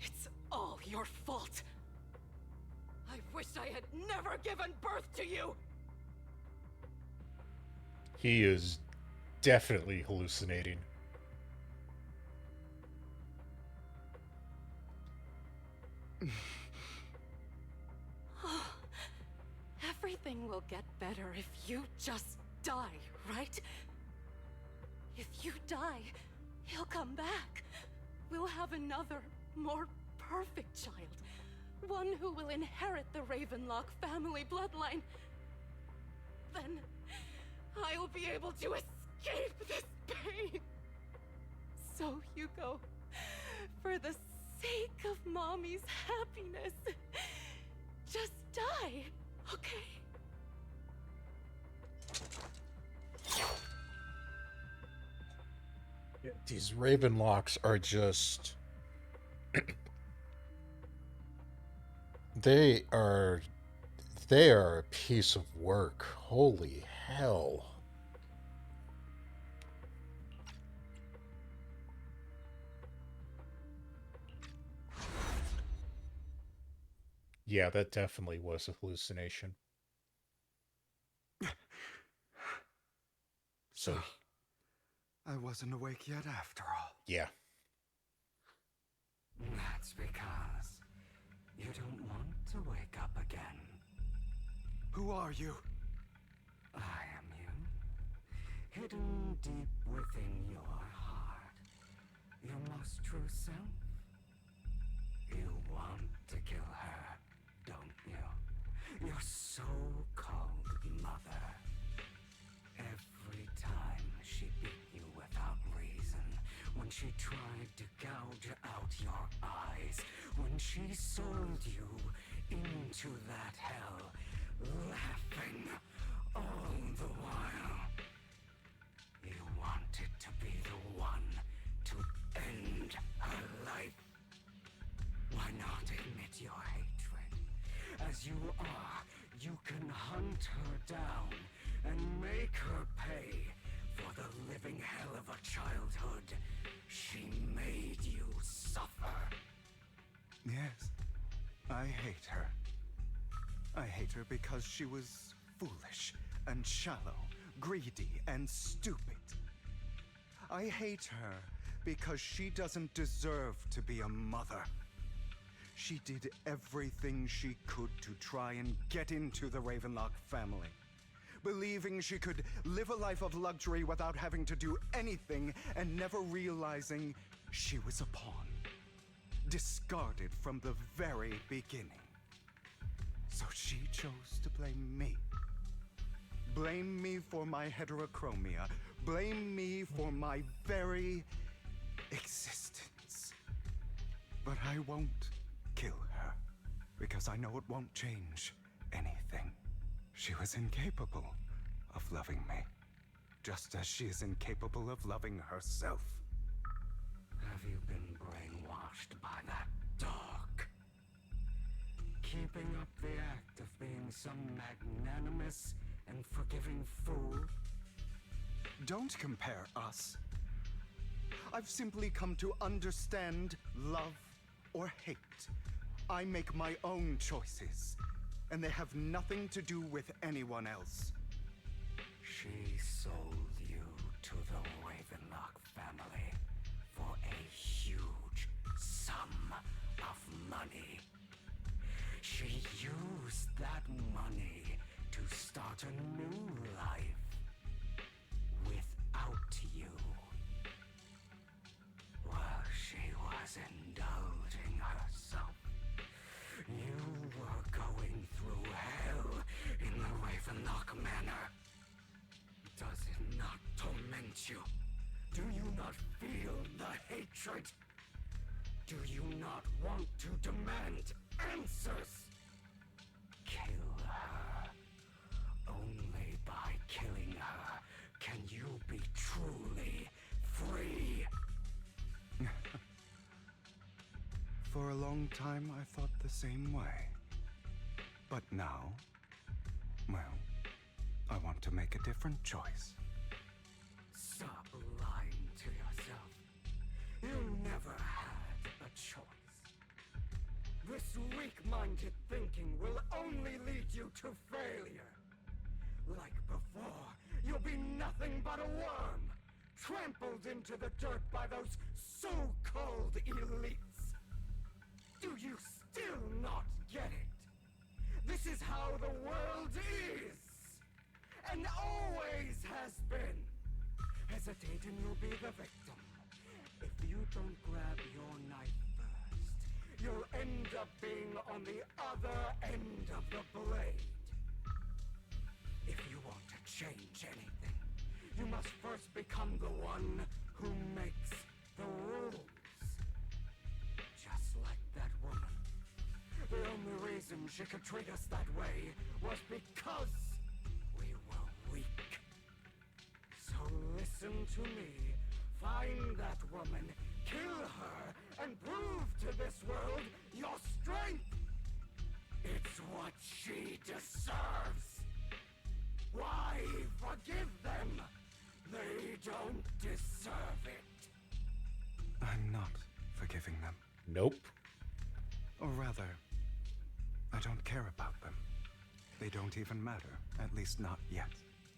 It's all your fault. I wish I had never given birth to you. He is definitely hallucinating. Everything will get better if you just die, right? If you die, he'll come back. We'll have another, more perfect child. One who will inherit the Ravenlock family bloodline. Then I'll be able to escape this pain. So, Hugo, for the sake of Mommy's happiness, just die, okay? Yeah, these Ravenlocks are just... They are a piece of work. Holy hell. Yeah, that definitely was a hallucination. So, I wasn't awake yet after all. Yeah. That's because you don't want to wake up again. Who are you? I am you. Hidden deep within your heart. Your most true self. You want to kill her, don't you? Your so-called mother. Every time she beat you without reason, when she tried to gouge out your eyes, when she sold you into that hell, laughing all the while. You wanted to be the one to end her life. Why not admit your hatred? As you are, you can hunt her down and make her pay for the living hell of a childhood she made you suffer. Yes, I hate her. I hate her because she was foolish and shallow, greedy and stupid. I hate her because she doesn't deserve to be a mother. She did everything she could to try and get into the Ravenlock family, believing she could live a life of luxury without having to do anything and never realizing she was a pawn, discarded from the very beginning. So she chose to blame me. Blame me for my heterochromia. Blame me for my very existence. But I won't kill her, because I know it won't change anything. She was incapable of loving me, just as she is incapable of loving herself. Have you been brainwashed by that dog? Keeping up the act of being some magnanimous and forgiving fool? Don't compare us. I've simply come to understand love or hate. I make my own choices, and they have nothing to do with anyone else. She sold you to the Ravenlock family for a huge sum of money. She used that money to start a new life without you. While she was indulging herself, you were going through hell in the Ravenlock Manor. Does it not torment you? Do you not feel the hatred? Do you not want to demand answers? Kill her. Only by killing her can you be truly free. For a long time, I thought the same way. But now, well, I want to make a different choice. Stop lying to yourself. You never had a choice. This weak-minded thinking will only lead you to failure. Like before, you'll be nothing but a worm, trampled into the dirt by those so-called elites. Do you still not get it? This is how the world is, and always has been. Hesitate and you'll be the victim. If you don't grab your knife first, you'll end up being on the other end of the blade. If you want to change anything, you must first become the one who makes the rules. Just like that woman. The only reason she could treat us that way was because we were weak. So listen to me. Find that woman, kill her, and prove to this world your strength. It's what she deserves. Why forgive them? They don't deserve it. I'm not forgiving them. Nope. Or rather, I don't care about them. They don't even matter, at least not yet.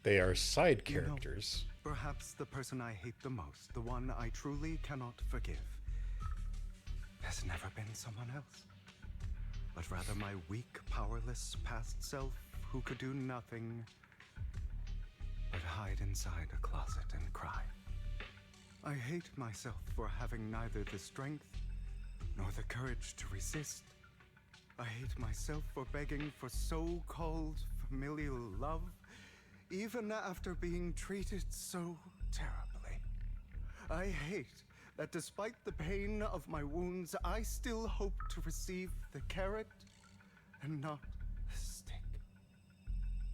They are side characters. You know, perhaps the person I hate the most, the one I truly cannot forgive, has never been someone else, but rather my weak, powerless past self who could do nothing but hide inside a closet and cry. I hate myself for having neither the strength nor the courage to resist. I hate myself for begging for so-called familial love, even after being treated so terribly. I hate that despite the pain of my wounds, I still hope to receive the carrot and not the stick.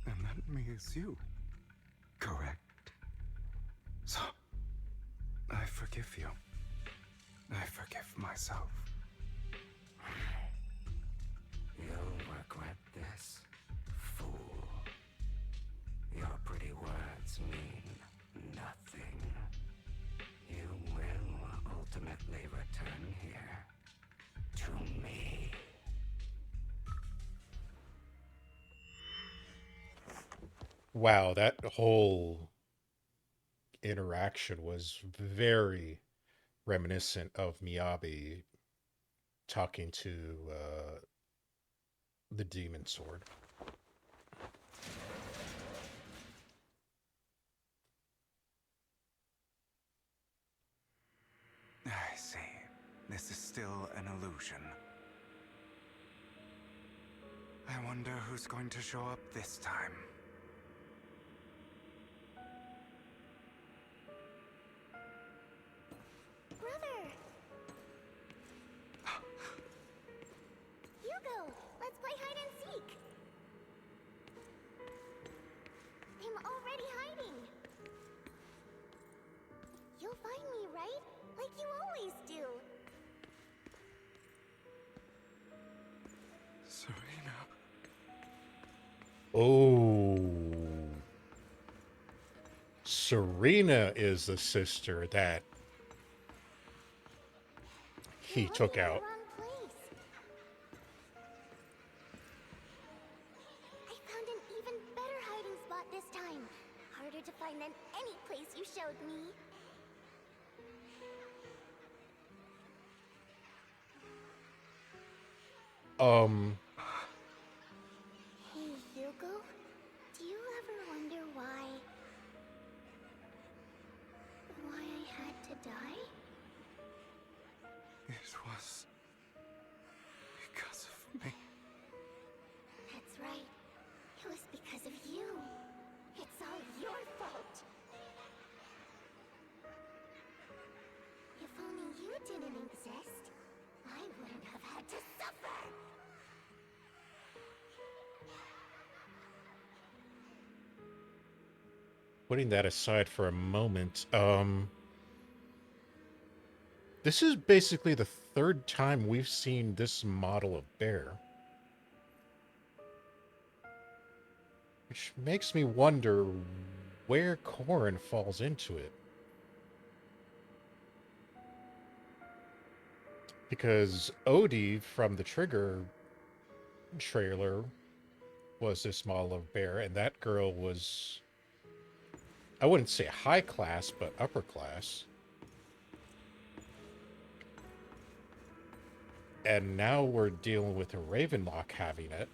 And that me is you, correct? So, I forgive you. I forgive myself. You'll regret this, fool. Your pretty words mean nothing. You will ultimately return here to me. Wow, that whole interaction was very reminiscent of Miyabi talking to the demon sword. I see. This is still an illusion. I wonder who's going to show up this time. Brother! Hugo, let's play hide and seek! I'm already hiding! You'll find me, right? Like you always do! Serena. Oh. Serena is the sister that he took out. I found an even better hiding spot this time. Harder to find than any place you showed me. Hey, Hugo. Do you ever wonder why I had to die? It was because of me. That's right. It was because of you. It's all your fault. If only you didn't exist, I wouldn't have had to suffer. Putting that aside for a moment, this is basically the third time we've seen this model of bear. Which makes me wonder where Corrin falls into it. Because Odie from the Trigger trailer was this model of bear, and that girl was, I wouldn't say high class, but upper class. And now we're dealing with a Ravenlock having it.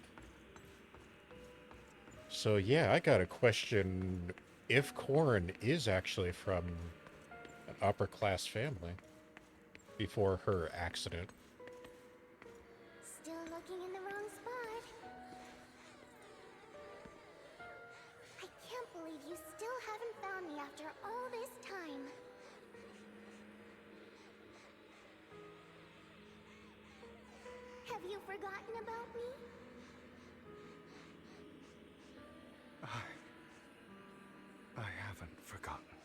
So yeah, I gotta question if Corrin is actually from an upper class family before her accident. Still looking in the wrong spot. I can't believe you still haven't found me after all this time. Have you forgotten about me? I haven't forgotten.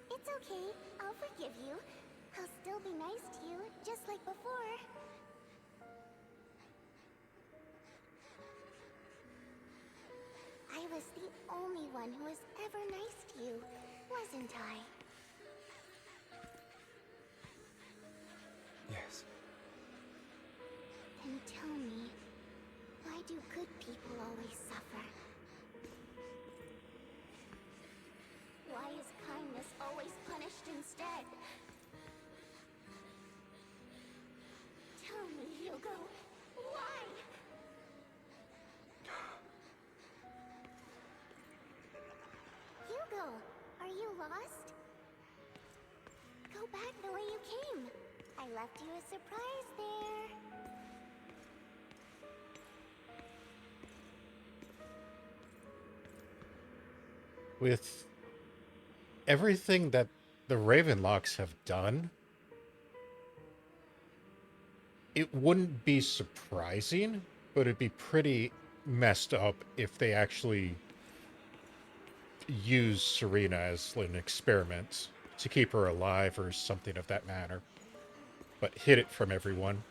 It's okay. I'll forgive you. I'll still be nice to you, just like before. I was the only one who was ever nice to you, wasn't I? Yes. Then tell me, lost? Go back the way you came. I left you a surprise there. With everything that the Ravenlocks have done, it wouldn't be surprising, but it'd be pretty messed up if they actually use Serena as an experiment to keep her alive or something of that matter, but hid it from everyone.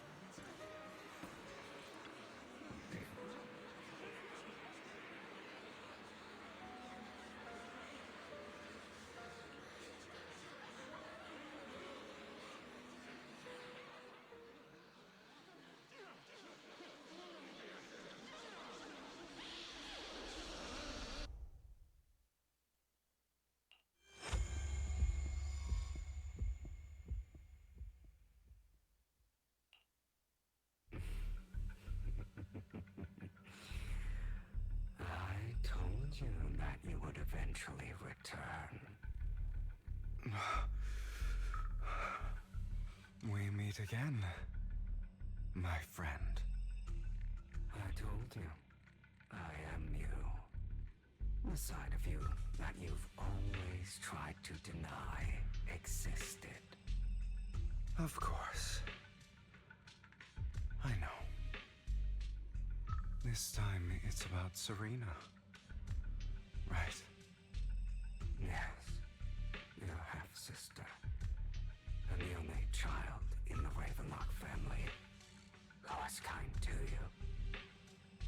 I told you that you would eventually return. We meet again, my friend. I told you, I am you. The side of you that you've always tried to deny existed. Of course. I know. This time it's about Serena. Right? Yes, your half-sister. And the only child in the Ravenlock family who was kind to you.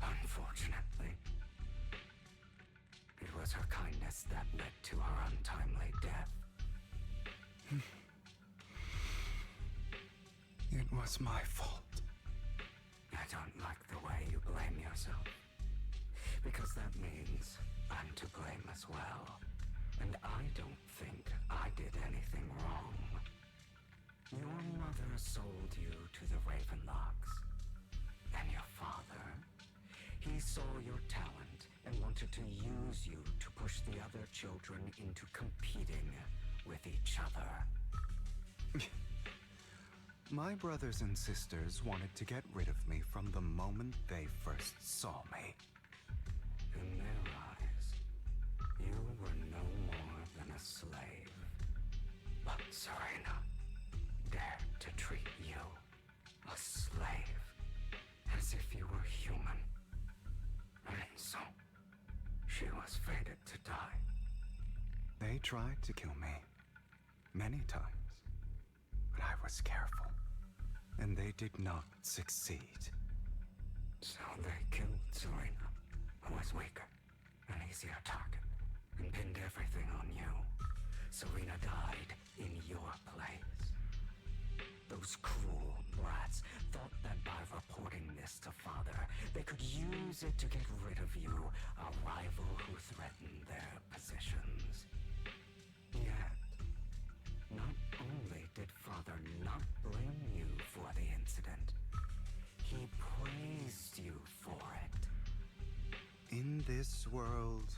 Unfortunately, it was her kindness that led to her untimely death. It was my fault. I don't like the way you blame yourself. Because that means I'm to blame as well. And I don't think I did anything wrong. Your mother sold you to the Ravenlocks. And your father, he saw your talent and wanted to use you to push the other children into competing with each other. My brothers and sisters wanted to get rid of me from the moment they first saw me. In their eyes, you were no more than a slave. But Serena dared to treat you, a slave, as if you were human. And so, she was fated to die. They tried to kill me many times, but I was careful, and they did not succeed. So they killed Serena, who was weaker, an easier target, and pinned everything on you. Serena died in your place. Those cruel brats thought that by reporting this to Father, they could use it to get rid of you, a rival who threatened their positions. Yet, not only did Father not blame you for the incident, he praised you for it. In this world,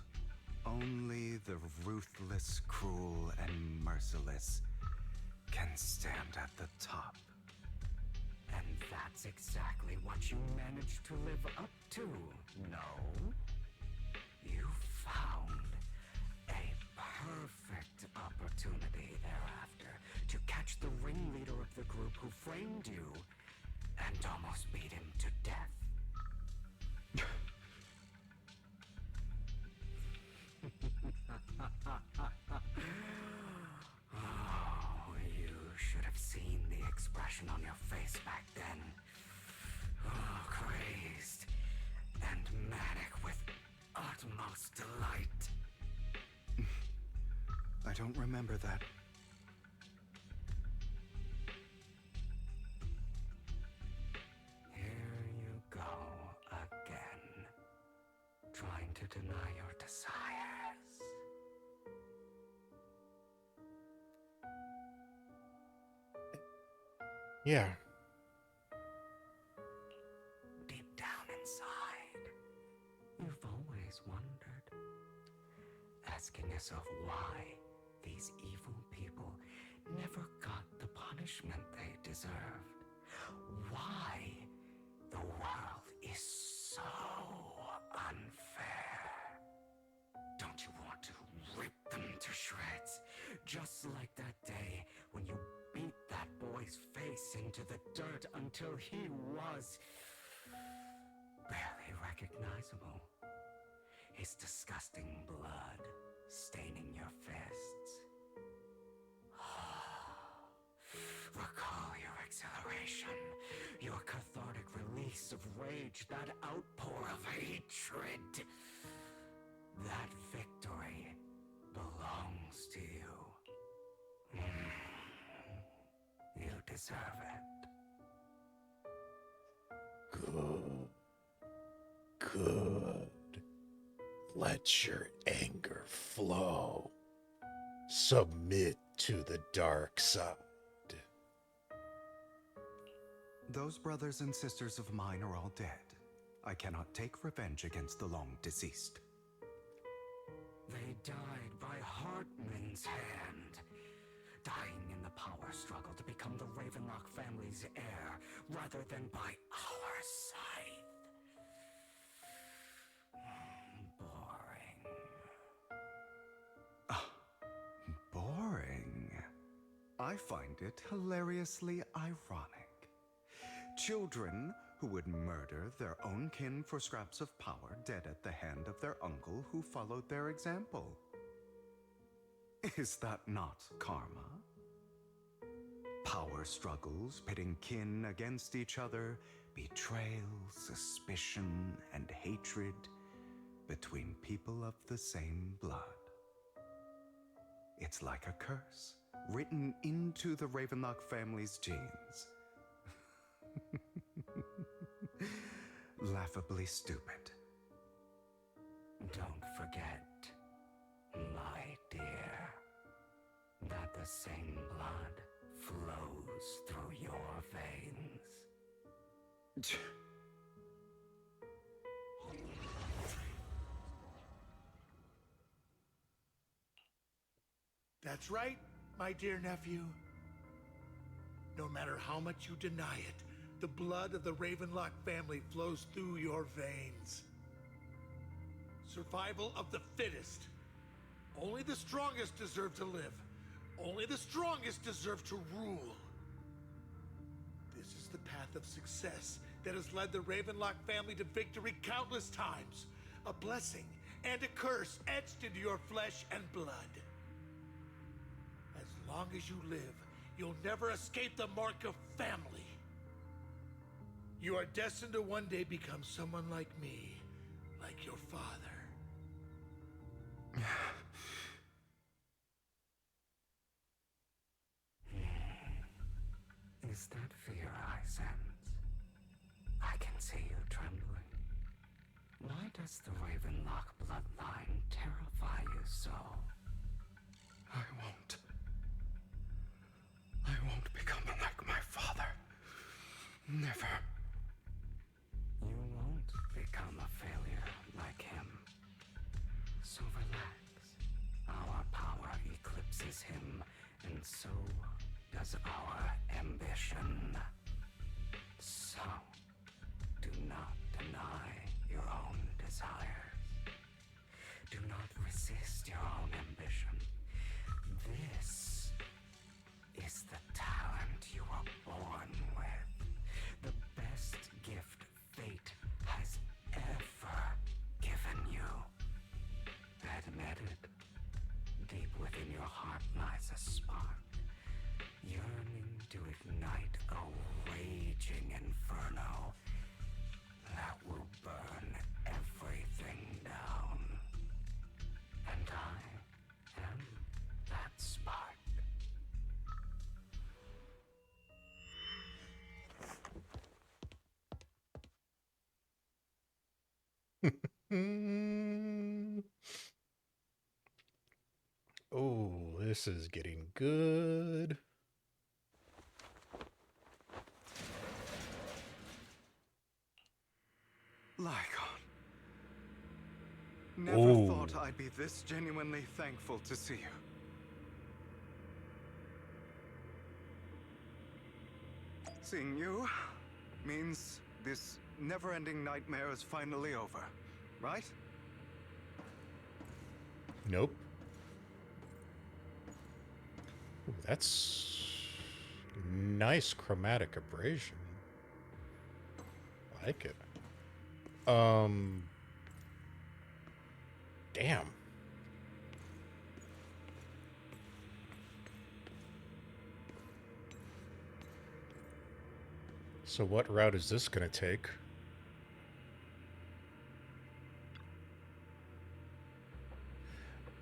only the ruthless, cruel, and merciless can stand at the top. And that's exactly what you managed to live up to, no? You found a perfect opportunity thereafter to catch the ringleader of the group who framed you and almost beat him to death. Oh, you should have seen the expression on your face back then. Oh, crazed and manic with utmost delight. I don't remember that. Here you go again, trying to deny your desires. Yeah. Deep down inside, you've always wondered, asking yourself why these evil people never got the punishment they deserved. Why the world is so unfair. Don't you want to rip them to shreds? Just like that day when you beat that boy's face into the dirt until he was barely recognizable. His disgusting blood staining your fists. Recall your exhilaration, your cathartic release of rage, that outpour of hatred. That victory belongs to you. You deserve it. Good. Let your anger flow. Submit to the dark side. Those brothers and sisters of mine are all dead. I cannot take revenge against the long deceased. They died by Hartman's hand, dying in the power struggle to become the Ravenlock family's heir, rather than by our scythe. Boring. Boring? I find it hilariously ironic. Children who would murder their own kin for scraps of power, dead at the hand of their uncle who followed their example. Is that not karma? Power struggles pitting kin against each other, betrayal, suspicion, and hatred between people of the same blood. It's like a curse written into the Ravenlock family's genes. Laughably stupid. Don't forget, my dear, that the same blood flows through your veins. That's right, my dear nephew. No matter how much you deny it, the blood of the Ravenlock family flows through your veins. Survival of the fittest. Only the strongest deserve to live. Only the strongest deserve to rule. This is the path of success that has led the Ravenlock family to victory countless times. A blessing and a curse etched into your flesh and blood. As long as you live, you'll never escape the mark of family. You are destined to one day become someone like me, like your father. Is that fear I sense? I can see you trembling. Why does the Ravenlock bloodline terrify you so? I won't become like my father. Never. You won't become a failure like him. So relax. Our power eclipses him, and so does our ambition. So, do not deny your own desires. Do not resist your own ambition. This is the talent you were born with. The best gift fate has ever given you. Admit it. Deep within your heart lies a spark, yearning to ignite a raging inferno that will burn everything down. And I am that spark. Oh, this is getting good. Lycon. Never Oh. thought I'd be this genuinely thankful to see you. Seeing you means this never-ending nightmare is finally over, right? Nope. Ooh, that's nice chromatic abrasion. I like it. Damn. So what route is this gonna take?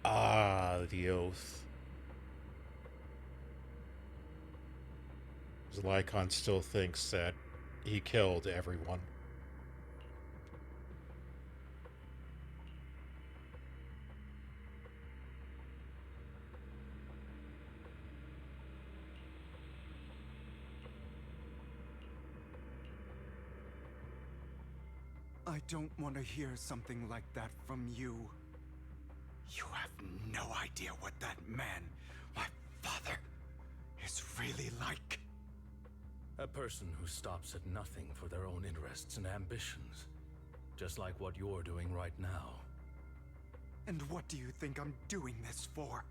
Ah, the oath. Lycon still thinks that he killed everyone. I don't want to hear something like that from you. You have no idea what that man, my father, is really like. A person who stops at nothing for their own interests and ambitions. Just like what you're doing right now. And what do you think I'm doing this for?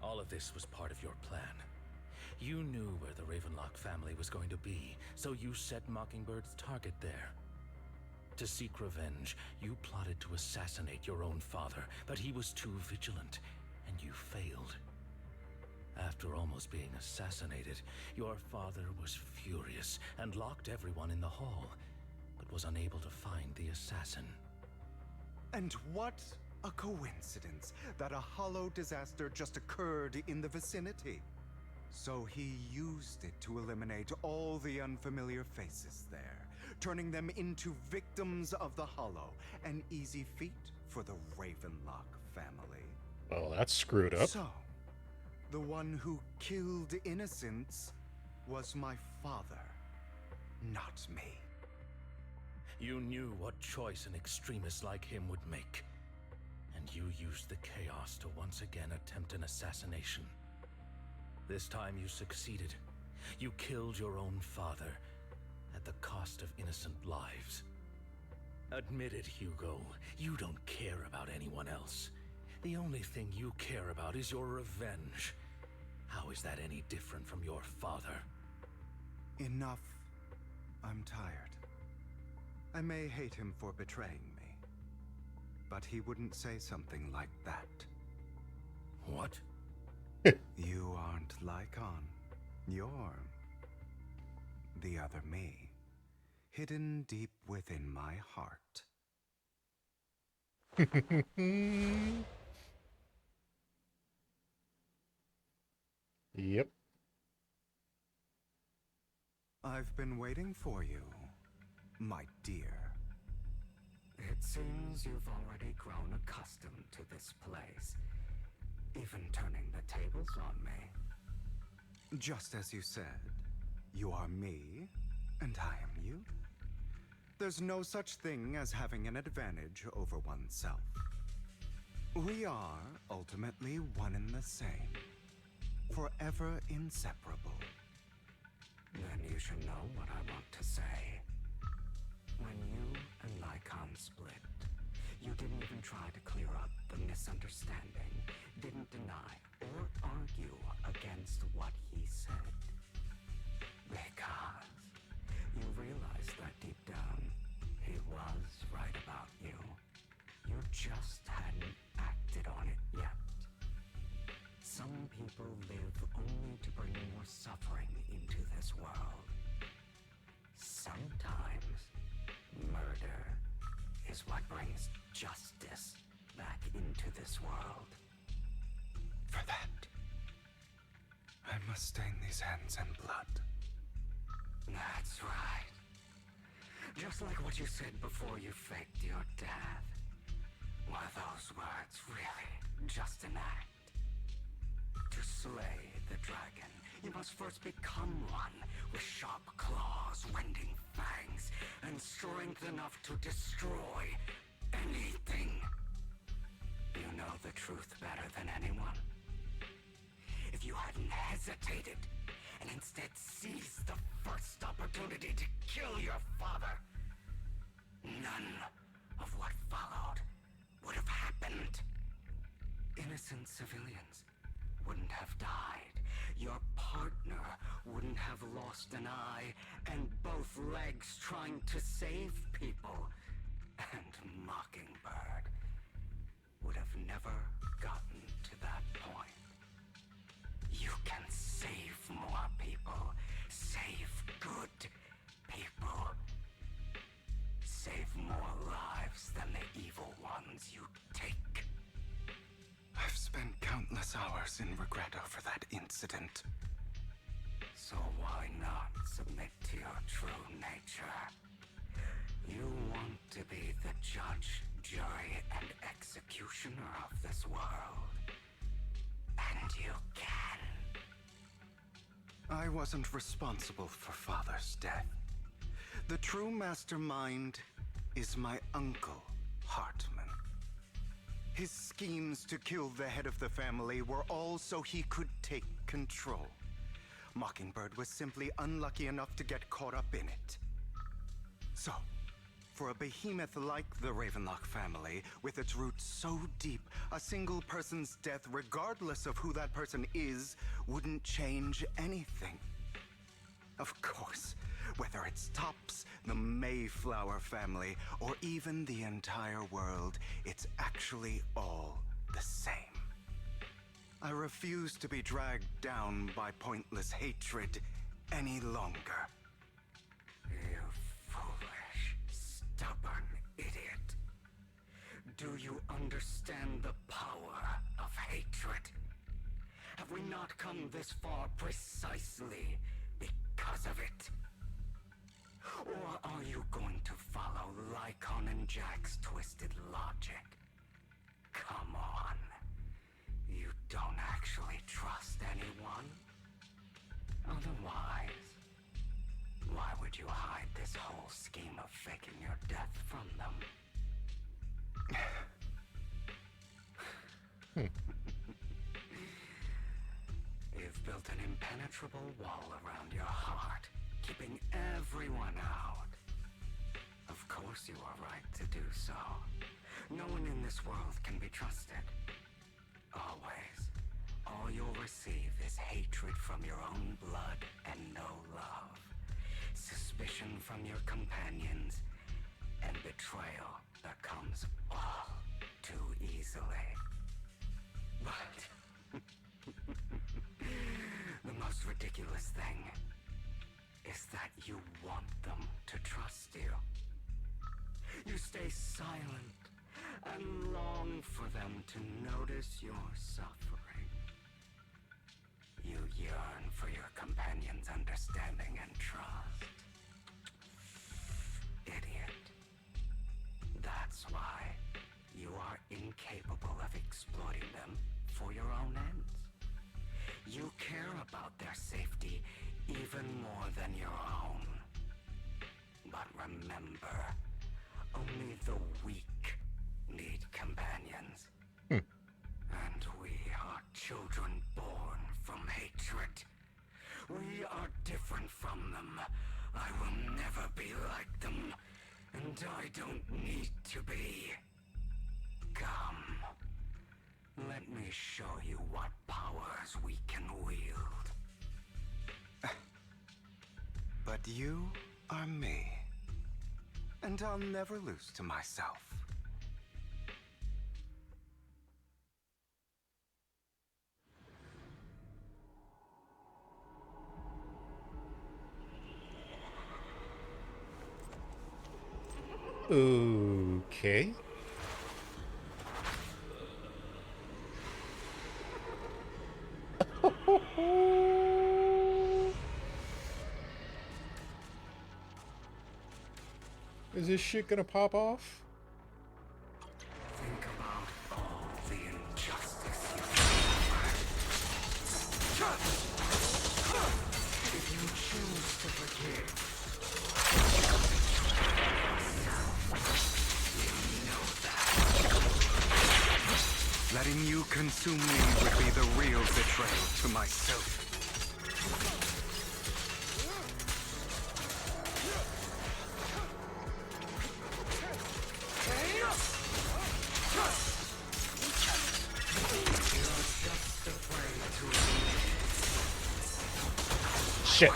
All of this was part of your plan. You knew where the Ravenlock family was going to be, so you set Mockingbird's target there. To seek revenge, you plotted to assassinate your own father, but he was too vigilant, and you failed. After almost being assassinated, your father was furious and locked everyone in the hall, but was unable to find the assassin. And what a coincidence that a hollow disaster just occurred in the vicinity. So he used it to eliminate all the unfamiliar faces there, turning them into victims of the hollow. An easy feat for the Ravenlock family. Well, that's screwed up. So, the one who killed innocents was my father, not me. You knew what choice an extremist like him would make. And you used the chaos to once again attempt an assassination. This time you succeeded. You killed your own father at the cost of innocent lives. Admit it, Hugo. You don't care about anyone else. The only thing you care about is your revenge. How is that any different from your father? Enough. I'm tired. I may hate him for betraying me, but he wouldn't say something like that. What? You aren't Lycon. You're the other me, hidden deep within my heart. Yep. I've been waiting for you, my dear. It seems you've already grown accustomed to this place, even turning the tables on me. Just as you said, you are me, and I am you. There's no such thing as having an advantage over oneself. We are ultimately one and the same, forever inseparable. Then you should know what I want to say. When you and Lycon split, you didn't even try to clear up the misunderstanding, didn't deny or argue against what he said. Because you realized that deep down, he was right about you. You just hadn't acted on it yet. Some people live only to bring more suffering into this world. Sometimes, murder is what brings justice back into this world. For that, I must stain these hands in blood. That's right. Just like what you said before you faked your death. Were those words really just an act? To slay the dragon, you must first become one with sharp claws, rending fangs, and strength enough to destroy anything. You know the truth better than anyone. If you hadn't hesitated and instead seized the first last opportunity to kill your father. None of what followed would have happened. Innocent civilians wouldn't have died. Your partner wouldn't have lost an eye and both legs trying to save people. And Mockingbird would have never gotten to that point. You can save more people. Save good people. Save more lives than the evil ones you take. I've spent countless hours in regret over that incident. So why not submit to your true nature? You want to be the judge, jury, and executioner of this world. And you can. I wasn't responsible for Father's death. The true mastermind is my uncle, Hartman. His schemes to kill the head of the family were all so he could take control. Mockingbird was simply unlucky enough to get caught up in it. So, for a behemoth like the Ravenlock family, with its roots so deep, a single person's death, regardless of who that person is, wouldn't change anything. Of course, whether it's Tops, the Mayflower family, or even the entire world, it's actually all the same. I refuse to be dragged down by pointless hatred any longer. You foolish, stubborn idiot. Do you understand the power of hatred? Have we not come this far precisely because of it? Or are you going to follow Lycon and Jack's twisted logic? Come on. You don't actually trust anyone? Otherwise, why would you hide this whole scheme of faking your death from them? You've built an impenetrable wall around your heart, keeping everyone out. Of course you are right to do so. No one in this world can be trusted. Always. All you'll receive is hatred from your own blood and no love. Suspicion from your companions, and betrayal that comes all too easily. But the most ridiculous thing is that you want them to trust you. You stay silent and long for them to notice your suffering. You yearn for your companion's understanding and trust. Idiot. That's why you are incapable of exploiting them for your own ends. You care about their safety even more than your own. But remember, only the weak need companions. And we are children born from hatred. We are different from them. I will never be like them, and I don't need to be. Come. Let me show you what powers we can wield. But you are me, and I'll never lose to myself. Okay. Is this shit gonna pop off? Think about all the injustice you If you choose to forgive, you know that. Letting you consume me would be the real betrayal to myself. shit.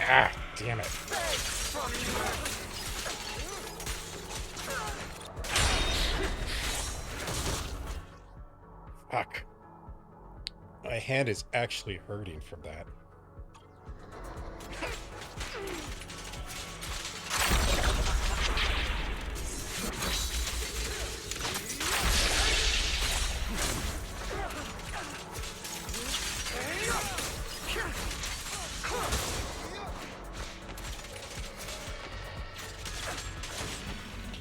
Ah, damn it. Fuck. My hand is actually hurting from that.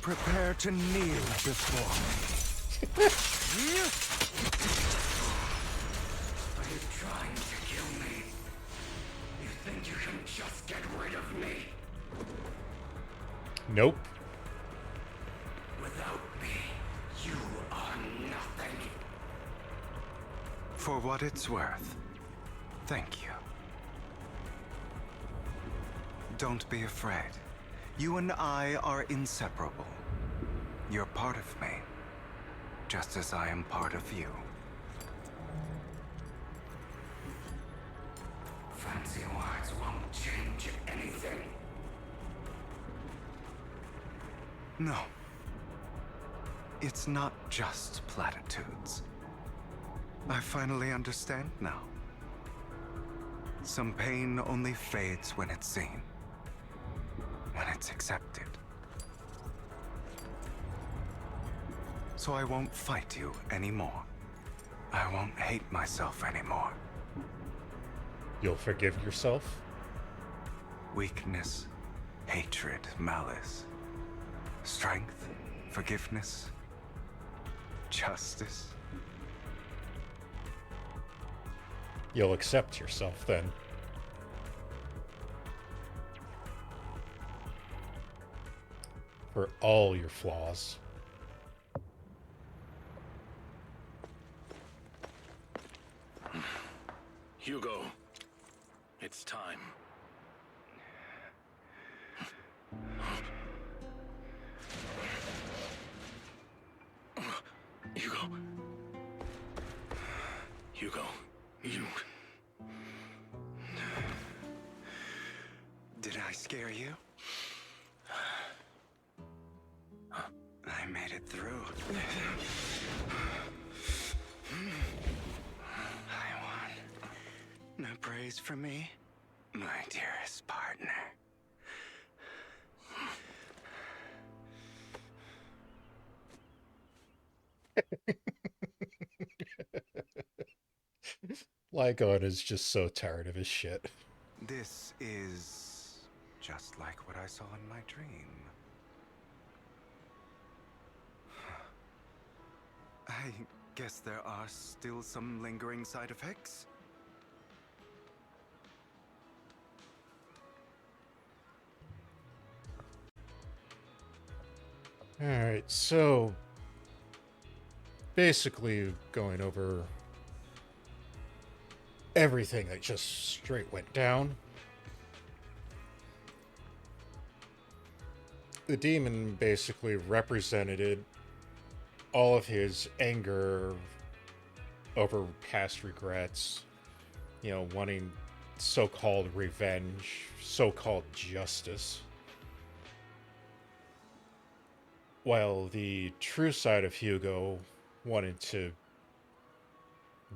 Prepare to kneel before me. Are you trying to kill me? You think you can just get rid of me? Nope. Without me, you are nothing. For what it's worth, thank you. Don't be afraid. You and I are inseparable. You're part of me, just as I am part of you. Fancy words won't change anything. No. It's not just platitudes. I finally understand now. Some pain only fades when it's seen. When it's accepted. So I won't fight you anymore. I won't hate myself anymore. You'll forgive yourself? Weakness, hatred, malice, strength, forgiveness, justice. You'll accept yourself then. For all your flaws. Hugo, it's time. Hugo. Hugo, you... Did I scare you? I made it through. I won. No praise for me, my dearest partner. Lygon is just so tired of his shit. This is just like what I saw in my dream. I guess there are still some lingering side effects. Alright, so basically going over everything that just straight went down. The demon basically represented all of his anger over past regrets, you know, wanting so-called revenge, so-called justice. While the true side of Hugo wanted to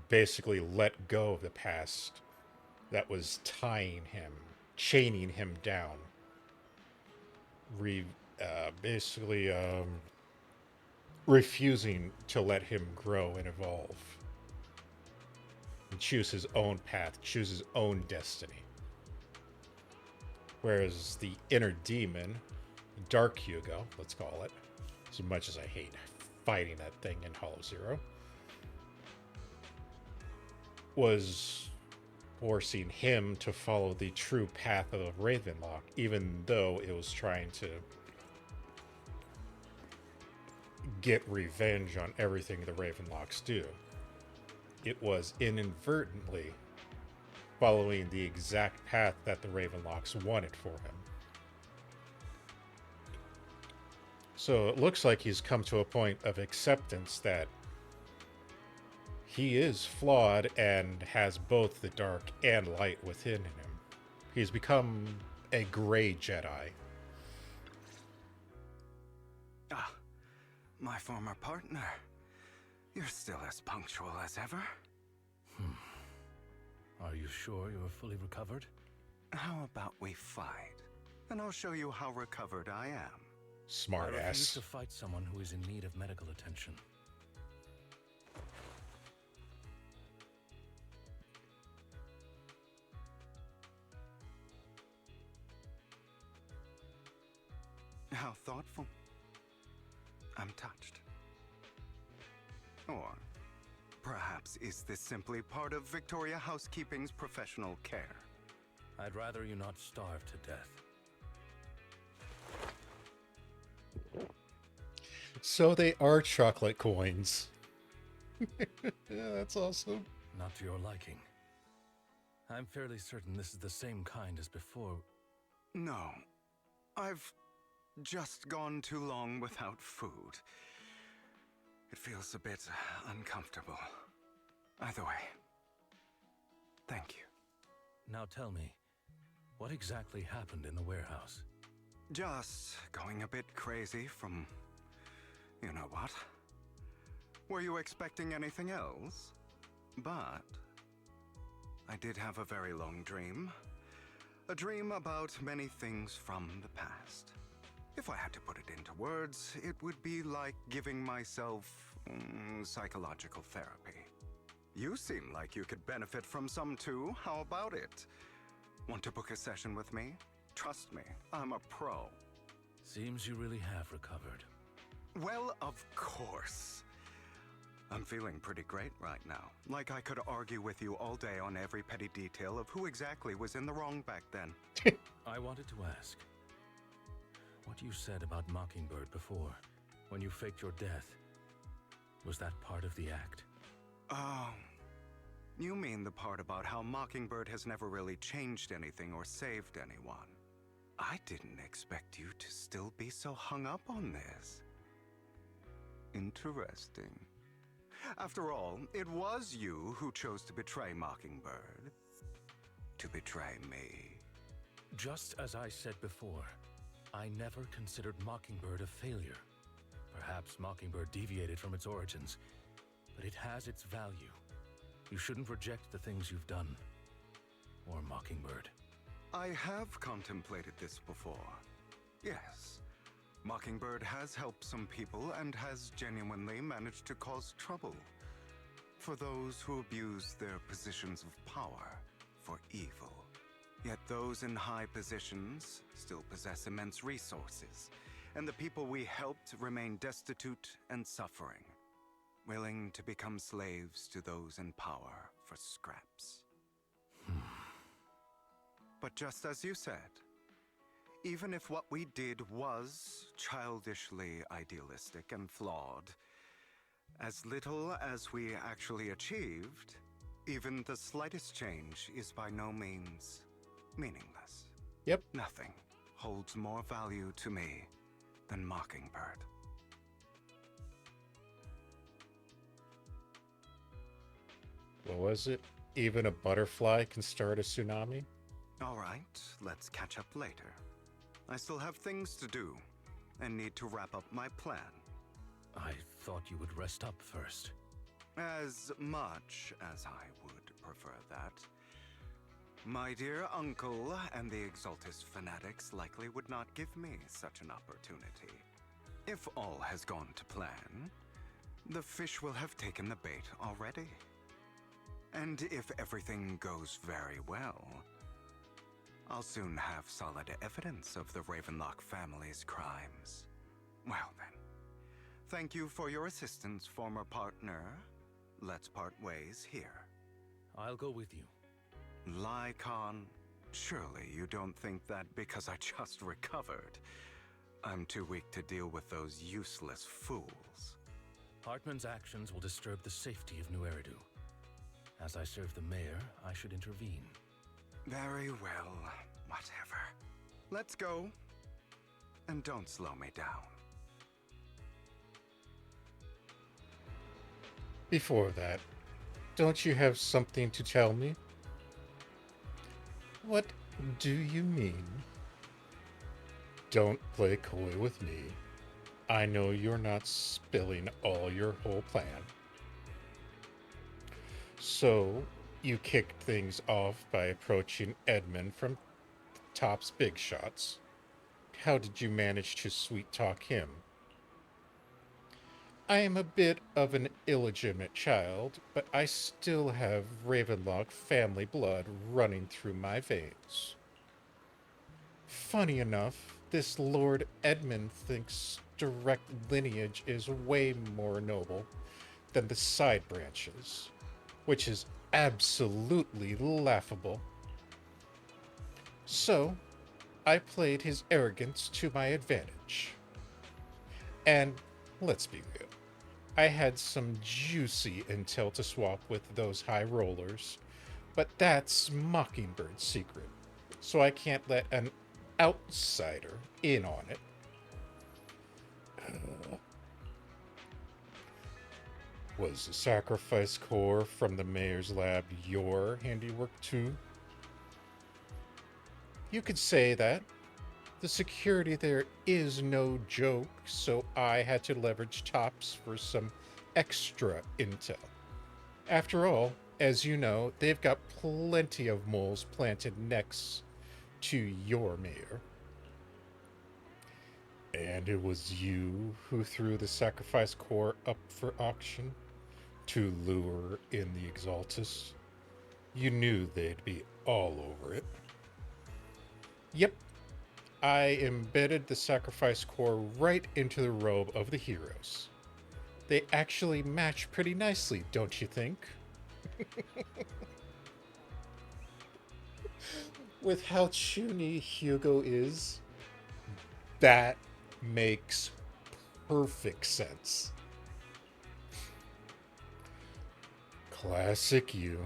basically let go of the past that was tying him, chaining him down. Basically refusing to let him grow and evolve. And choose his own path, choose his own destiny. Whereas the inner demon, Dark Hugo, let's call it, as much as I hate fighting that thing in Hollow Zero, was forcing him to follow the true path of Ravenlock, even though it was trying to get revenge on everything the Ravenlocks do. It was inadvertently following the exact path that the Ravenlocks wanted for him. So it looks like he's come to a point of acceptance that he is flawed and has both the dark and light within him. He's become a gray Jedi. Ah, my former partner. You're still as punctual as ever. Are you sure you're fully recovered? How about we fight? And I'll show you how recovered I am. Smart I refuse ass. to fight someone who is in need of medical attention. How thoughtful. I'm touched. Or perhaps is this simply part of Victoria Housekeeping's professional care? I'd rather you not starve to death. So they are chocolate coins. Yeah, that's awesome. Not to your liking. I'm fairly certain this is the same kind as before. No. I've just gone too long without food. It feels a bit uncomfortable. Either way, thank you. Now tell me, what exactly happened in the warehouse? Just going a bit crazy from... you know what? Were you expecting anything else? But I did have a very long dream. A dream about many things from the past. If I had to put it into words, it would be like giving myself psychological therapy. You seem like you could benefit from some too. How about it? Want to book a session with me? Trust me, I'm a pro. Seems you really have recovered. Well, of course. I'm feeling pretty great right now. Like I could argue with you all day on every petty detail of who exactly was in the wrong back then. I wanted to ask, what you said about Mockingbird before, when you faked your death, was that part of the act? Oh, you mean the part about how Mockingbird has never really changed anything or saved anyone. I didn't expect you to still be so hung up on this. Interesting. After all, it was you who chose to betray Mockingbird. To betray me. Just as I said before, I never considered Mockingbird a failure. Perhaps Mockingbird deviated from its origins, but it has its value. You shouldn't reject the things you've done. Or Mockingbird. I have contemplated this before. Yes. Mockingbird has helped some people and has genuinely managed to cause trouble for those who abuse their positions of power for evil. Yet those in high positions still possess immense resources, and the people we helped remain destitute and suffering, willing to become slaves to those in power for scraps. But just as you said, even if what we did was childishly idealistic and flawed, as little as we actually achieved, even the slightest change is by no means meaningless. Yep. Nothing holds more value to me than Mockingbird. What was it? Even a butterfly can start a tsunami? All right, let's catch up later. I still have things to do and need to wrap up my plan. I thought you would rest up first. As much as I would prefer that. My dear uncle and the Exaltus fanatics likely would not give me such an opportunity. If all has gone to plan, the fish will have taken the bait already. And if everything goes very well, I'll soon have solid evidence of the Ravenlock family's crimes. Well then, thank you for your assistance, former partner. Let's part ways here. I'll go with you. Lycon, surely you don't think that because I just recovered, I'm too weak to deal with those useless fools. Hartman's actions will disturb the safety of New Eridu. As I serve the mayor, I should intervene. Very well, whatever. Let's go. And don't slow me down. Before that, don't you have something to tell me? What do you mean? Don't play coy with me. I know you're not spilling all your whole plan. So, you kicked things off by approaching Edmund from Top's Big Shots. How did you manage to sweet-talk him? I am a bit of an illegitimate child, but I still have Ravenlock family blood running through my veins. Funny enough, this Lord Edmund thinks direct lineage is way more noble than the side branches, which is absolutely laughable. So, I played his arrogance to my advantage. And let's be real, I had some juicy intel to swap with those high rollers, but that's Mockingbird's secret, so I can't let an outsider in on it. Was the sacrifice core from the mayor's lab your handiwork too? You could say that. The security there is no joke, so I had to leverage Tops for some extra intel. After all, as you know, they've got plenty of moles planted next to your mayor. And it was you who threw the sacrifice core up for auction to lure in the Exaltus. You knew they'd be all over it. Yep, I embedded the sacrifice core right into the robe of the heroes. They actually match pretty nicely, don't you think? With how chuny Hugo is, that makes perfect sense. Classic you.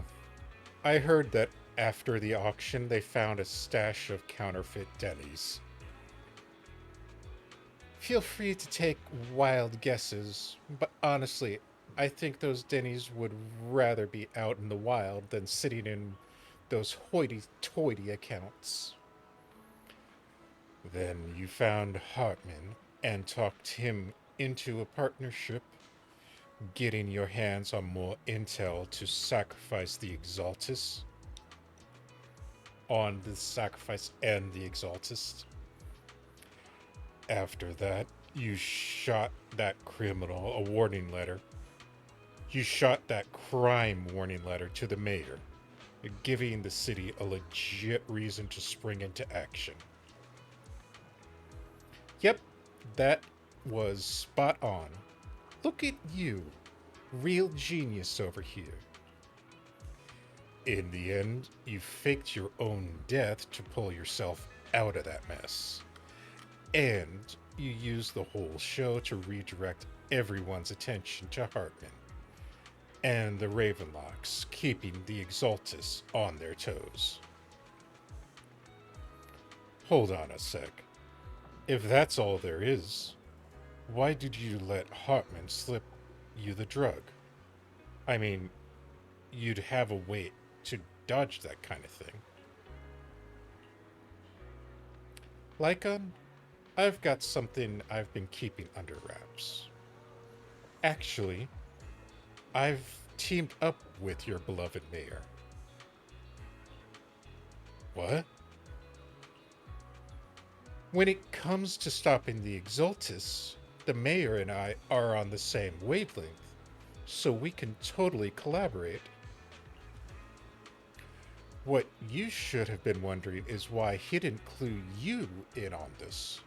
I heard that after the auction they found a stash of counterfeit Denny's. Feel free to take wild guesses, but honestly, I think those Denny's would rather be out in the wild than sitting in those hoity-toity accounts. Then you found Hartman and talked him into a partnership, getting your hands on more intel to sacrifice the Exaltus. On the sacrifice and the Exaltus. After that, you shot that criminal a warning letter. You shot that crime warning letter to the mayor, giving the city a legit reason to spring into action. Yep, that was spot on. Look at you, real genius over here. In the end, you faked your own death to pull yourself out of that mess. And you used the whole show to redirect everyone's attention to Hartman and the Ravenlocks, keeping the Exaltus on their toes. Hold on a sec. If that's all there is, why did you let Hartman slip you the drug? I mean, you'd have a way to dodge that kind of thing. Lycon, I've got something I've been keeping under wraps. Actually, I've teamed up with your beloved mayor. What? When it comes to stopping the Exaltus, the mayor and I are on the same wavelength, so we can totally collaborate. What you should have been wondering is why he didn't clue you in on this.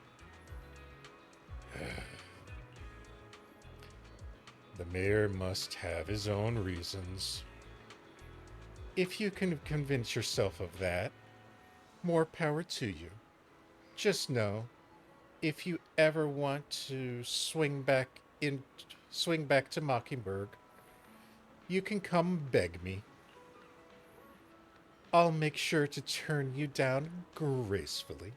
The mayor must have his own reasons. If you can convince yourself of that, more power to you. Just know, if you ever want to swing back to Mockingbird, you can come beg me. I'll make sure to turn you down gracefully.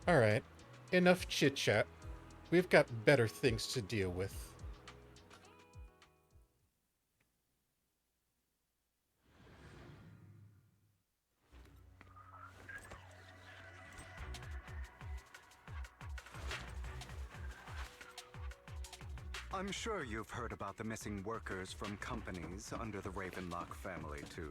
Alright, enough chit-chat. We've got better things to deal with. I'm sure you've heard about the missing workers from companies under the Ravenlock family, too.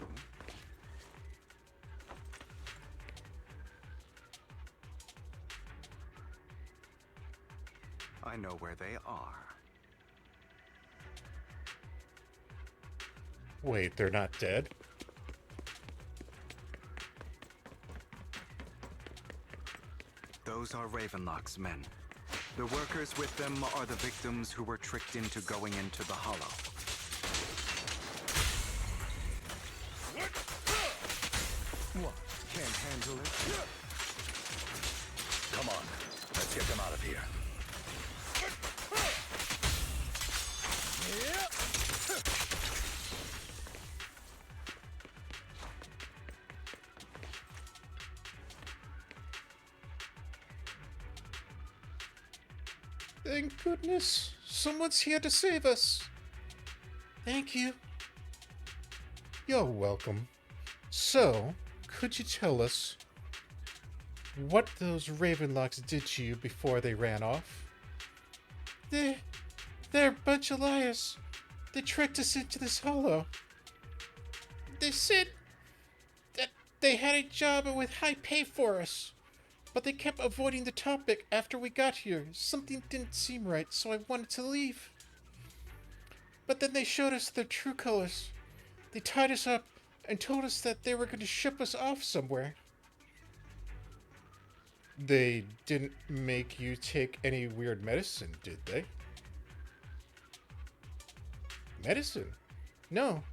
I know where they are. Wait, they're not dead? Those are Ravenlock's men. The workers with them are the victims who were tricked into going into the Hollow. What? Can't handle it? Come on, let's get them out of here. Thank goodness, someone's here to save us. Thank you. You're welcome. So, could you tell us what those Ravenlocks did to you before they ran off? They're a bunch of liars. They tricked us into this hollow. They said that they had a job with high pay for us, but they kept avoiding the topic after we got here. Something didn't seem right, so I wanted to leave. But then they showed us their true colors. They tied us up and told us that they were going to ship us off somewhere. They didn't make you take any weird medicine, did they? Medicine? No.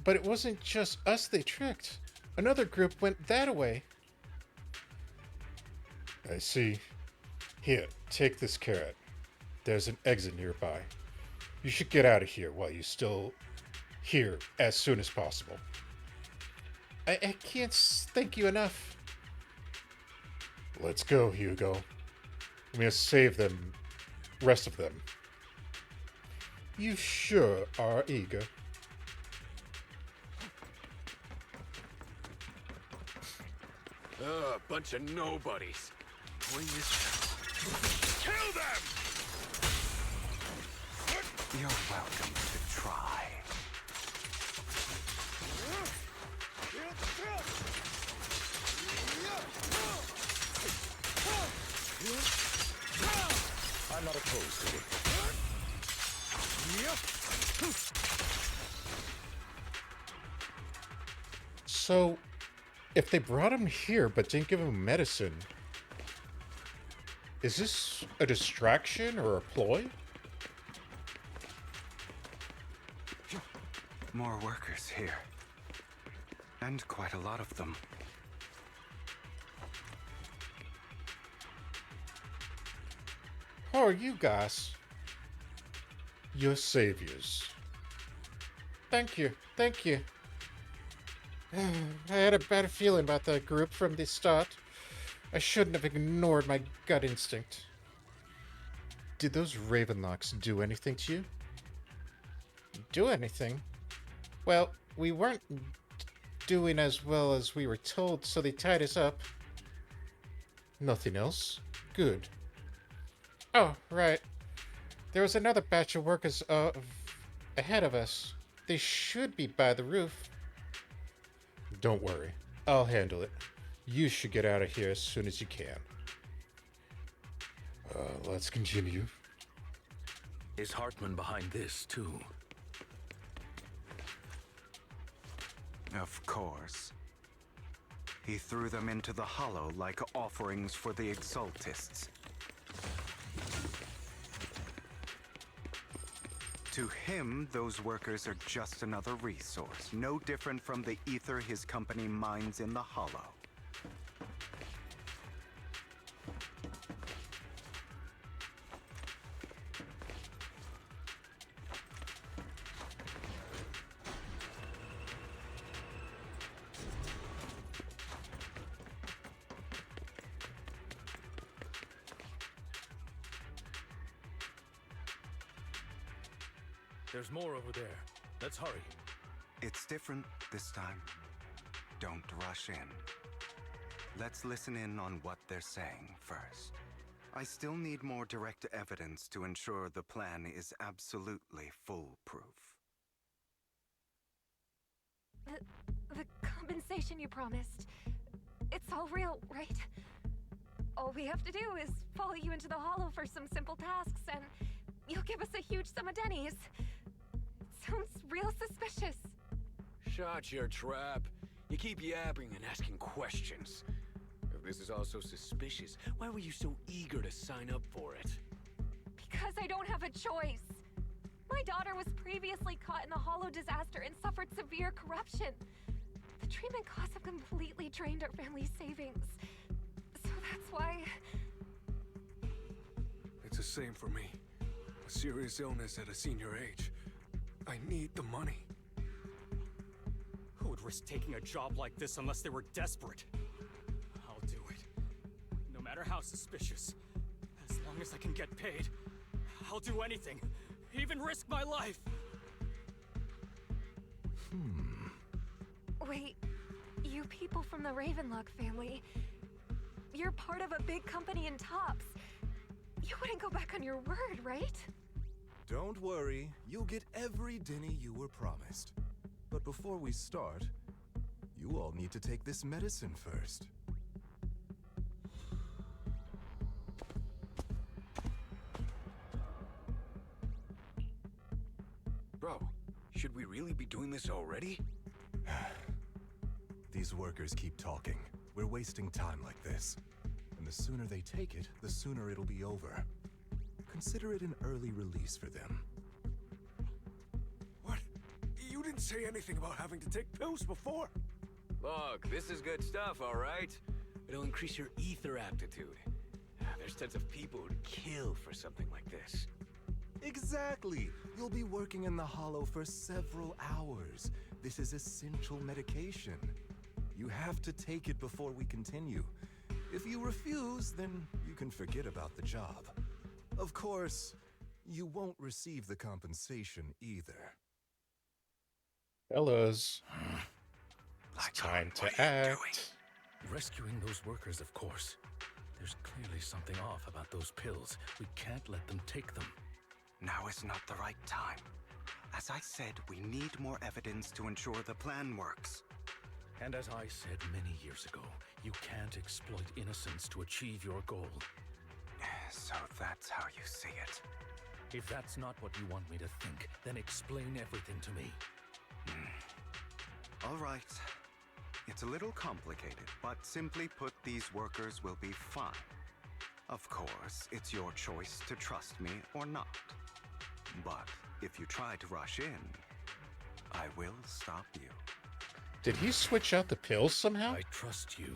But it wasn't just us they tricked. Another group went that way. I see. Here, take this carrot. There's an exit nearby. You should get out of here while you're still here as soon as possible. I can't thank you enough. Let's go, Hugo. We must save them, rest of them. You sure are eager. Bunch of nobodies. Kill them! You're welcome to try. I'm not opposed to it. So, if they brought him here but didn't give him medicine, is this a distraction or a ploy? More workers here. And quite a lot of them. How are you guys? Your saviors. Thank you, thank you. I had a bad feeling about that group from the start. I shouldn't have ignored my gut instinct. Did those Ravenlocks do anything to you? Do anything? Well, we weren't doing as well as we were told, so they tied us up. Nothing else? Good. Oh, right. There was another batch of workers ahead of us. They should be by the roof. Don't worry. I'll handle it. You should get out of here as soon as you can. Let's continue. Is Hartman behind this, too? Of course. He threw them into the hollow like offerings for the Exaltists. To him, those workers are just another resource, no different from the ether his company mines in the hollow. There's more over there. Let's hurry. It's different this time. Don't rush in. Let's listen in on what they're saying first. I still need more direct evidence to ensure the plan is absolutely foolproof. The compensation you promised, it's all real, right? All we have to do is follow you into the hollow for some simple tasks, and you'll give us a huge sum of dennies. Sounds real suspicious. Shut your trap. You keep yapping and asking questions. If this is all so suspicious, why were you so eager to sign up for it? Because I don't have a choice. My daughter was previously caught in the hollow disaster and suffered severe corruption. The treatment costs have completely drained our family's savings. So that's why... It's the same for me. A serious illness at a senior age. I need the money. Who would risk taking a job like this unless they were desperate? I'll do it. No matter how suspicious. As long as I can get paid, I'll do anything. Even risk my life. Wait, you people from the Ravenlock family, you're part of a big company in Tops. You wouldn't go back on your word, right? Don't worry, you'll get every denny you were promised. But before we start, you all need to take this medicine first. Bro, should we really be doing this already? These workers keep talking. We're wasting time like this. And the sooner they take it, the sooner it'll be over. Consider it an early release for them. What? You didn't say anything about having to take pills before. Look, this is good stuff, all right? It'll increase your ether aptitude. There's tons of people who'd kill for something like this. Exactly! You'll be working in the hollow for several hours. This is essential medication. You have to take it before we continue. If you refuse, then you can forget about the job. Of course, you won't receive the compensation either. Fellas, it's time to act. Rescuing those workers, of course. There's clearly something off about those pills. We can't let them take them. Now is not the right time. As I said, we need more evidence to ensure the plan works. And as I said many years ago, you can't exploit innocence to achieve your goal. So that's how you see it. If that's not what you want me to think, then explain everything to me. All right. It's a little complicated, but simply put, these workers will be fine. Of course, it's your choice to trust me or not. But if you try to rush in, I will stop you. Did he switch out the pills somehow? I trust you.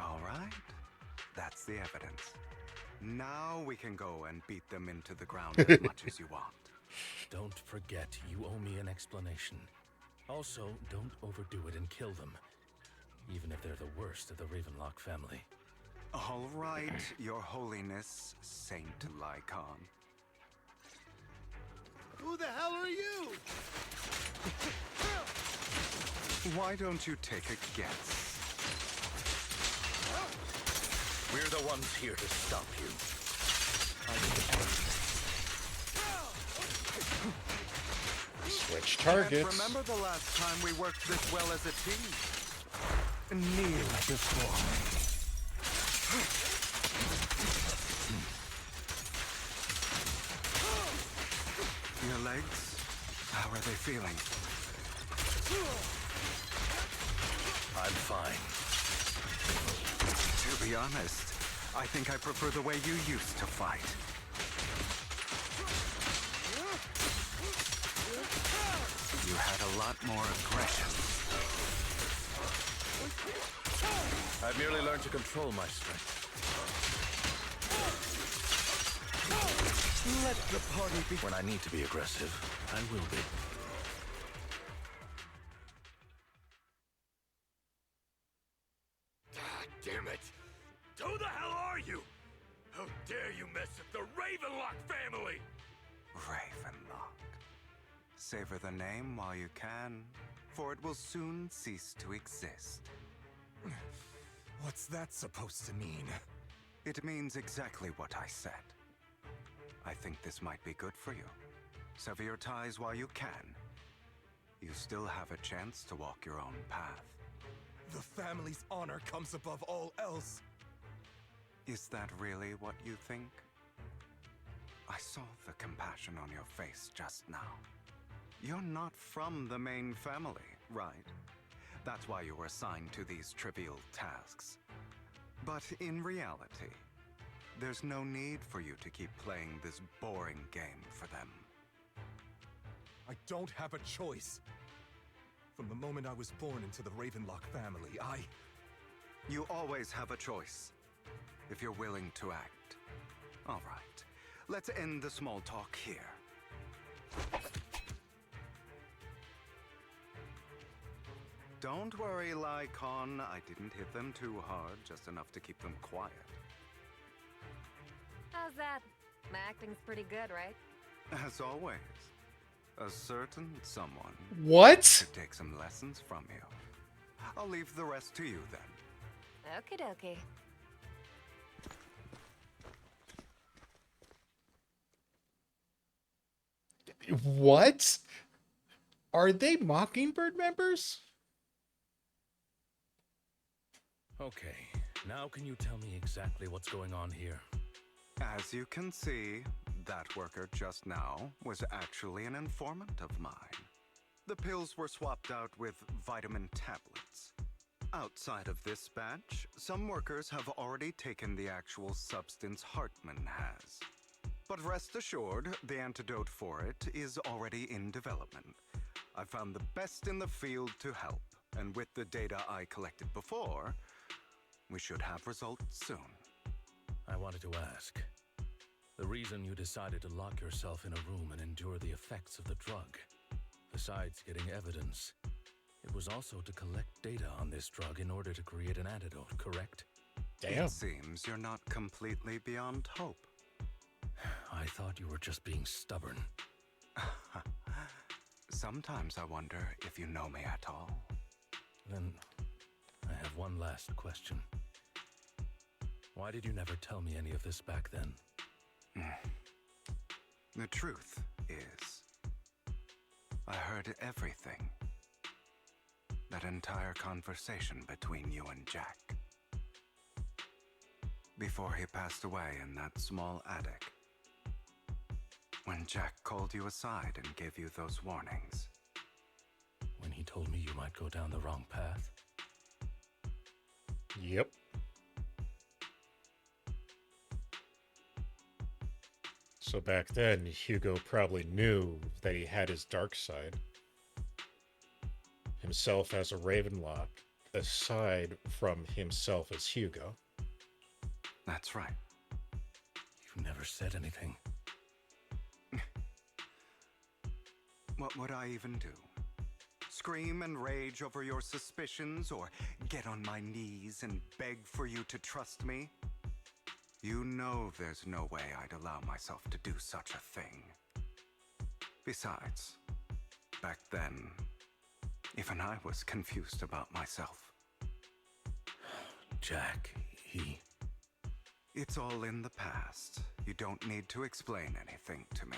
All right. That's the evidence. Now we can go and beat them into the ground as much as you want. Don't forget, you owe me an explanation. Also, don't overdo it and kill them. Even if they're the worst of the Ravenlock family. All right, Your Holiness, Saint Lycon. Who the hell are you? Why don't you take a guess? We're the ones here to stop you. Switch Watch targets. Can't remember the last time we worked this well as a team. Kneel before me. Your legs? How are they feeling? I'm fine. To be honest, I think I prefer the way you used to fight. You had a lot more aggression. I've merely learned to control my strength. Let the party be. When I need to be aggressive, I will be. Damn it! Who the hell are you? How dare you mess with the Ravenlock family? Ravenlock. Savor the name while you can, for it will soon cease to exist. What's that supposed to mean? It means exactly what I said. I think this might be good for you. Sever your ties while you can. You still have a chance to walk your own path. The family's honor comes above all else. Is that really what you think? I saw the compassion on your face just now. You're not from the main family, right? That's why you were assigned to these trivial tasks. But in reality, there's no need for you to keep playing this boring game for them. I don't have a choice. From the moment I was born into the Ravenlock family, You always have a choice, if you're willing to act. All right, let's end the small talk here. Don't worry, Lycon. I didn't hit them too hard, just enough to keep them quiet. How's that? My acting's pretty good, right? As always, a certain someone What? should take some lessons from you. I'll leave the rest to you then. Okie dokie. What? Are they Mockingbird members? Okay, now can you tell me exactly what's going on here? As you can see, that worker just now was actually an informant of mine. The pills were swapped out with vitamin tablets. Outside of this batch, some workers have already taken the actual substance Hartman has. But rest assured, the antidote for it is already in development. I found the best in the field to help, and with the data I collected before, we should have results soon. I wanted to ask. The reason you decided to lock yourself in a room and endure the effects of the drug, besides getting evidence, it was also to collect data on this drug in order to create an antidote, correct? Damn. It seems you're not completely beyond hope. I thought you were just being stubborn. Sometimes I wonder if you know me at all. Then, I have one last question. Why did you never tell me any of this back then? The truth is, I heard everything. That entire conversation between you and Jack. Before he passed away in that small attic. When Jack called you aside and gave you those warnings. When he told me you might go down the wrong path? Yep. So back then, Hugo probably knew that he had his dark side. Himself as a Ravenlock, aside from himself as Hugo. That's right. You never said anything. What would I even do? Scream and rage over your suspicions, or get on my knees and beg for you to trust me? You know there's no way I'd allow myself to do such a thing. Besides, back then, even I was confused about myself. Jack, he... It's all in the past. You don't need to explain anything to me.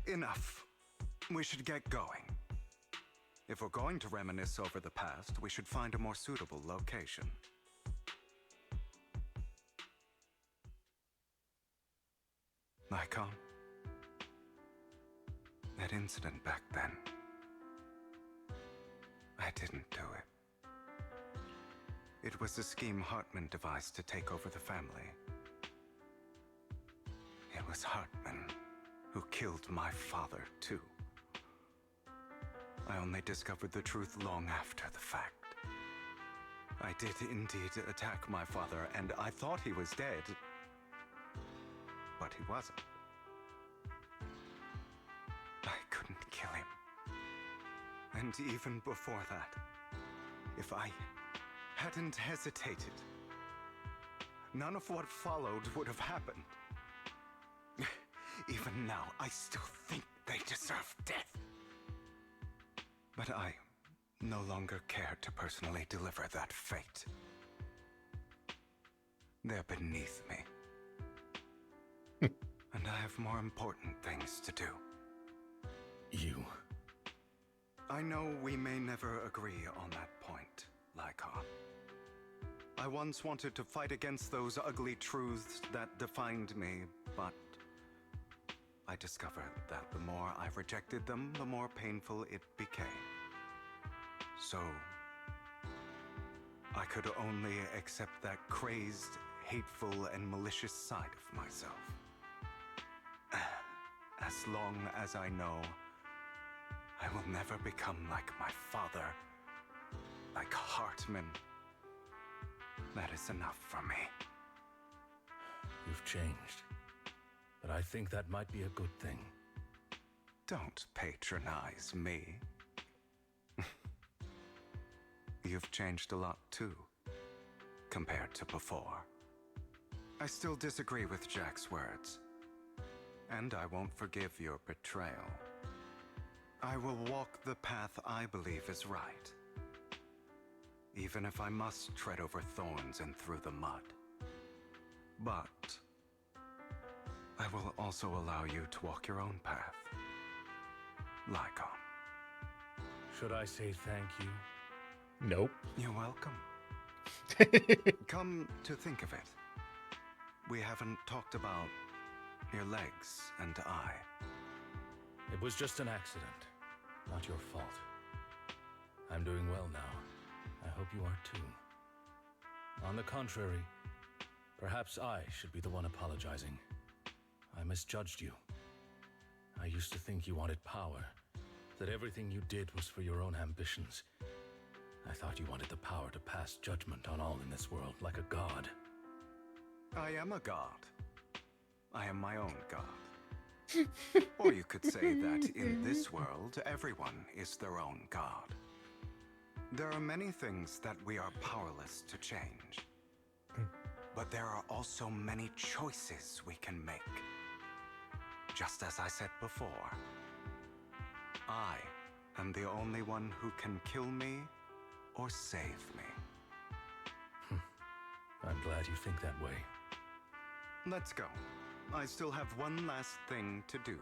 Enough. We should get going. If we're going to reminisce over the past, we should find a more suitable location. Icon? That incident back then, I didn't do it. It was a scheme Hartman devised to take over the family. It was Hartman who killed my father, too. I only discovered the truth long after the fact. I did indeed attack my father, and I thought he was dead. But he wasn't. I couldn't kill him. And even before that, if I hadn't hesitated, none of what followed would have happened. Even now, I still think they deserve death. But I no longer care to personally deliver that fate. They're beneath me. And I have more important things to do. You? I know we may never agree on that point, Lycon. I once wanted to fight against those ugly truths that defined me, but I discovered that the more I rejected them, the more painful it became. So, I could only accept that crazed, hateful, and malicious side of myself. As long as I know I will never become like my father, like Hartman, that is enough for me. You've changed, but I think that might be a good thing. Don't patronize me. You've changed a lot too, compared to before. I still disagree with Jack's words, and I won't forgive your betrayal. I will walk the path I believe is right, even if I must tread over thorns and through the mud. But I will also allow you to walk your own path, Lycon. Should I say thank you? Nope. You're welcome. Come to think of it, we haven't talked about your legs and eye. It was just an accident, not your fault. I'm doing well now. I hope you are too. On the contrary, perhaps I should be the one apologizing. I misjudged you. I used to think you wanted power, that everything you did was for your own ambitions. I thought you wanted the power to pass judgment on all in this world like a god. I am a god. I am my own god. Or you could say that in this world, everyone is their own god. There are many things that we are powerless to change. But there are also many choices we can make. Just as I said before, I am the only one who can kill me or save me. I'm glad you think that way. Let's go. I still have one last thing to do.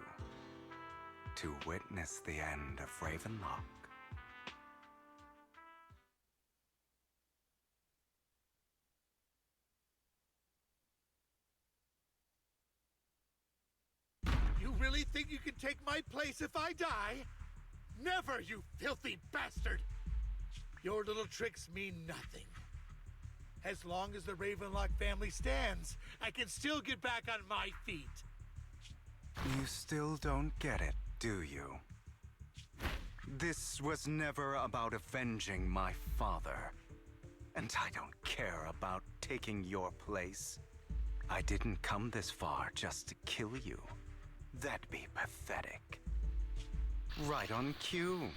To witness the end of Ravenlock. You really think you can take my place if I die? Never, you filthy bastard! Your little tricks mean nothing. As long as the Ravenlock family stands, I can still get back on my feet. You still don't get it, do you? This was never about avenging my father. And I don't care about taking your place. I didn't come this far just to kill you. That'd be pathetic. Right on cue.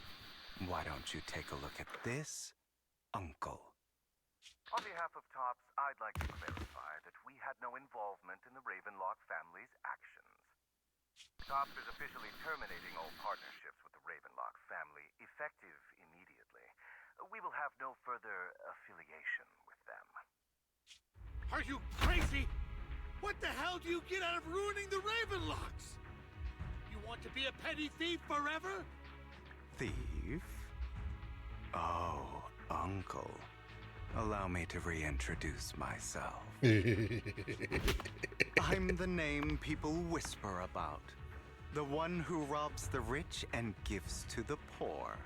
Why don't you take a look at this, Uncle? On behalf of TOPS, I'd like to clarify that we had no involvement in the Ravenlock family's actions. TOPS is officially terminating all partnerships with the Ravenlock family, effective immediately. We will have no further affiliation with them. Are you crazy? What the hell do you get out of ruining the Ravenlocks? You want Want to be a petty thief forever? Thief? Oh, Uncle. Allow me to reintroduce myself. I'm the name people whisper about. The one who robs the rich and gives to the poor.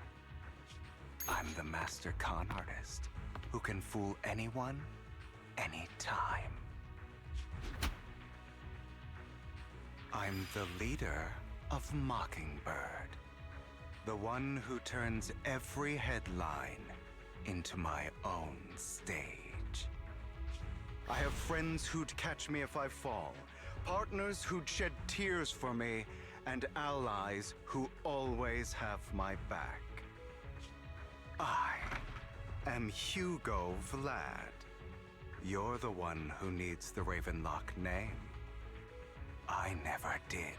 I'm the master con artist who can fool anyone, anytime. I'm the leader of Mockingbird. The one who turns every headline into my own stage. I have friends who'd catch me if I fall, partners who'd shed tears for me, and allies who always have my back. I am Hugo Vlad. You're the one who needs the Ravenlock name. I never did.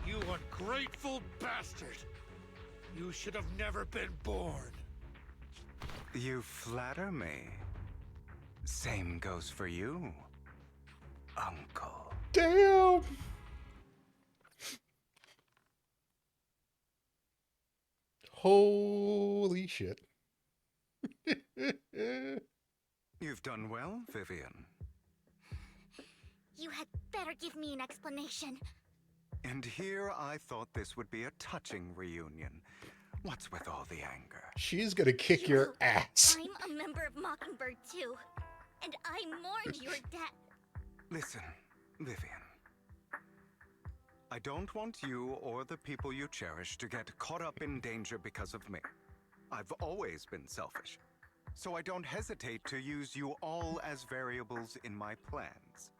You ungrateful bastard! You should have never been born. You flatter me. Same goes for you, Uncle. Damn! Holy shit. You've done well, Vivian. You had better give me an explanation. And here I thought this would be a touching reunion. What's with all the anger? She's gonna kick your ass. I'm a member of Mockingbird too, and I mourned your death. Listen, Vivian. I don't want you or the people you cherish to get caught up in danger because of me. I've always been selfish, so I don't hesitate to use you all as variables in my plans.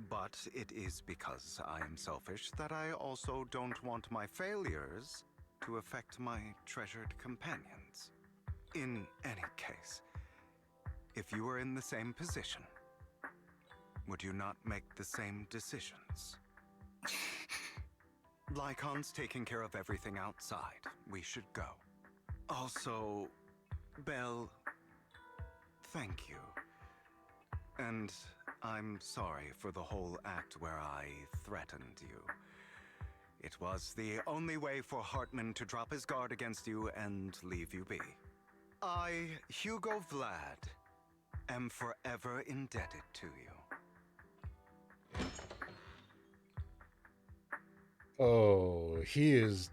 But it is because I am selfish that I also don't want my failures to affect my treasured companions. In any case, if you were in the same position, would you not make the same decisions? Lycon's taking care of everything outside. We should go. Also, Belle, thank you. And I'm sorry for the whole act where I threatened you. It was the only way for Hartman to drop his guard against you and leave you be. I, Hugo Vlad, am forever indebted to you. Oh, he is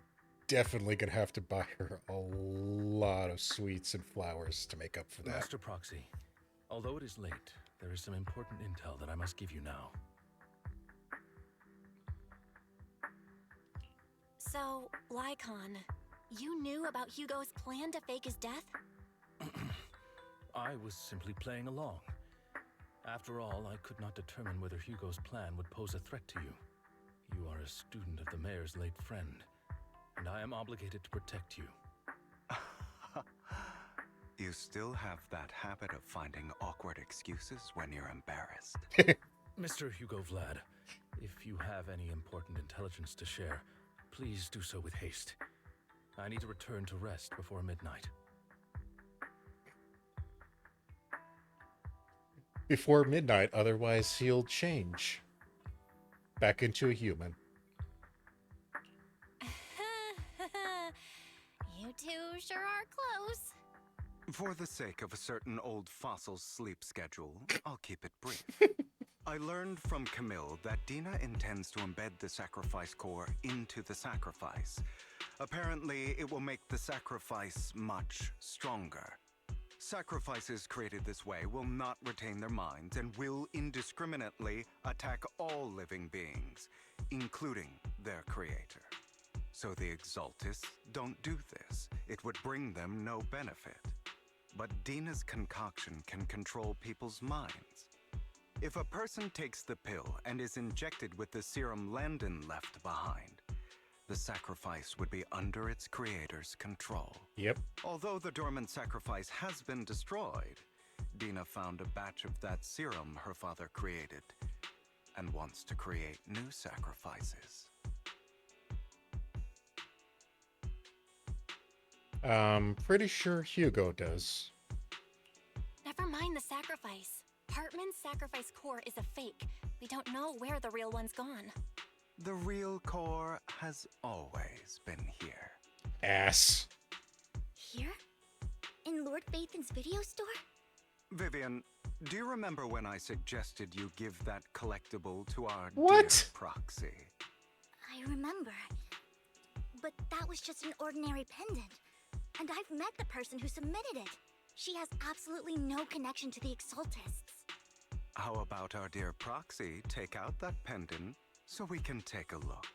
definitely gonna have to buy her a lot of sweets and flowers to make up for that. Master Proxy, although it is late, there is some important intel that I must give you now. So, Lycon, you knew about Hugo's plan to fake his death? I was simply playing along. After all, I could not determine whether Hugo's plan would pose a threat to you. You are a student of the mayor's late friend, and I am obligated to protect you. You still have that habit of finding awkward excuses when you're embarrassed. Mr. Hugo Vlad, if you have any important intelligence to share, please do so with haste. I need to return to rest before midnight. Before midnight, otherwise he'll change back into a human. You two sure are close. For the sake of a certain old fossil's sleep schedule, I'll keep it brief. I learned from Camille that Dina intends to embed the sacrifice core into the sacrifice. Apparently, it will make the sacrifice much stronger. Sacrifices created this way will not retain their minds and will indiscriminately attack all living beings, including their creator. So the Exaltists don't do this. It would bring them no benefit. But Dina's concoction can control people's minds. If a person takes the pill and is injected with the serum Landon left behind, the sacrifice would be under its creator's control. Yep. Although the dormant sacrifice has been destroyed, Dina found a batch of that serum her father created and wants to create new sacrifices. Pretty sure Hugo does. Never mind the sacrifice. Hartman's sacrifice core is a fake. We don't know where the real one's gone. The real core has always been here. Ass. Here? In Lord Phaethon's video store? Vivian, do you remember when I suggested you give that collectible to our What? dear proxy? I remember. But that was just an ordinary pendant. And I've met the person who submitted it. She has absolutely no connection to the Exaltists. How about our dear proxy take out that pendant so we can take a look?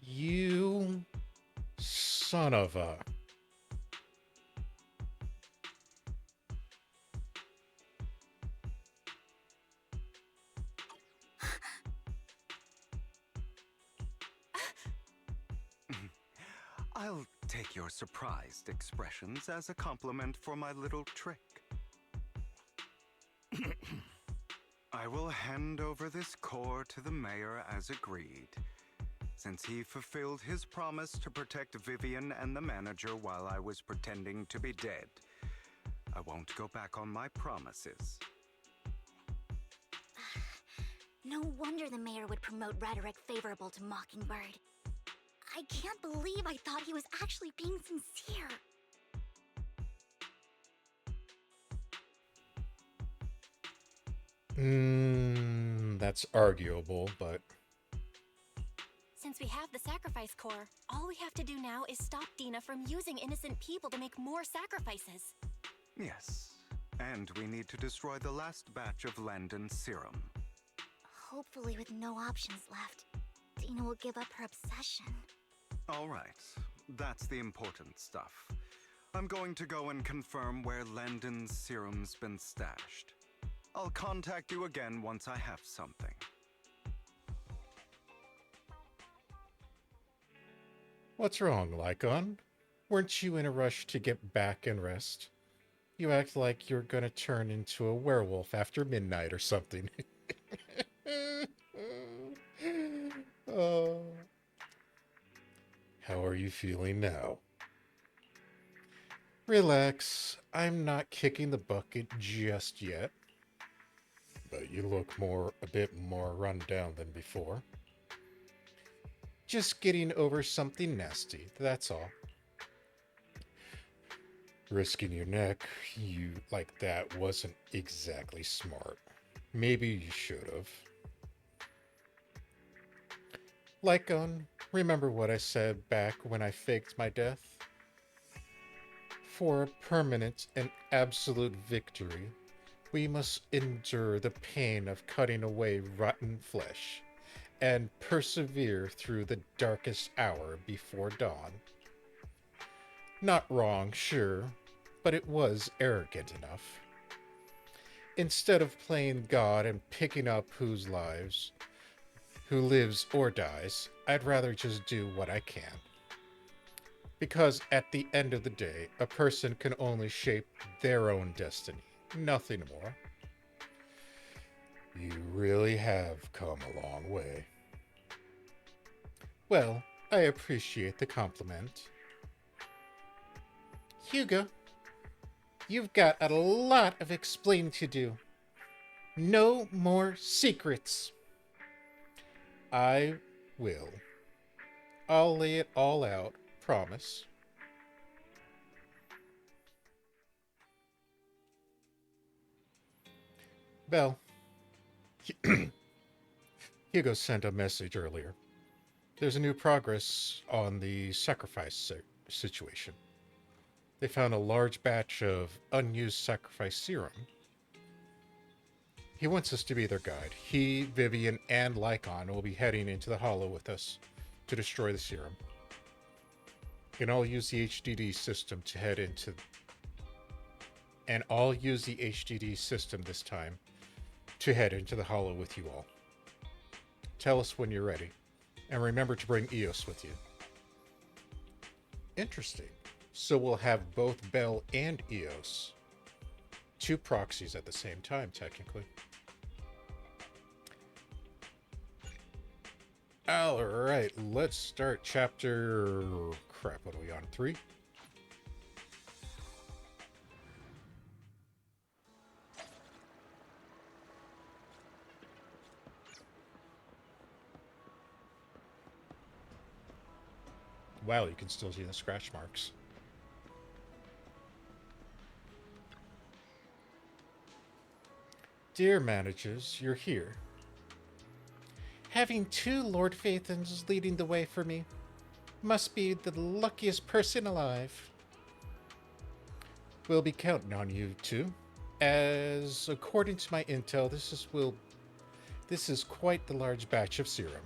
You son of a... I'll take your surprised expressions as a compliment for my little trick. I will hand over this core to the mayor as agreed. Since he fulfilled his promise to protect Vivian and the manager while I was pretending to be dead, I won't go back on my promises. No wonder the mayor would promote rhetoric favorable to Mockingbird. I can't believe I thought he was actually being sincere. That's arguable, but... Since we have the sacrifice core, all we have to do now is stop Dina from using innocent people to make more sacrifices. Yes, and we need to destroy the last batch of Landon's serum. Hopefully with no options left, Dina will give up her obsession. All right, that's the important stuff. I'm going to go and confirm where Landon's serum's been stashed. I'll contact you again once I have something. What's wrong, Lycon? Weren't you in a rush to get back and rest? You act like you're gonna turn into a werewolf after midnight or something. Oh. How are you feeling now? Relax. I'm not kicking the bucket just yet. But you look a bit more run down than before. Just getting over something nasty, that's all. Risking your neck like that wasn't exactly smart. Maybe you should have. Lycon, remember what I said back when I faked my death? For a permanent and absolute victory, we must endure the pain of cutting away rotten flesh and persevere through the darkest hour before dawn. Not wrong, sure, but it was arrogant enough. Instead of playing God and picking up who lives or dies, I'd rather just do what I can. Because at the end of the day, a person can only shape their own destiny, nothing more. You really have come a long way. Well, I appreciate the compliment. Hugo, you've got a lot of explaining to do. No more secrets. I will. I'll lay it all out, promise. Belle. Hugo sent a message earlier. There's a new progress on the sacrifice situation. They found a large batch of unused sacrifice serum. He wants us to be their guide. He, Vivian, and Lycon will be heading into the Hollow with us to destroy the serum. And I'll use the HDD system to head into... And I'll use the HDD system this time to head into the Hollow with you all. Tell us when you're ready. And remember to bring Eos with you. Interesting. So we'll have both Belle and Eos. Two proxies at the same time, technically. Alright, let's start chapter... Crap, what are we on? 3? Wow, you can still see the scratch marks. Dear managers, you're here. Having two Lord Phaethons leading the way for me must be the luckiest person alive. We'll be counting on you two, as according to my intel, this is quite the large batch of serum.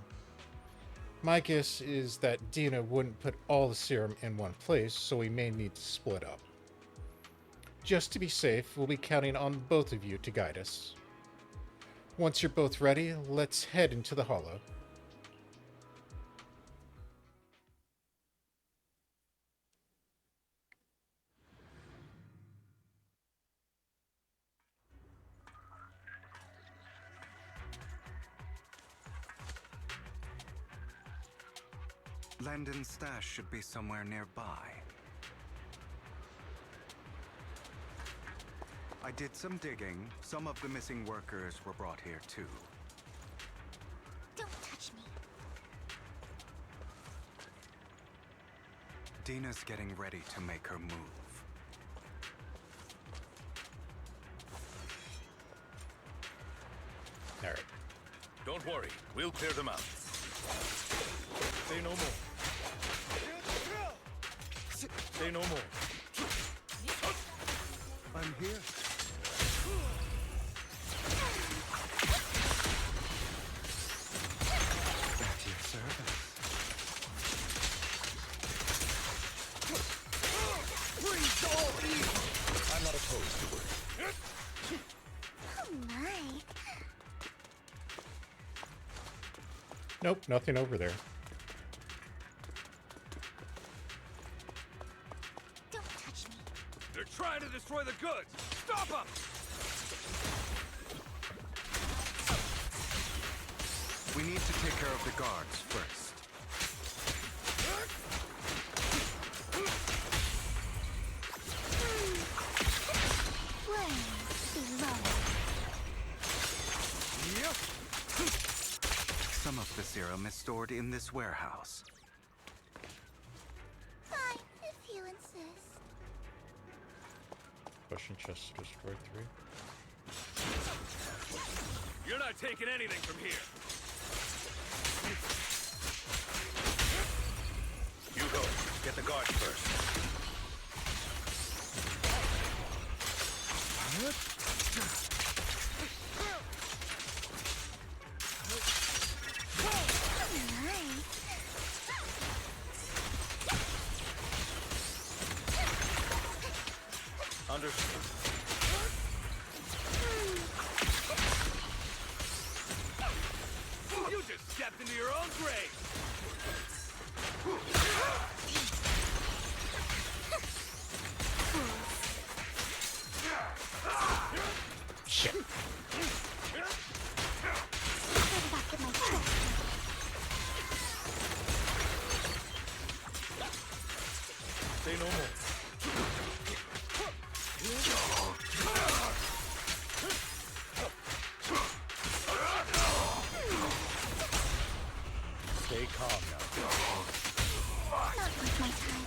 My guess is that Dina wouldn't put all the serum in one place, so we may need to split up. Just to be safe, we'll be counting on both of you to guide us. Once you're both ready, let's head into the hollow. Landon's stash should be somewhere nearby. I did some digging. Some of the missing workers were brought here too. Don't touch me. Dina's getting ready to make her move. All right. Don't worry, we'll clear them out. Say no more. Say no more. I'm here. At your service. Freeze all evil! I'm not opposed to it. Oh my. Nope, nothing over there. Don't touch me. They're trying to destroy the goods! Stop them! We need to take care of the guards first. Some of the serum is stored in this warehouse. Fine, if you insist. Potion chest destroyed 3. You're not taking anything from here! Hugo, get the guards first. Understood. You just stepped into your own grave! Shit. Say no more. Stay calm now. Not worth my time.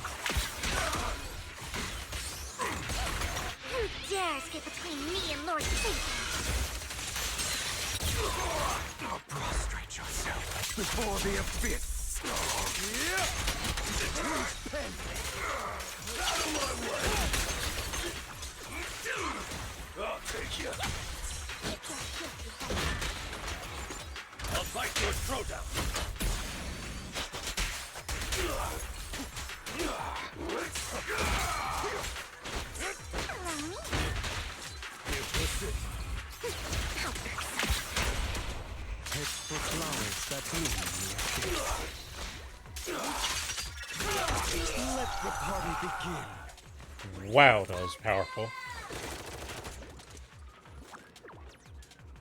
Who dares get between me and Lord Phaethon? Prostrate yourself before the abyss. Out of my way! I'll take you. I'll bite your throat out. It's the flowers that bloom in the abyss. Let the party begin. Wow, that was powerful.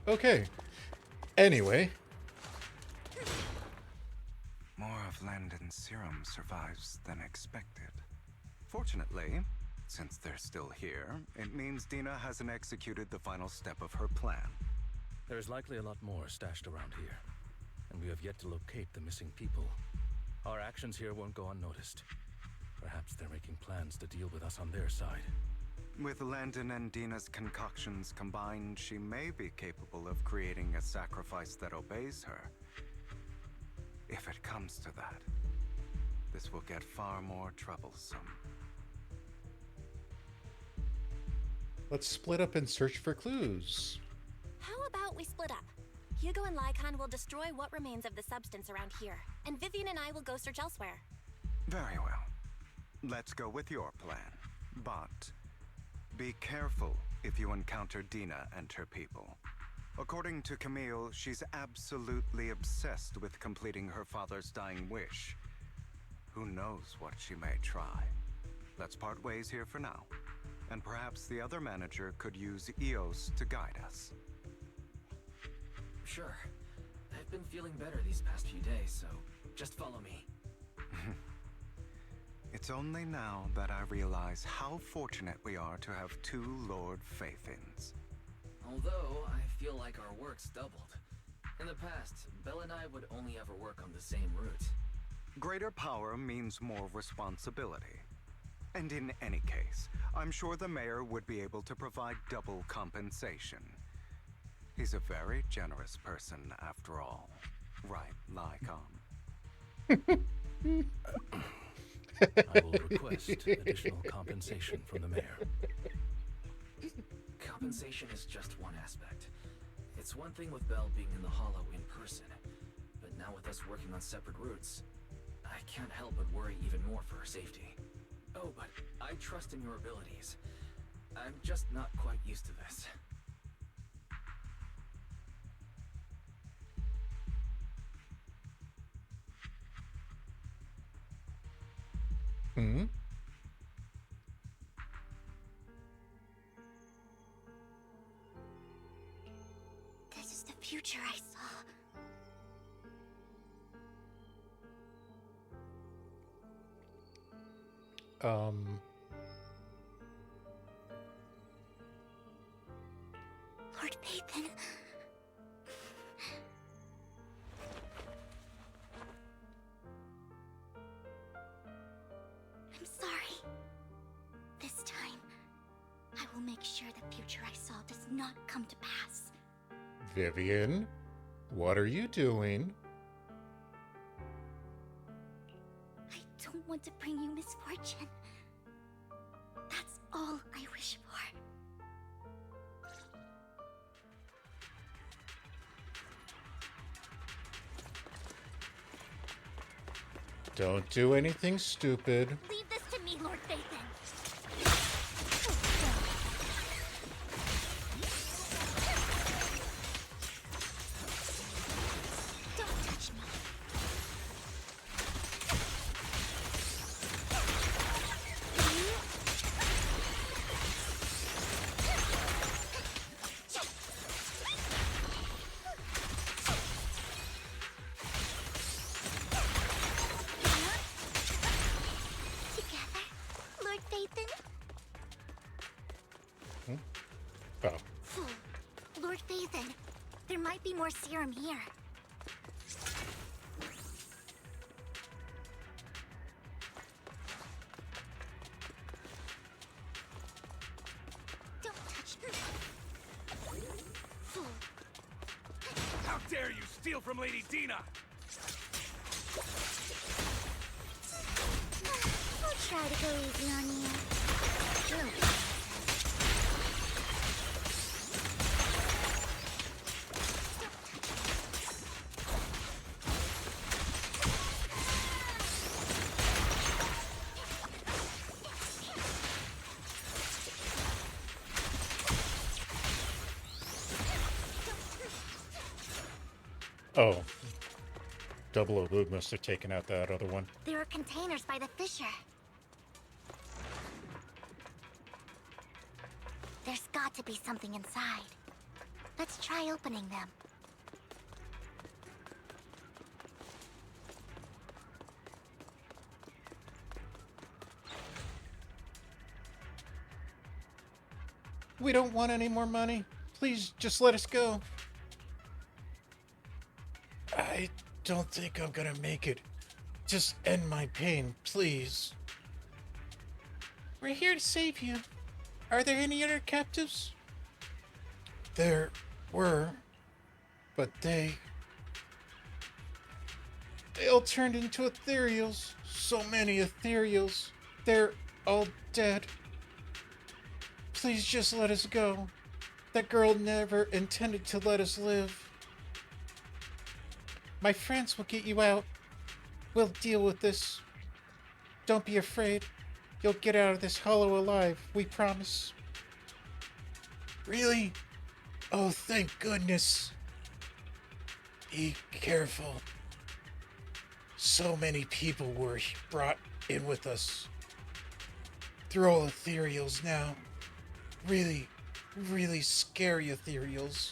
Okay. Anyway. More of Landon's serum survives than expected. Fortunately, since they're still here, it means Dina hasn't executed the final step of her plan. There is likely a lot more stashed around here, and we have yet to locate the missing people. Our actions here won't go unnoticed. Perhaps they're making plans to deal with us on their side. With Landon and Dina's concoctions combined, she may be capable of creating a sacrifice that obeys her. If it comes to that, this will get far more troublesome. Let's split up and search for clues. How about we split up? Hugo and Lycon will destroy what remains of the substance around here, and Vivian and I will go search elsewhere. Very well. Let's go with your plan. But be careful if you encounter Dina and her people. According to Camille, she's absolutely obsessed with completing her father's dying wish. Who knows what she may try? Let's part ways here for now. And perhaps the other manager could use EOS to guide us. Sure. I've been feeling better these past few days, so just follow me. It's only now that I realize how fortunate we are to have two Lord Faithins. Although, I feel like our work's doubled. In the past, Belle and I would only ever work on the same route. Greater power means more responsibility. And in any case, I'm sure the mayor would be able to provide double compensation. He's a very generous person, after all. Right, Lycon? I will request additional compensation from the mayor. Compensation is just one aspect. It's one thing with Belle being in the Hollow in person, but now with us working on separate routes, I can't help but worry even more for her safety. Oh, but I trust in your abilities. I'm just not quite used to this. Hmm? This is the future I saw. Lord Pathan. I'm sorry. This time, I will make sure the future I saw does not come to pass. Vivian, what are you doing? I don't want to bring you misfortune. That's all I wish for. Don't do anything stupid. Leave this to me, Lord Phaethon. Don't touch me. Together, Lord Phaethon? Oh. Fool. Lord Phaethon, there might be more serum here. Don't touch me. Fool. How dare you steal from Lady Dina! I'll try to go easy on you. Oh. Double O Lube must have taken out that other one. There are containers by the fissure. There's got to be something inside. Let's try opening them. We don't want any more money. Please, just let us go. I don't think I'm gonna make it Just end my pain, please. We're here to save you. Are there any other captives? There were, but they all turned into ethereals. So many ethereals. They're all dead. Please just let us go. That girl never intended to let us live. My friends will get you out. We'll deal with this. Don't be afraid. You'll get out of this hollow alive, we promise. Really? Oh, thank goodness. Be careful. So many people were brought in with us. They're all ethereals now. Really, really scary ethereals.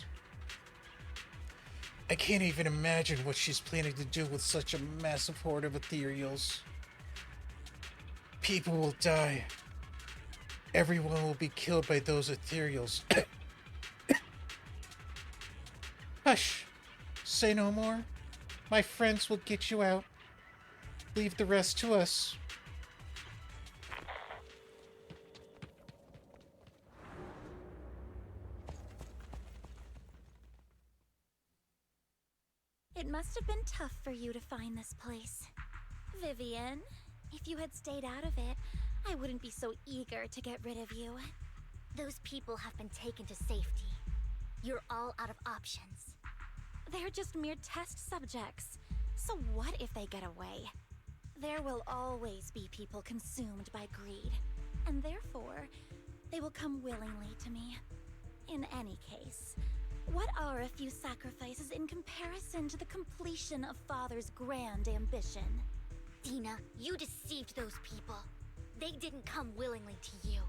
I can't even imagine what she's planning to do with such a massive horde of ethereals. People will die. Everyone will be killed by those ethereals. Hush! Say no more. My friends will get you out. Leave the rest to us. It must have been tough for you to find this place. Vivian, if you had stayed out of it, I wouldn't be so eager to get rid of you. Those people have been taken to safety. You're all out of options. They're just mere test subjects. So what if they get away? There will always be people consumed by greed, and therefore, they will come willingly to me. In any case, what are a few sacrifices in comparison to the completion of Father's grand ambition? Dina, you deceived those people. They didn't come willingly to you.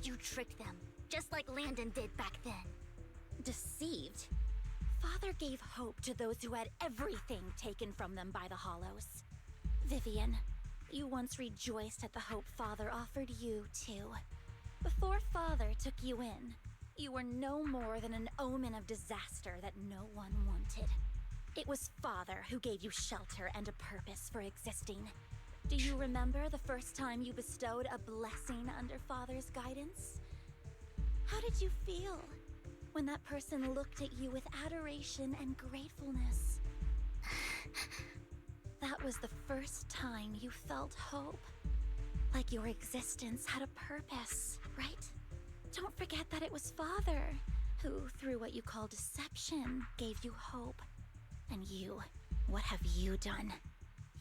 You tricked them, just like Landon did back then. Deceived? Father gave hope to those who had everything taken from them by the Hollows. Vivian, you once rejoiced at the hope Father offered you, too. Before Father took you in, you were no more than an omen of disaster that no one wanted. It was Father who gave you shelter and a purpose for existing. Do you remember the first time you bestowed a blessing under Father's guidance? How did you feel when that person looked at you with adoration and gratefulness? That was the first time you felt hope. Like your existence had a purpose, right? Don't forget that it was Father who, through what you call deception, gave you hope. And you, what have you done?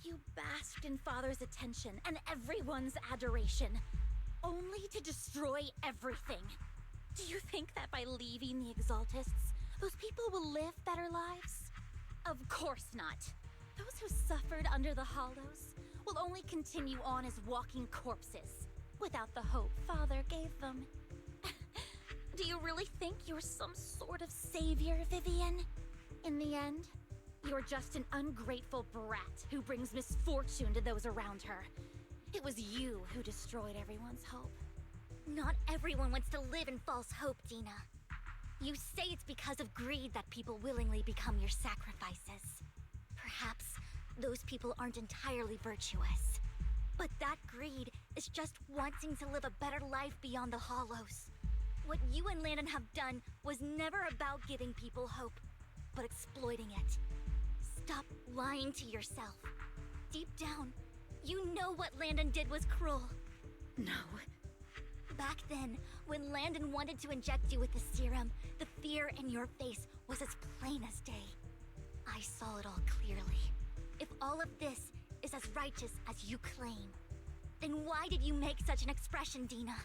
You basked in Father's attention and everyone's adoration, only to destroy everything. Do you think that by leaving the Exaltists, those people will live better lives? Of course not. Those who suffered under the Hollows will only continue on as walking corpses, without the hope Father gave them. Do you really think you're some sort of savior, Vivian? In the end, you're just an ungrateful brat who brings misfortune to those around her. It was you who destroyed everyone's hope. Not everyone wants to live in false hope, Dina. You say it's because of greed that people willingly become your sacrifices. Perhaps those people aren't entirely virtuous. But that greed is just wanting to live a better life beyond the Hollows. What you and Landon have done was never about giving people hope, but exploiting it. Stop lying to yourself. Deep down, you know what Landon did was cruel. No. Back then, when Landon wanted to inject you with the serum, the fear in your face was as plain as day. I saw it all clearly. If all of this is as righteous as you claim, then why did you make such an expression, Dina?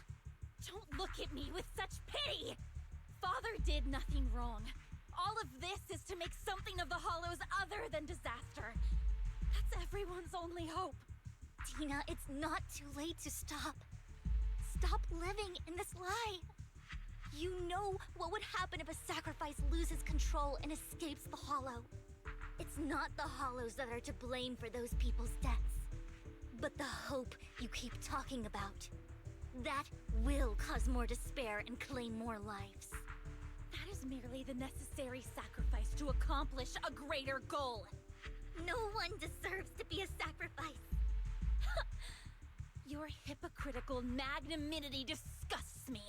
Don't look at me with such pity! Father did nothing wrong. All of this is to make something of the Hollows other than disaster. That's everyone's only hope. Dina, it's not too late to stop. Stop living in this lie. You know what would happen if a sacrifice loses control and escapes the Hollow. It's not the Hollows that are to blame for those people's deaths, but the hope you keep talking about. That will cause more despair and claim more lives. That is merely the necessary sacrifice to accomplish a greater goal. No one deserves to be a sacrifice. Your hypocritical magnanimity disgusts me.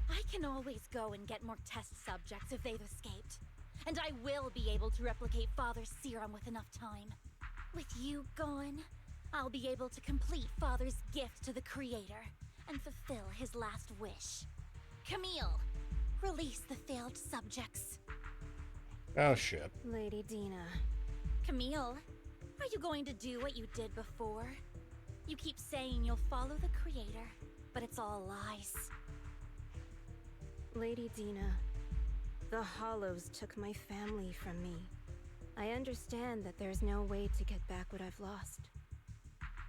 I can always go and get more test subjects if they've escaped. And I will be able to replicate Father's serum with enough time. With you gone, I'll be able to complete Father's gift to the Creator and fulfill his last wish. Camille, release the failed subjects. Oh shit. Lady Dina. Camille, are you going to do what you did before? You keep saying you'll follow the Creator, but it's all lies. Lady Dina, the Hollows took my family from me. I understand that there's no way to get back what I've lost.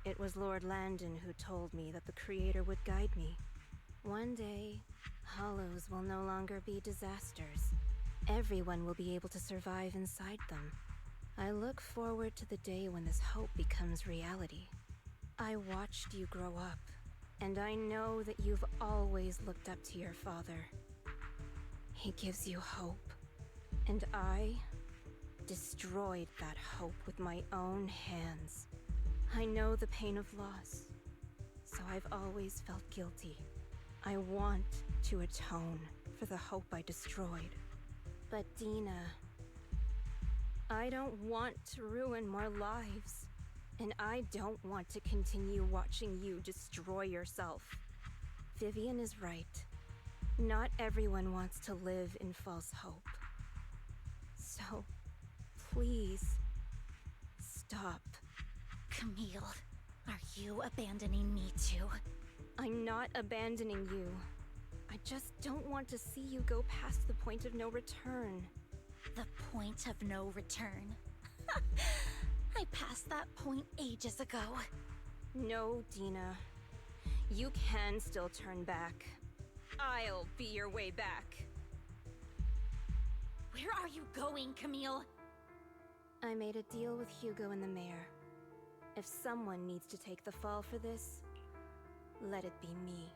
It was Lord Landon who told me that the Creator would guide me. One day, Hollows will no longer be disasters. Everyone will be able to survive inside them. I look forward to the day when this hope becomes reality. I watched you grow up, and I know that you've always looked up to your father. He gives you hope, and I destroyed that hope with my own hands. I know the pain of loss, so I've always felt guilty. I want to atone for the hope I destroyed. But Dina, I don't want to ruin more lives, and I don't want to continue watching you destroy yourself. Vivian is right. Not everyone wants to live in false hope. So, please, stop. Camille, are you abandoning me too? I'm not abandoning you. I just don't want to see you go past the point of no return. The point of no return? I passed that point ages ago. No, Dina. You can still turn back. I'll be your way back. Where are you going, Camille? I made a deal with Hugo and the mayor. If someone needs to take the fall for this, let it be me.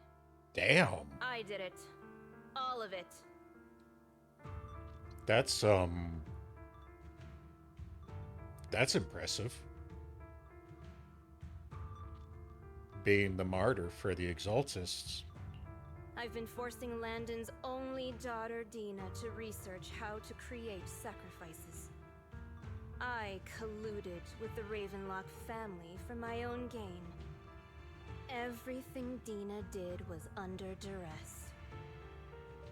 Damn. I did it. All of it. That's impressive. Being the martyr for the Exaltists. I've been forcing Landon's only daughter, Dina, to research how to create sacrifices. I colluded with the Ravenlock family for my own gain. Everything Dina did was under duress.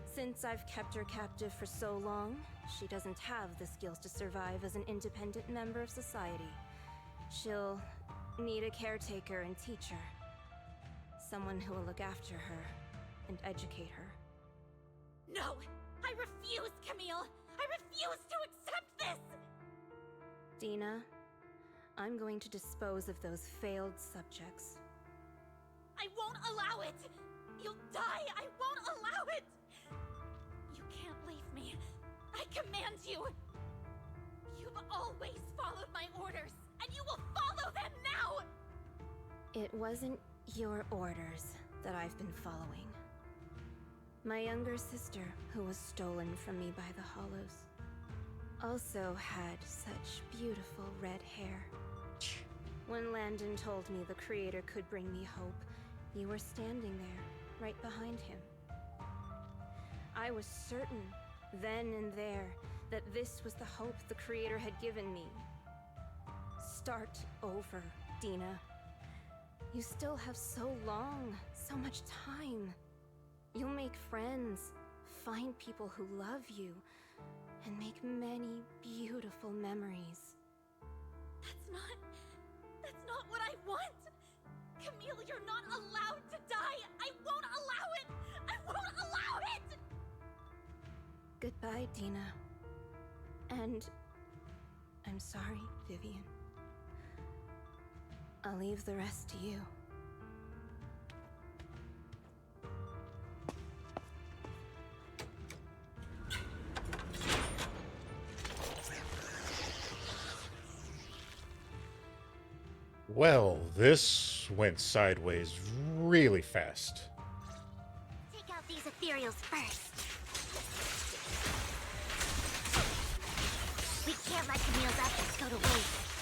Since I've kept her captive for so long, she doesn't have the skills to survive as an independent member of society. She'll need a caretaker and teacher. Someone who will look after her and educate her. No! I refuse, Camille! I refuse to accept this! Dina, I'm going to dispose of those failed subjects. I won't allow it! You'll die! I won't allow it! You can't leave me. I command you! You've always followed my orders, and you will follow them now! It wasn't your orders that I've been following. My younger sister, who was stolen from me by the Hollows, also had such beautiful red hair. When Landon told me the Creator could bring me hope, you were standing there, right behind him. I was certain, then and there, that this was the hope the Creator had given me. Start over, Dina. You still have so long, so much time. You'll make friends, find people who love you, and make many beautiful memories. That's not what I want! Camille, you're not allowed to die! I won't allow it! I won't allow it! Goodbye, Dina. And I'm sorry, Vivian. I'll leave the rest to you. Well, this went sideways really fast. Take out these ethereals first. We can't let Camille's efforts go to waste.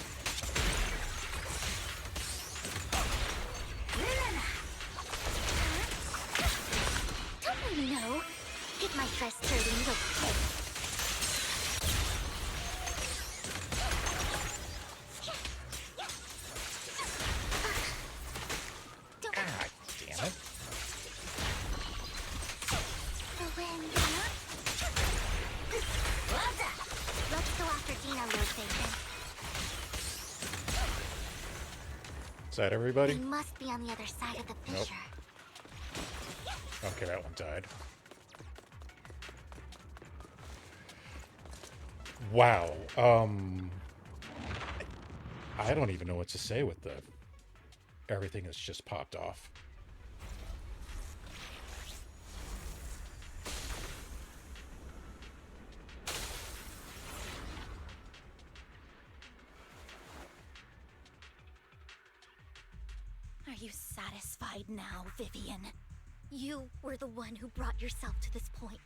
Hit my first 30 needle. Ah, damn it. The win, Dina. Let's go after Dina, Lord Vivian. Is that everybody? They must be on the other side of the Nope. fissure. Okay, that one died. Wow. I don't even know what to say with the everything has just popped off. Are you satisfied now, Vivian? You were the one who brought yourself to this point.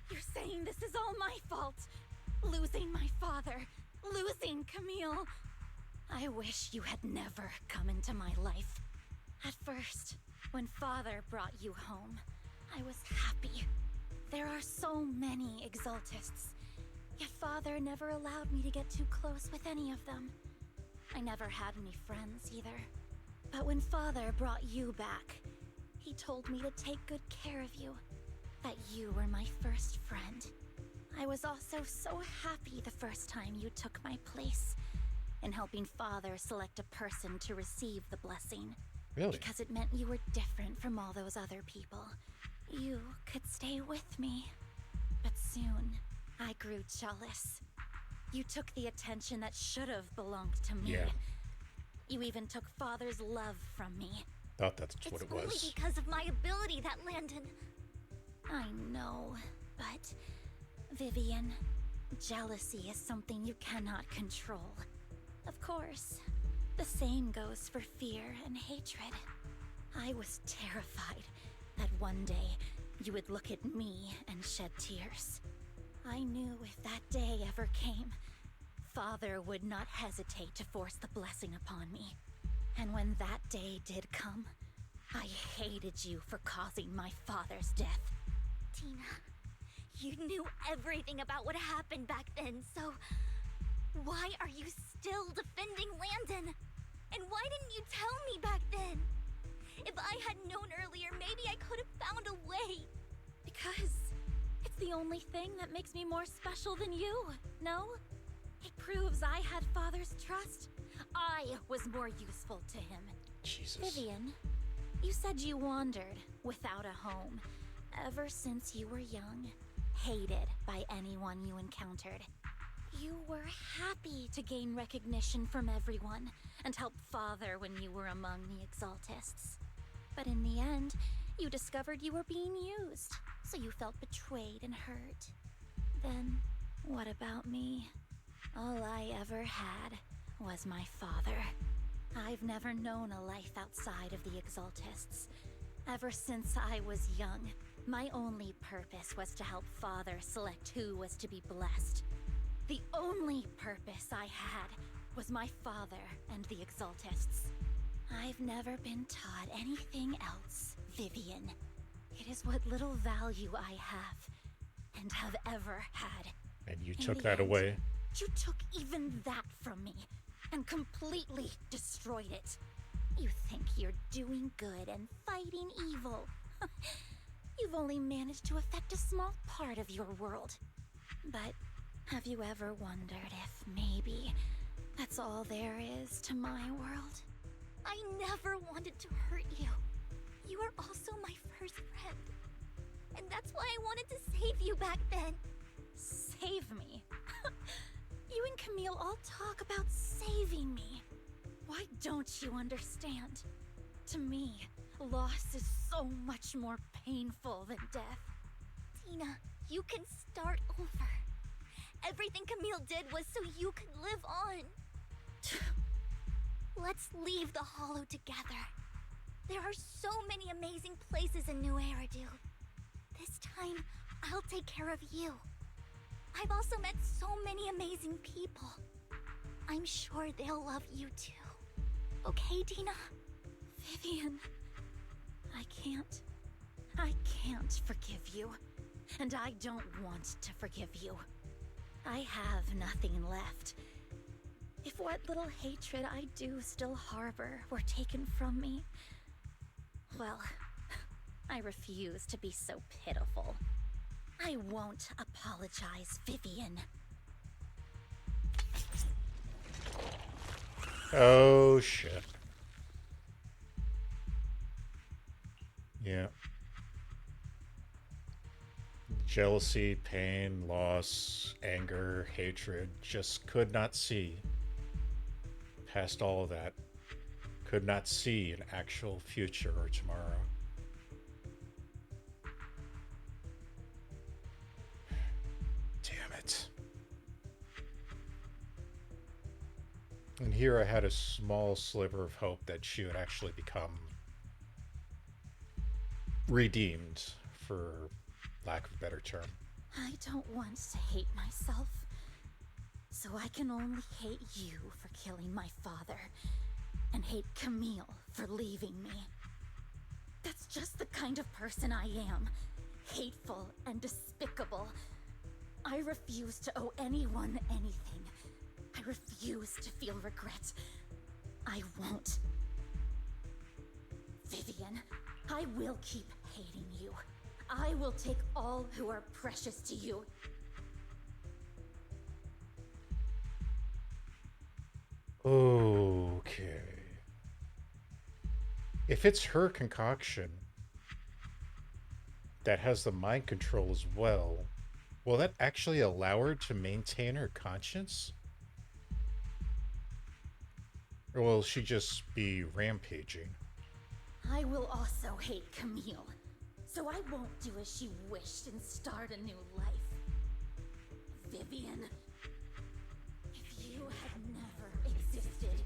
You're saying this is all my fault? Losing my father, losing Camille. I wish you had never come into my life. At first, when father brought you home, I was happy. There are so many Exaltists, yet father never allowed me to get too close with any of them. I never had any friends either. But when father brought you back, he told me to take good care of you, that you were my first friend. I was also so happy the first time you took my place in helping father select a person to receive the blessing. Really? Because it meant you were different from all those other people. You could stay with me. But soon, I grew jealous. You took the attention that should have belonged to me. Yeah. You even took father's love from me. Thought that's what it It's only was. because of my ability that Landon... I know, but... Vivian, jealousy is something you cannot control. Of course, the same goes for fear and hatred. I was terrified that one day you would look at me and shed tears. I knew if that day ever came, father would not hesitate to force the blessing upon me. And when that day did come, I hated you for causing my father's death. Tina, you knew everything about what happened back then, so why are you still defending Landon? And why didn't you tell me back then? If I had known earlier, maybe I could have found a way. Because it's the only thing that makes me more special than you, no? It proves I had father's trust. I was more useful to him. Jesus. Vivian, you said you wandered without a home ever since you were young, hated by anyone you encountered. You were happy to gain recognition from everyone and help father when you were among the Exaltists. But in the end, you discovered you were being used, so you felt betrayed and hurt. Then, what about me? All I ever had was my father. I've never known a life outside of the Exaltists. Ever since I was young, my only purpose was to help father select who was to be blessed. The only purpose I had was my father and the Exaltists. I've never been taught anything else, Vivian. It is what little value I have, and have ever had. And you In took the that end, away? You took even that from me, and completely destroyed it. You think you're doing good and fighting evil. You've only managed to affect a small part of your world. But have you ever wondered if maybe that's all there is to my world? I never wanted to hurt you. You were also my first friend. And that's why I wanted to save you back then. Save me? You and Camille all talk about saving me. Why don't you understand? To me, loss is so much more painful than death. Tina, you can start over. Everything Camille did was so you could live on. Let's leave the Hollow together. There are so many amazing places in New Eridu. This time, I'll take care of you. I've also met so many amazing people. I'm sure they'll love you too. Okay, Dina? Vivian, I can't can't forgive you. And I don't want to forgive you. I have nothing left. If what little hatred I do still harbor were taken from me, well, I refuse to be so pitiful. I won't apologize, Vivian. Oh, shit. Yeah. Jealousy, pain, loss, anger, hatred, just could not see past all of that. Could not see an actual future or tomorrow. Damn it. And here I had a small sliver of hope that she would actually become redeemed, for lack of a better term. I don't want to hate myself. So I can only hate you for killing my father, and hate Camille for leaving me. That's just the kind of person I am. Hateful and despicable. I refuse to owe anyone anything. I refuse to feel regret. I won't. Vivian, I will keep hating you. I will take all who are precious to you. Okay. If it's her concoction that has the mind control as well, will that actually allow her to maintain her conscience? Or will she just be rampaging? I will also hate Camille, so I won't do as she wished and start a new life. Vivian, if you had never existed,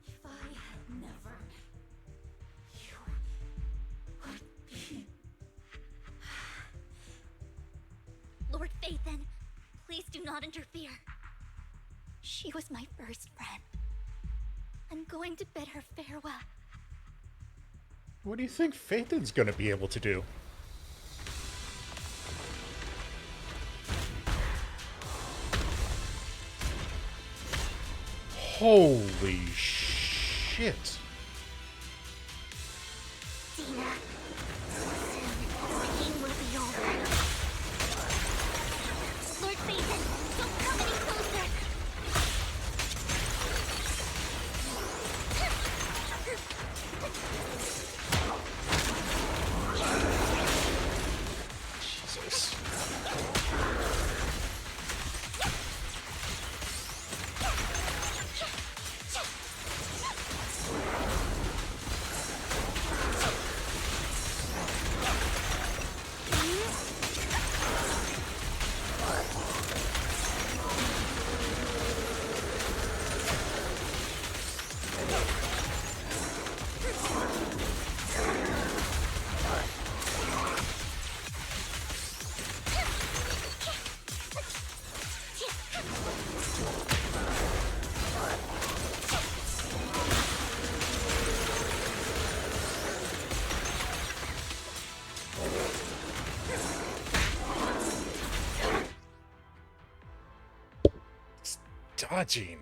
if I had never, you would be... Lord Phaethon, please do not interfere. She was my first friend. I'm going to bid her farewell. What do you think Phaethon's gonna be able to do? Holy shit. Dina, soon the pain will be over. Lord Phaethon, don't come any closer. Jesus. Dodging.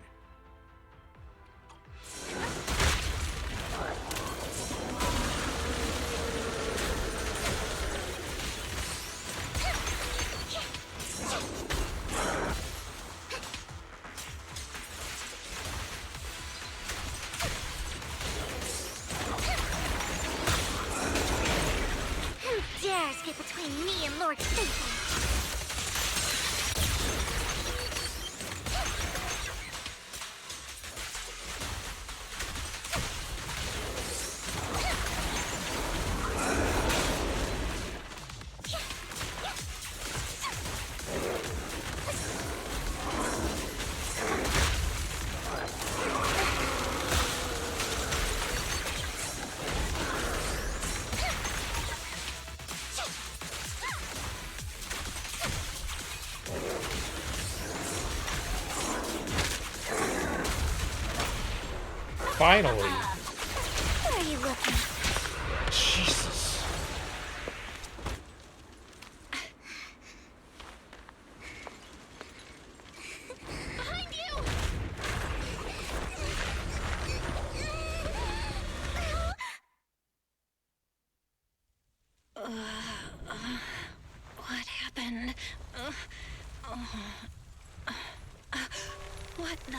Who dares get between me and Lord Phaethon? Finally. What are you looking? Jesus. What happened? What the?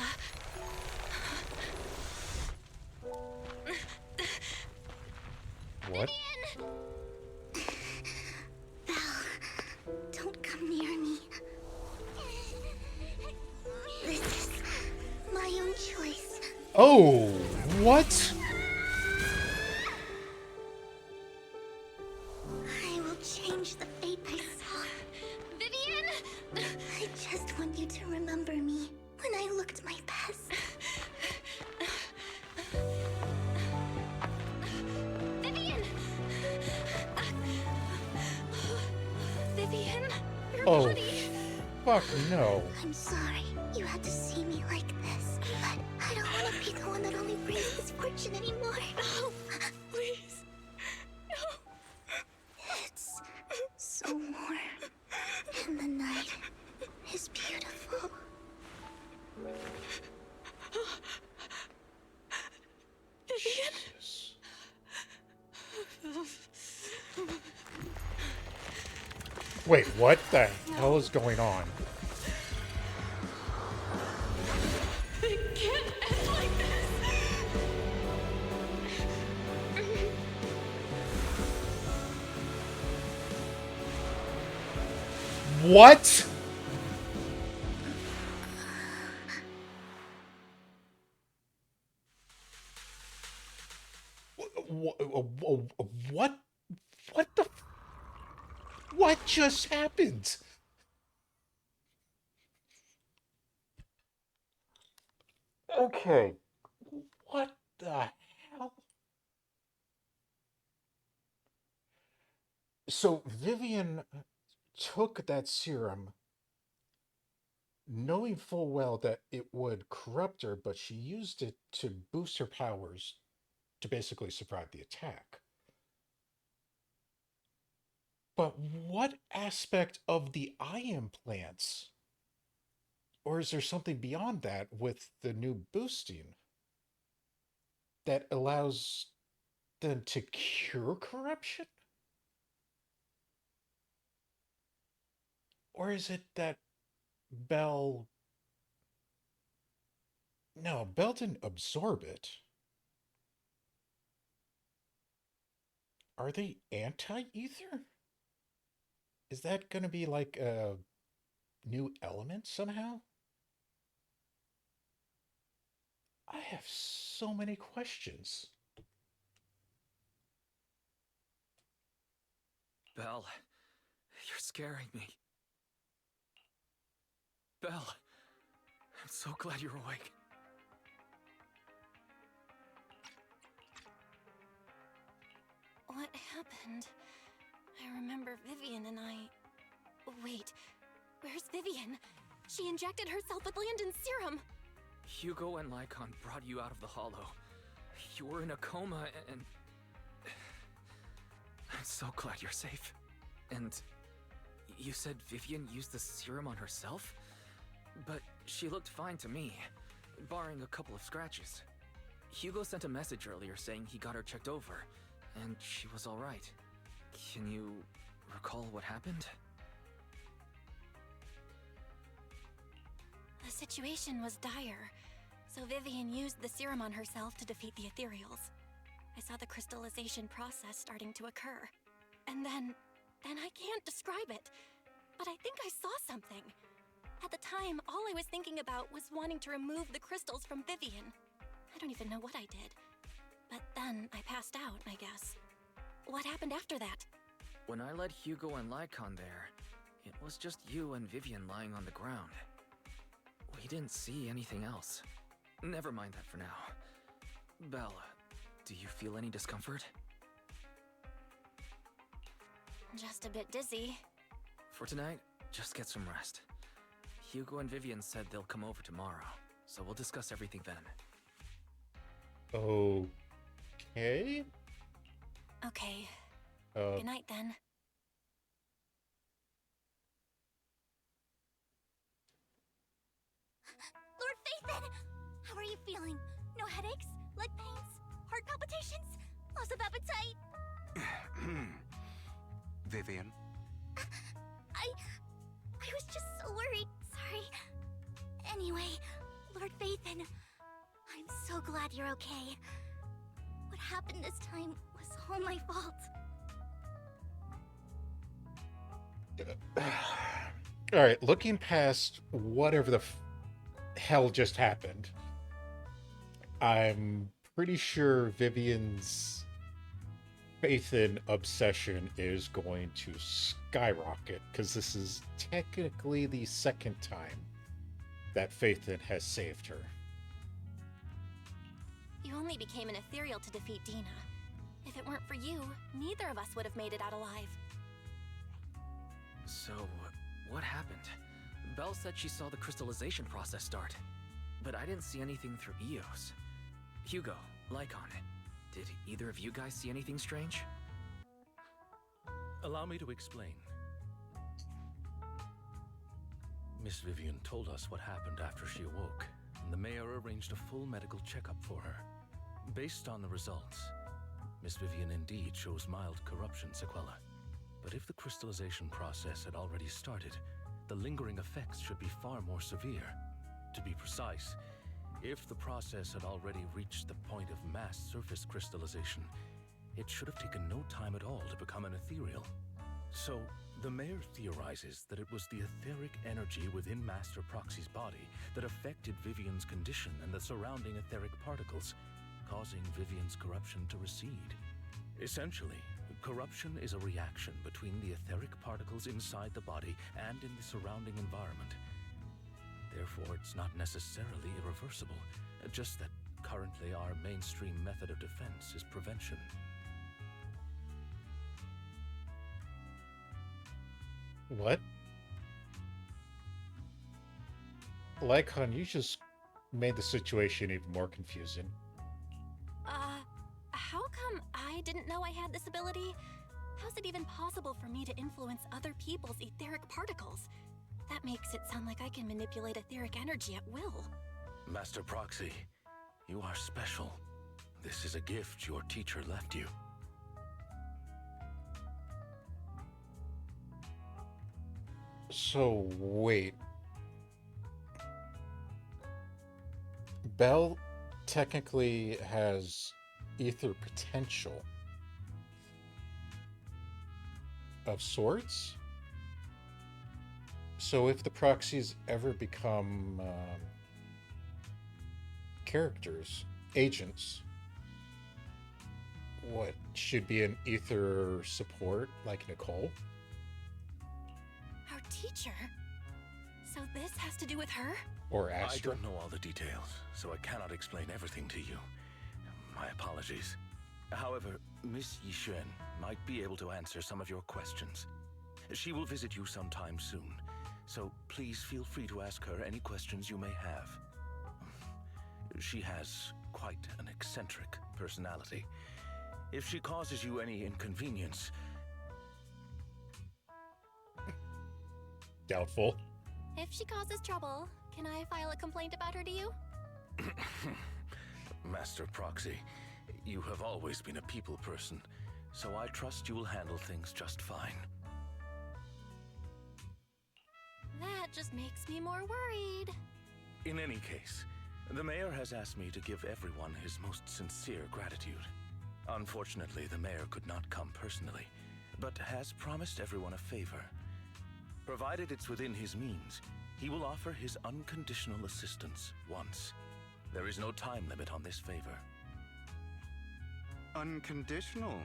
What? Belle, don't come near me. This is my own choice. Oh, what? I will change the fate I saw. Vivian! I just want you to remember me when I looked my best. Vivian! Vivian, your Oh, body. fuck no. I'm sorry you had to see me like this, but I don't want to be the one that only brings misfortune anymore. No, please. No. It's so warm, and the night is beautiful. Vivian? Wait, what the hell is going on? It can't end like this. What? What? What the? What just happened? Okay. What the hell? So Vivian took that serum knowing full well that it would corrupt her, but she used it to boost her powers to basically survive the attack. But what aspect of the eye implants? Or is there something beyond that with the new boosting that allows them to cure corruption? Or is it that Belle... No, Belle didn't absorb it. Are they anti-ether? Is that going to be like a new element somehow? I have so many questions. Belle, you're scaring me. Belle, I'm so glad you're awake. What happened? I remember Vivian and I... Wait, where's Vivian? She injected herself with Landon's serum. Hugo and Lycon brought you out of the hollow. You were in a coma and... I'm so glad you're safe. And you said Vivian used the serum on herself? But she looked fine to me, barring a couple of scratches. Hugo sent a message earlier saying he got her checked over, and she was alright. Can you recall what happened? The situation was dire, so Vivian used the serum on herself to defeat the ethereals. I saw the crystallization process starting to occur. And then I can't describe it, but I think I saw something. At the time, all I was thinking about was wanting to remove the crystals from Vivian. I don't even know what I did. But then I passed out, I guess. What happened after that? When I led Hugo and Lycon there, it was just you and Vivian lying on the ground. We didn't see anything else. Never mind that for now. Belle, do you feel any discomfort? Just a bit dizzy. For tonight, just get some rest. Hugo and Vivian said they'll come over tomorrow, so we'll discuss everything then. Okay. Okay. Good night then. Lord Phaethon! How are you feeling? No headaches? Leg pains? Heart palpitations? Loss of appetite? Vivian? I was just so worried. Sorry. Anyway, Lord Phaethon, I'm so glad you're okay. What happened this time was all my fault. All right, looking past whatever the hell just happened, I'm pretty sure Vivian's Phaethon obsession is going to skyrocket, because this is technically the second time that Phaethon has saved her. You only became an ethereal to defeat Dina. If it weren't for you, neither of us would have made it out alive. So, what happened? Belle said she saw the crystallization process start, but I didn't see anything through Eos. Hugo, Lycon, did either of you guys see anything strange? Allow me to explain. Miss Vivian told us what happened after she awoke, and the mayor arranged a full medical checkup for her. Based on the results, Miss Vivian indeed shows mild corruption sequela. But if the crystallization process had already started, the lingering effects should be far more severe. To be precise, if the process had already reached the point of mass surface crystallization, it should have taken no time at all to become an ethereal. So, the mayor theorizes that it was the etheric energy within Master Proxy's body that affected Vivian's condition and the surrounding etheric particles, causing Vivian's corruption to recede. Essentially, corruption is a reaction between the etheric particles inside the body and in the surrounding environment. Therefore, it's not necessarily irreversible, just that currently our mainstream method of defense is prevention. What? Lycon, you just made the situation even more confusing. How come I didn't know I had this ability? How's it even possible for me to influence other people's etheric particles? That makes it sound like I can manipulate etheric energy at will. Master Proxy, you are special. This is a gift your teacher left you. So, wait. Belle technically has ether potential of sorts? So if the proxies ever become characters, agents, what, should be an ether support like Nicole? Our teacher? So this has to do with her? Or Astra? I don't know all the details, so I cannot explain everything to you. My apologies. However, Miss Yixuan might be able to answer some of your questions. She will visit you sometime soon, so please feel free to ask her any questions you may have. She has quite an eccentric personality. If she causes you any inconvenience... Doubtful. If she causes trouble, can I file a complaint about her to you? Master Proxy, you have always been a people person, so I trust you will handle things just fine. That just makes me more worried. In any case, the mayor has asked me to give everyone his most sincere gratitude. Unfortunately, the mayor could not come personally, but has promised everyone a favor. Provided it's within his means, he will offer his unconditional assistance once. There is no time limit on this favor. Unconditional,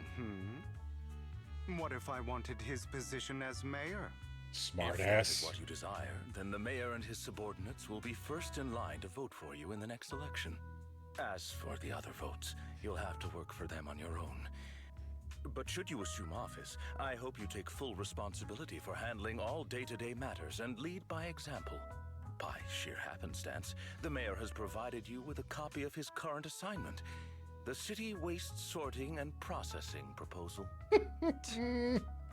What if I wanted his position as mayor? Smart If that is ass. what you desire, then the mayor and his subordinates will be first in line to vote for you in the next election. As for the other votes, you'll have to work for them on your own. But should you assume office, I hope you take full responsibility for handling all day-to-day matters and lead by example. By sheer happenstance, the mayor has provided you with a copy of his current assignment, the City Waste Sorting and Processing proposal.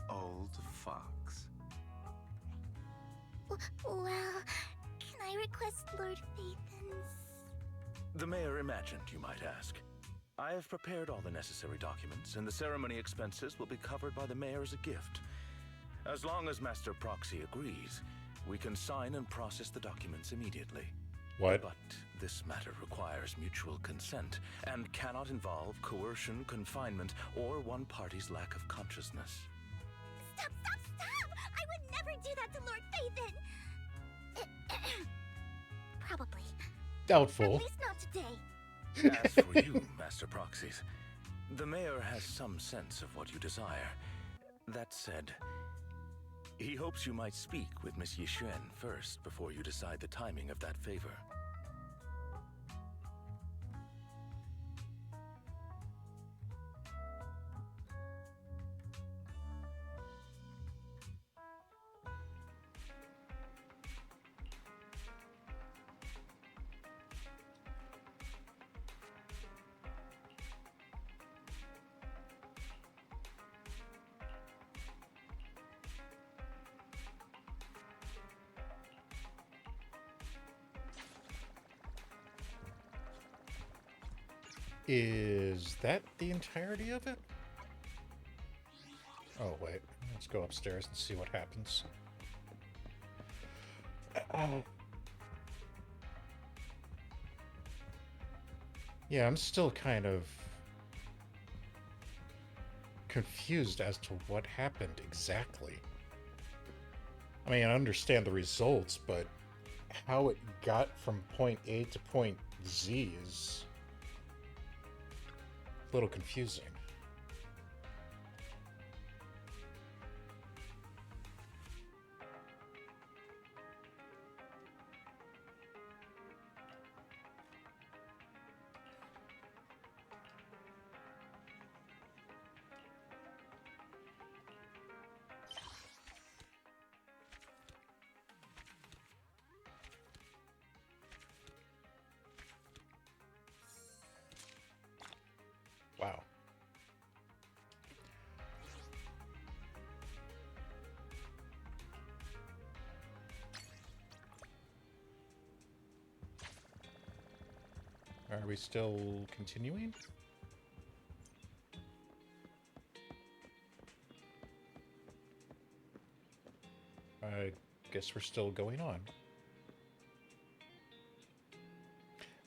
Old fox. Well, can I request Lord Phaethon's? The mayor imagined you might ask. I have prepared all the necessary documents, and the ceremony expenses will be covered by the mayor as a gift. As long as Master Proxy agrees, we can sign and process the documents immediately. What? But this matter requires mutual consent and cannot involve coercion, confinement, or one party's lack of consciousness. Stop, stop, stop! I would never do that to Lord Phaethon! Probably. Doubtful. At least not today. As for you, Master Proxies, the mayor has some sense of what you desire. That said, he hopes you might speak with Miss Yixuan first before you decide the timing of that favor. Is that the entirety of it? Oh, wait. Let's go upstairs and see what happens. Yeah, I'm still kind of confused as to what happened exactly. I mean, I understand the results, but how it got from point A to point Z is a little confusing. Wow. Are we still continuing? I guess we're still going on.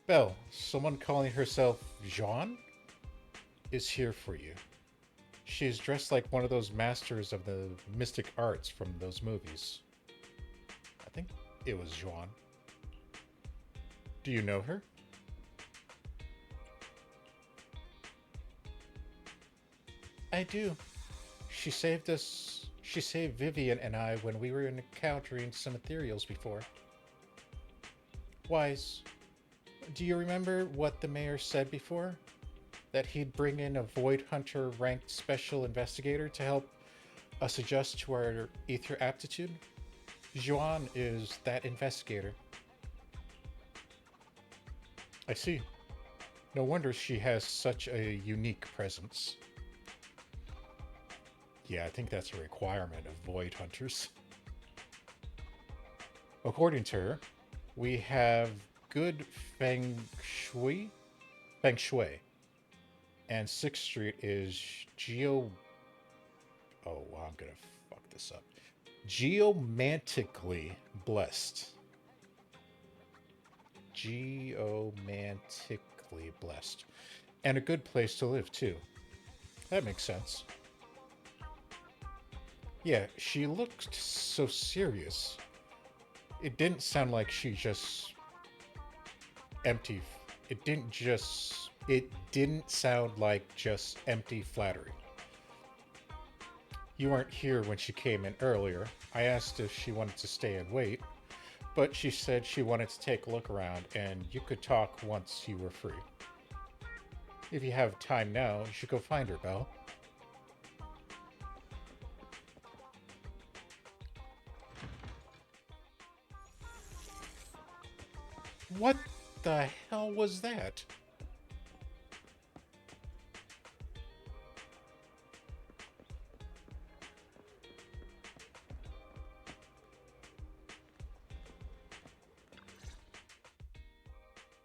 Belle, someone calling herself Jean is here for you. She's dressed like one of those masters of the mystic arts from those movies. I think it was Jean. Do you know her? I do. She saved us. She saved Vivian and I when we were encountering some ethereals before. Wise, do you remember what the mayor said before? That he'd bring in a Void Hunter ranked special investigator to help us adjust to our ether aptitude? Juan is that investigator. I see. No wonder she has such a unique presence. Yeah, I think that's a requirement of Void Hunters. According to her, we have good Feng Shui. And 6th Street is I'm gonna fuck this up. Geomantically blessed. Geomantically blessed. And a good place to live, too. That makes sense. Yeah, she looked so serious. It didn't sound like she just empty. It didn't sound like just empty flattery. You weren't here when she came in earlier. I asked if she wanted to stay and wait, but she said she wanted to take a look around and you could talk once you were free. If you have time now, you should go find her, Belle. What the hell was that?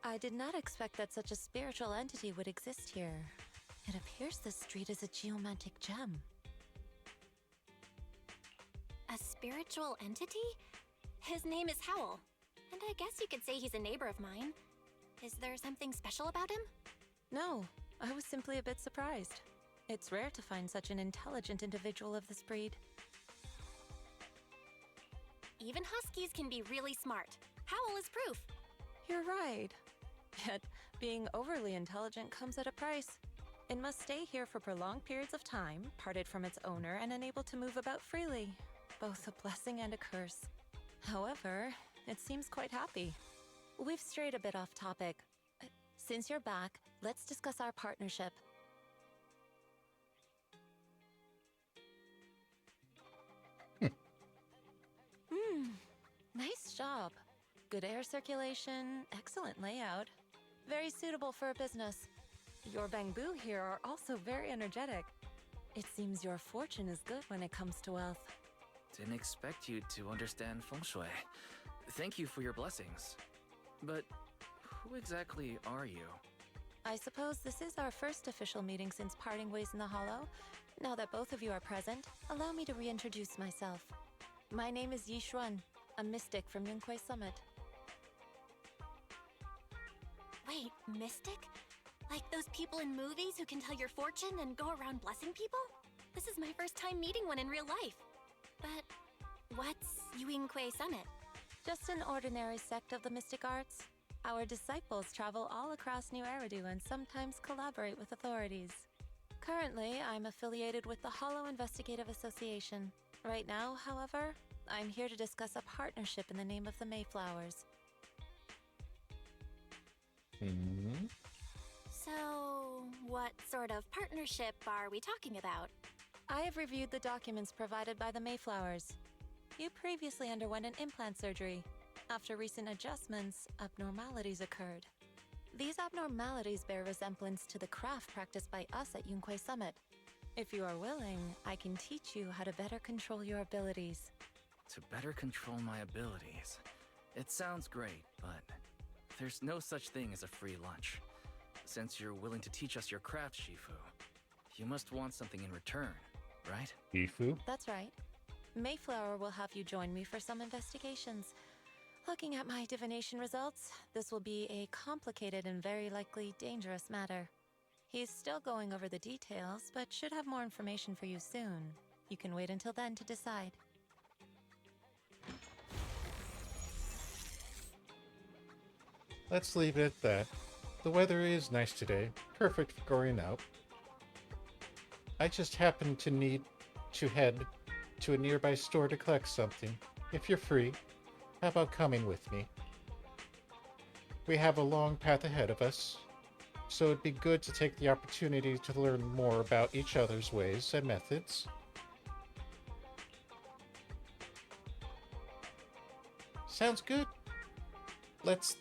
I did not expect that such a spiritual entity would exist here. It appears this street is a geomantic gem. spiritual entity? His name is Howl, and I guess you could say he's a neighbor of mine. Is there something special about him? No, I was simply a bit surprised. It's rare to find such an intelligent individual of this breed. Even huskies can be really smart. Howl is proof. You're right. Yet, being overly intelligent comes at a price. It must stay here for prolonged periods of time, parted from its owner, and unable to move about freely. Both a blessing and a curse. However, it seems quite happy. We've strayed a bit off topic. Since you're back, let's discuss our partnership. Nice job. Good air circulation, excellent layout. Very suitable for a business. Your bamboo here are also very energetic. It seems your fortune is good when it comes to wealth. Didn't expect you to understand feng shui. Thank you for your blessings. But who exactly are you? I suppose this is our first official meeting since parting ways in the Hollow. Now that both of you are present, allow me to reintroduce myself. My name is Yi Xuan, a mystic from Yunquei Summit. Wait, mystic? Like those people in movies who can tell your fortune and go around blessing people? This is my first time meeting one in real life. But what's Yunquei Summit? Just an ordinary sect of the mystic arts. Our disciples travel all across New Eridu and sometimes collaborate with authorities. Currently, I'm affiliated with the Hollow Investigative Association. Right now, however, I'm here to discuss a partnership in the name of the Mayflowers. So, what sort of partnership are we talking about? I have reviewed the documents provided by the Mayflowers. You previously underwent an implant surgery. After recent adjustments, abnormalities occurred. These abnormalities bear resemblance to the craft practiced by us at Yunquei Summit. If you are willing, I can teach you how to better control your abilities. To better control my abilities. It sounds great, but there's no such thing as a free lunch. Since you're willing to teach us your craft, Shifu, you must want something in return, right? Shifu? That's right. Mayflower will have you join me for some investigations. Looking at my divination results, this will be a complicated and very likely dangerous matter. He's still going over the details, but should have more information for you soon. You can wait until then to decide. Let's leave it at that. The weather is nice today, perfect for going out. I just happen to need to head to a nearby store to collect something. If you're free, how about coming with me? We have a long path ahead of us, so it'd be good to take the opportunity to learn more about each other's ways and methods. Sounds good. Let's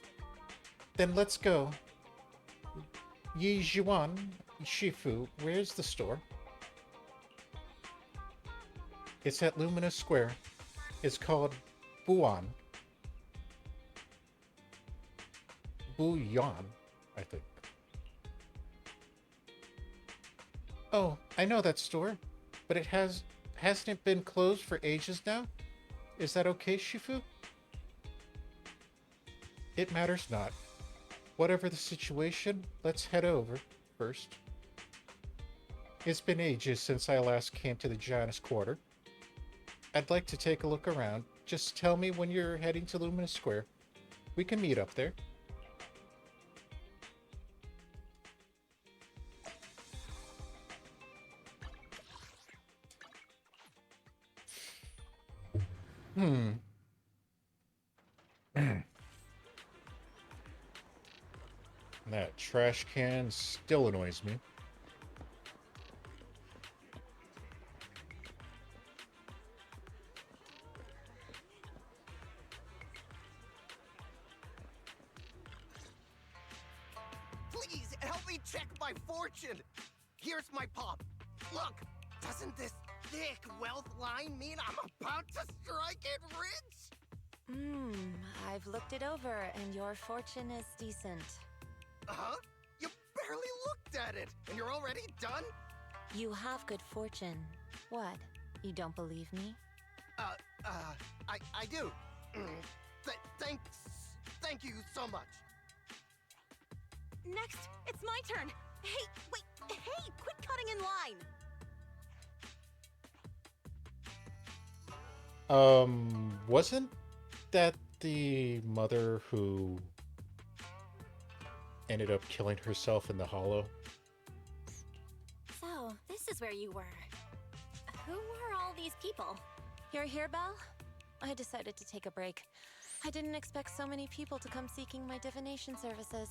go. Yi Zhuan, Shifu, where's the store? It's at Luminous Square. It's called Buan. Buyan, I think. Oh, I know that store, but hasn't it been closed for ages now? Is that okay, Shifu? It matters not. Whatever the situation, let's head over first. It's been ages since I last came to the Janus Quarter. I'd like to take a look around. Just tell me when you're heading to Luminous Square. We can meet up there. That trash can still annoys me. Please, help me check my fortune! Here's my pop. Look, doesn't this thick wealth line mean I'm about to strike it rich? I've looked it over, and your fortune is decent. Huh? You barely looked at it, and you're already done? You have good fortune. What? You don't believe me? I do. Thank you so much. Next, it's my turn. Hey, wait, hey, quit cutting in line. Wasn't that the mother who ended up killing herself in the hollow? So, this is where you were. Who were all these people? You're here, Belle? I decided to take a break. I didn't expect so many people to come seeking my divination services.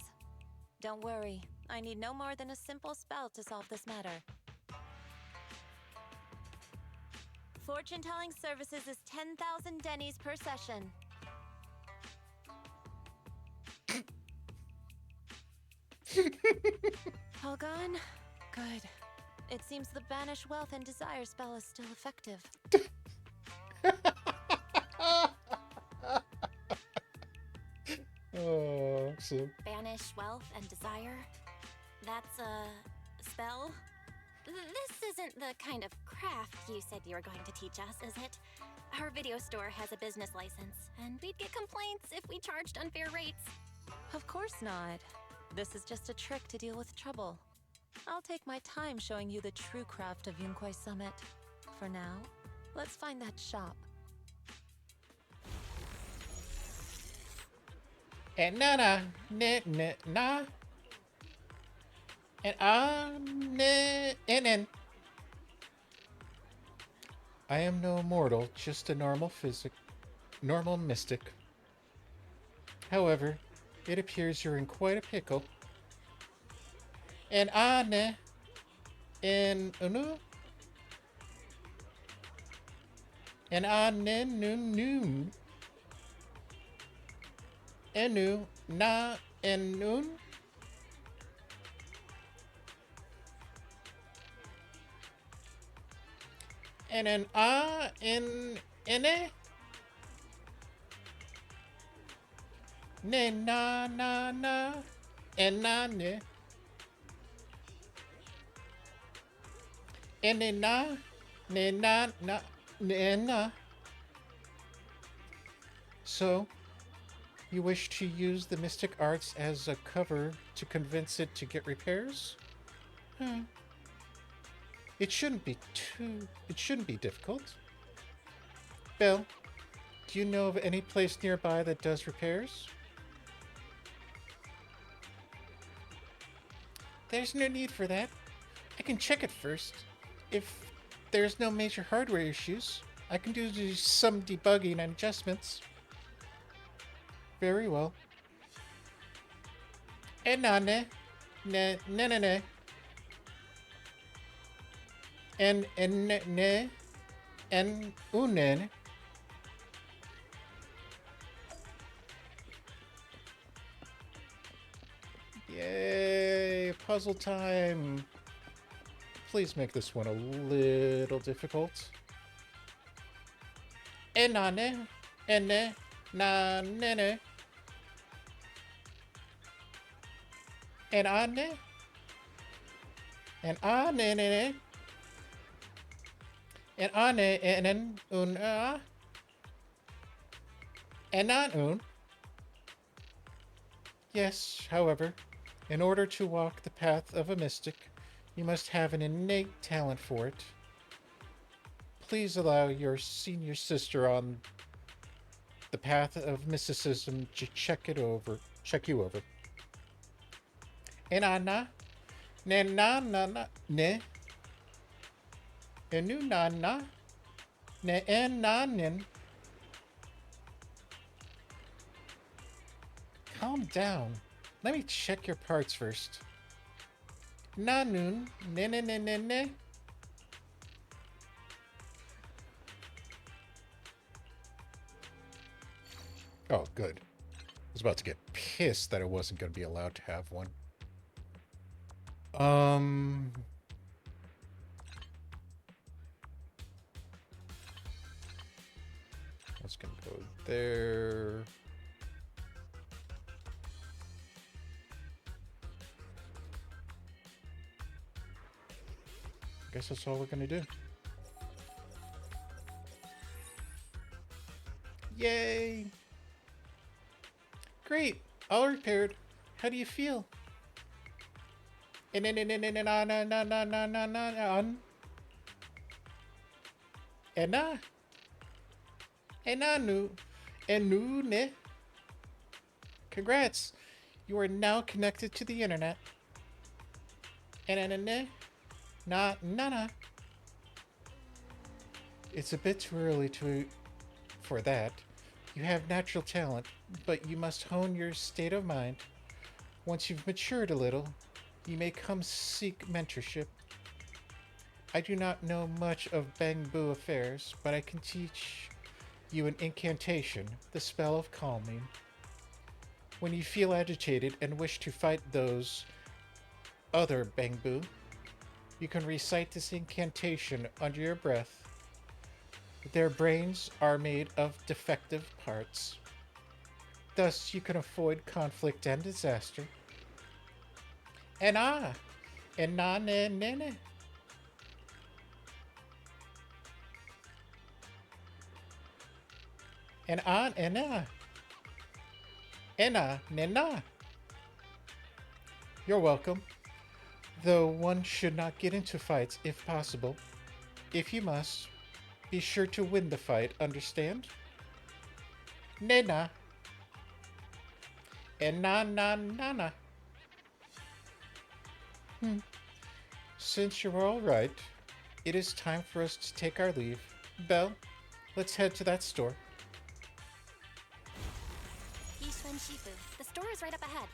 Don't worry, I need no more than a simple spell to solve this matter. Fortune-telling services is 10,000 dennies per session. All gone? Good. It seems the Banish Wealth and Desire spell is still effective. Oh, so... Banish wealth and desire? That's a spell? This isn't the kind of craft you said you were going to teach us, is it? Our video store has a business license, and we'd get complaints if we charged unfair rates. Of course not. This is just a trick to deal with trouble. I'll take my time showing you the true craft of Yunquai Summit. For now, let's find that shop. And na and and I am no mortal, just a normal mystic. However, it appears you're in quite a pickle. And ane in unu and ane nu enu na enun and an in ene ne na and na ne ene na ne na ne na. So you wish to use the mystic arts as a cover to convince it to get repairs? It shouldn't be difficult. Belle, do you know of any place nearby that does repairs? There's no need for that. I can check it first. If there's no major hardware issues, I can do some debugging and adjustments. Very well. Enane, ne. En ne, en unen. Yay, puzzle time. Please make this one a little difficult. Enane, ene, na nene. And ane. And ane. And ane en un and an un. Yes, however, in order to walk the path of a mystic, you must have an innate talent for it. Please allow your senior sister on the path of mysticism to check you over. And Anna, ne na ne. Enu na ne en na nin. Calm down. Let me check your parts first. Nanun, ne. Oh, good. I was about to get pissed that I wasn't going to be allowed to have one. That's going to go there. I guess that's all we're going to do. Yay! Great! All repaired. How do you feel? Ne. Congrats! You are now connected to the internet. Na. It's a bit too early for that. You have natural talent, but you must hone your state of mind. Once you've matured a little, you may come seek mentorship. I do not know much of Bangbu affairs, but I can teach you an incantation, the spell of calming. When you feel agitated and wish to fight those other Bangbu, you can recite this incantation under your breath. Their brains are made of defective parts. Thus, you can avoid conflict and disaster. And na ne. Na. You're welcome. Though one should not get into fights if possible. If you must, be sure to win the fight, understand? Nena. And na. Since you're all right, it is time for us to take our leave. Belle, let's head to that store. Yishuan Shifu. The store is right up ahead.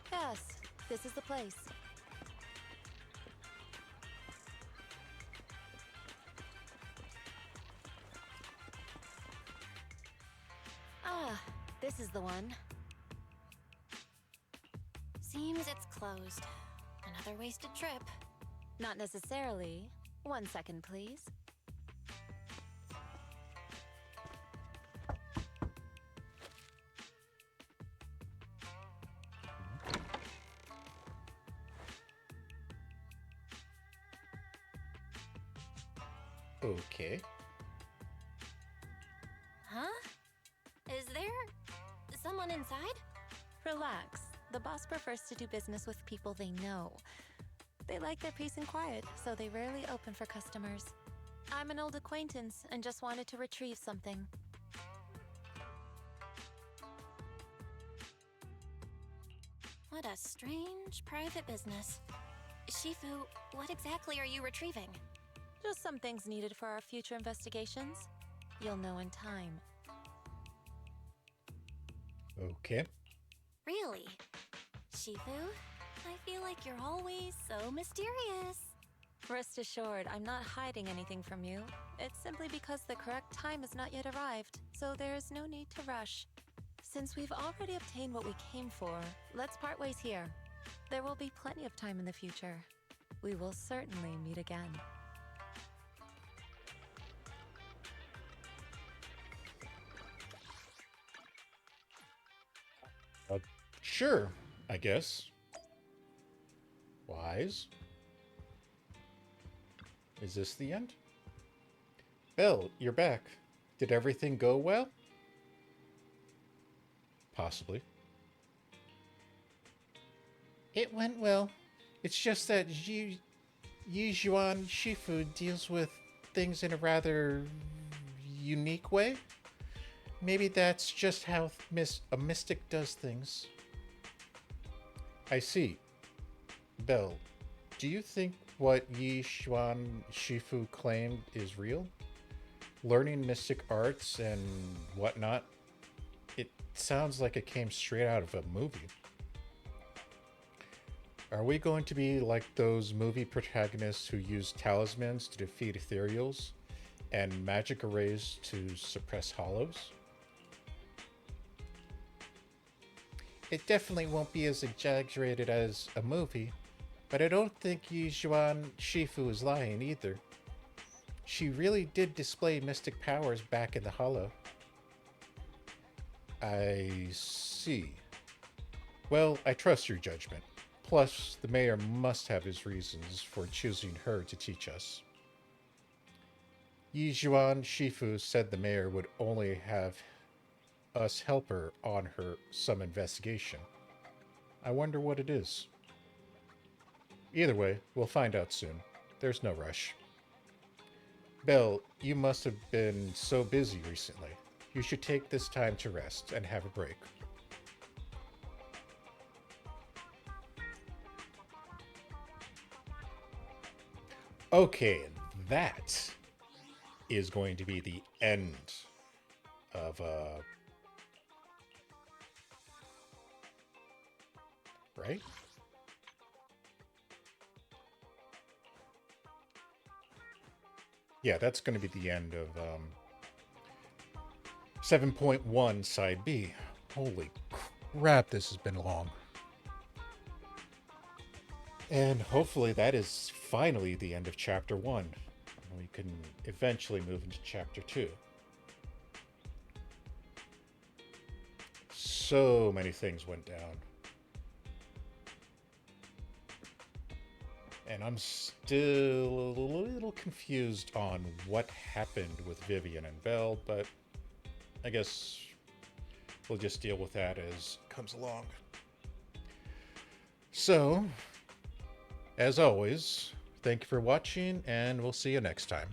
Yes, this is the place. Ah, this is the one. Seems it's closed. Another wasted trip. Not necessarily. 1 second, please. Okay. Huh? Is there someone inside? Relax. The boss prefers to do business with people they know. They like their peace and quiet, so they rarely open for customers. I'm an old acquaintance and just wanted to retrieve something. What a strange private business. Shifu, what exactly are you retrieving? Just some things needed for our future investigations. You'll know in time. Okay. Really? Shifu, I feel like you're always so mysterious. Rest assured, I'm not hiding anything from you. It's simply because the correct time has not yet arrived, so there is no need to rush. Since we've already obtained what we came for, let's part ways here. There will be plenty of time in the future. We will certainly meet again. Sure, I guess. Wise. Is this the end? Belle, you're back. Did everything go well? Possibly. It went well. It's just that Yizhuan Shifu deals with things in a rather unique way. Maybe that's just how a mystic does things. I see. Belle, do you think what Yizhuan Shifu claimed is real? Learning mystic arts and whatnot? It sounds like it came straight out of a movie. Are we going to be like those movie protagonists who use talismans to defeat ethereals and magic arrays to suppress hollows? It definitely won't be as exaggerated as a movie, but I don't think Yizhuan Shifu is lying either. She really did display mystic powers back in the hollow. I see. Well, I trust your judgment. Plus, the mayor must have his reasons for choosing her to teach us. Yijuan Shifu said the mayor would only have us help her on some investigation. I wonder what it is. Either way, we'll find out soon. There's no rush. Belle, you must have been so busy recently. You should take this time to rest and have a break. Okay, that is going to be the end of right? Yeah, that's going to be the end of 7.1 Side B. Holy crap, this has been long. And hopefully that is finally the end of Chapter 1. We can eventually move into Chapter 2. So many things went down. And I'm still a little confused on what happened with Vivian and Belle, but I guess we'll just deal with that as it comes along. So, as always, thank you for watching, and we'll see you next time.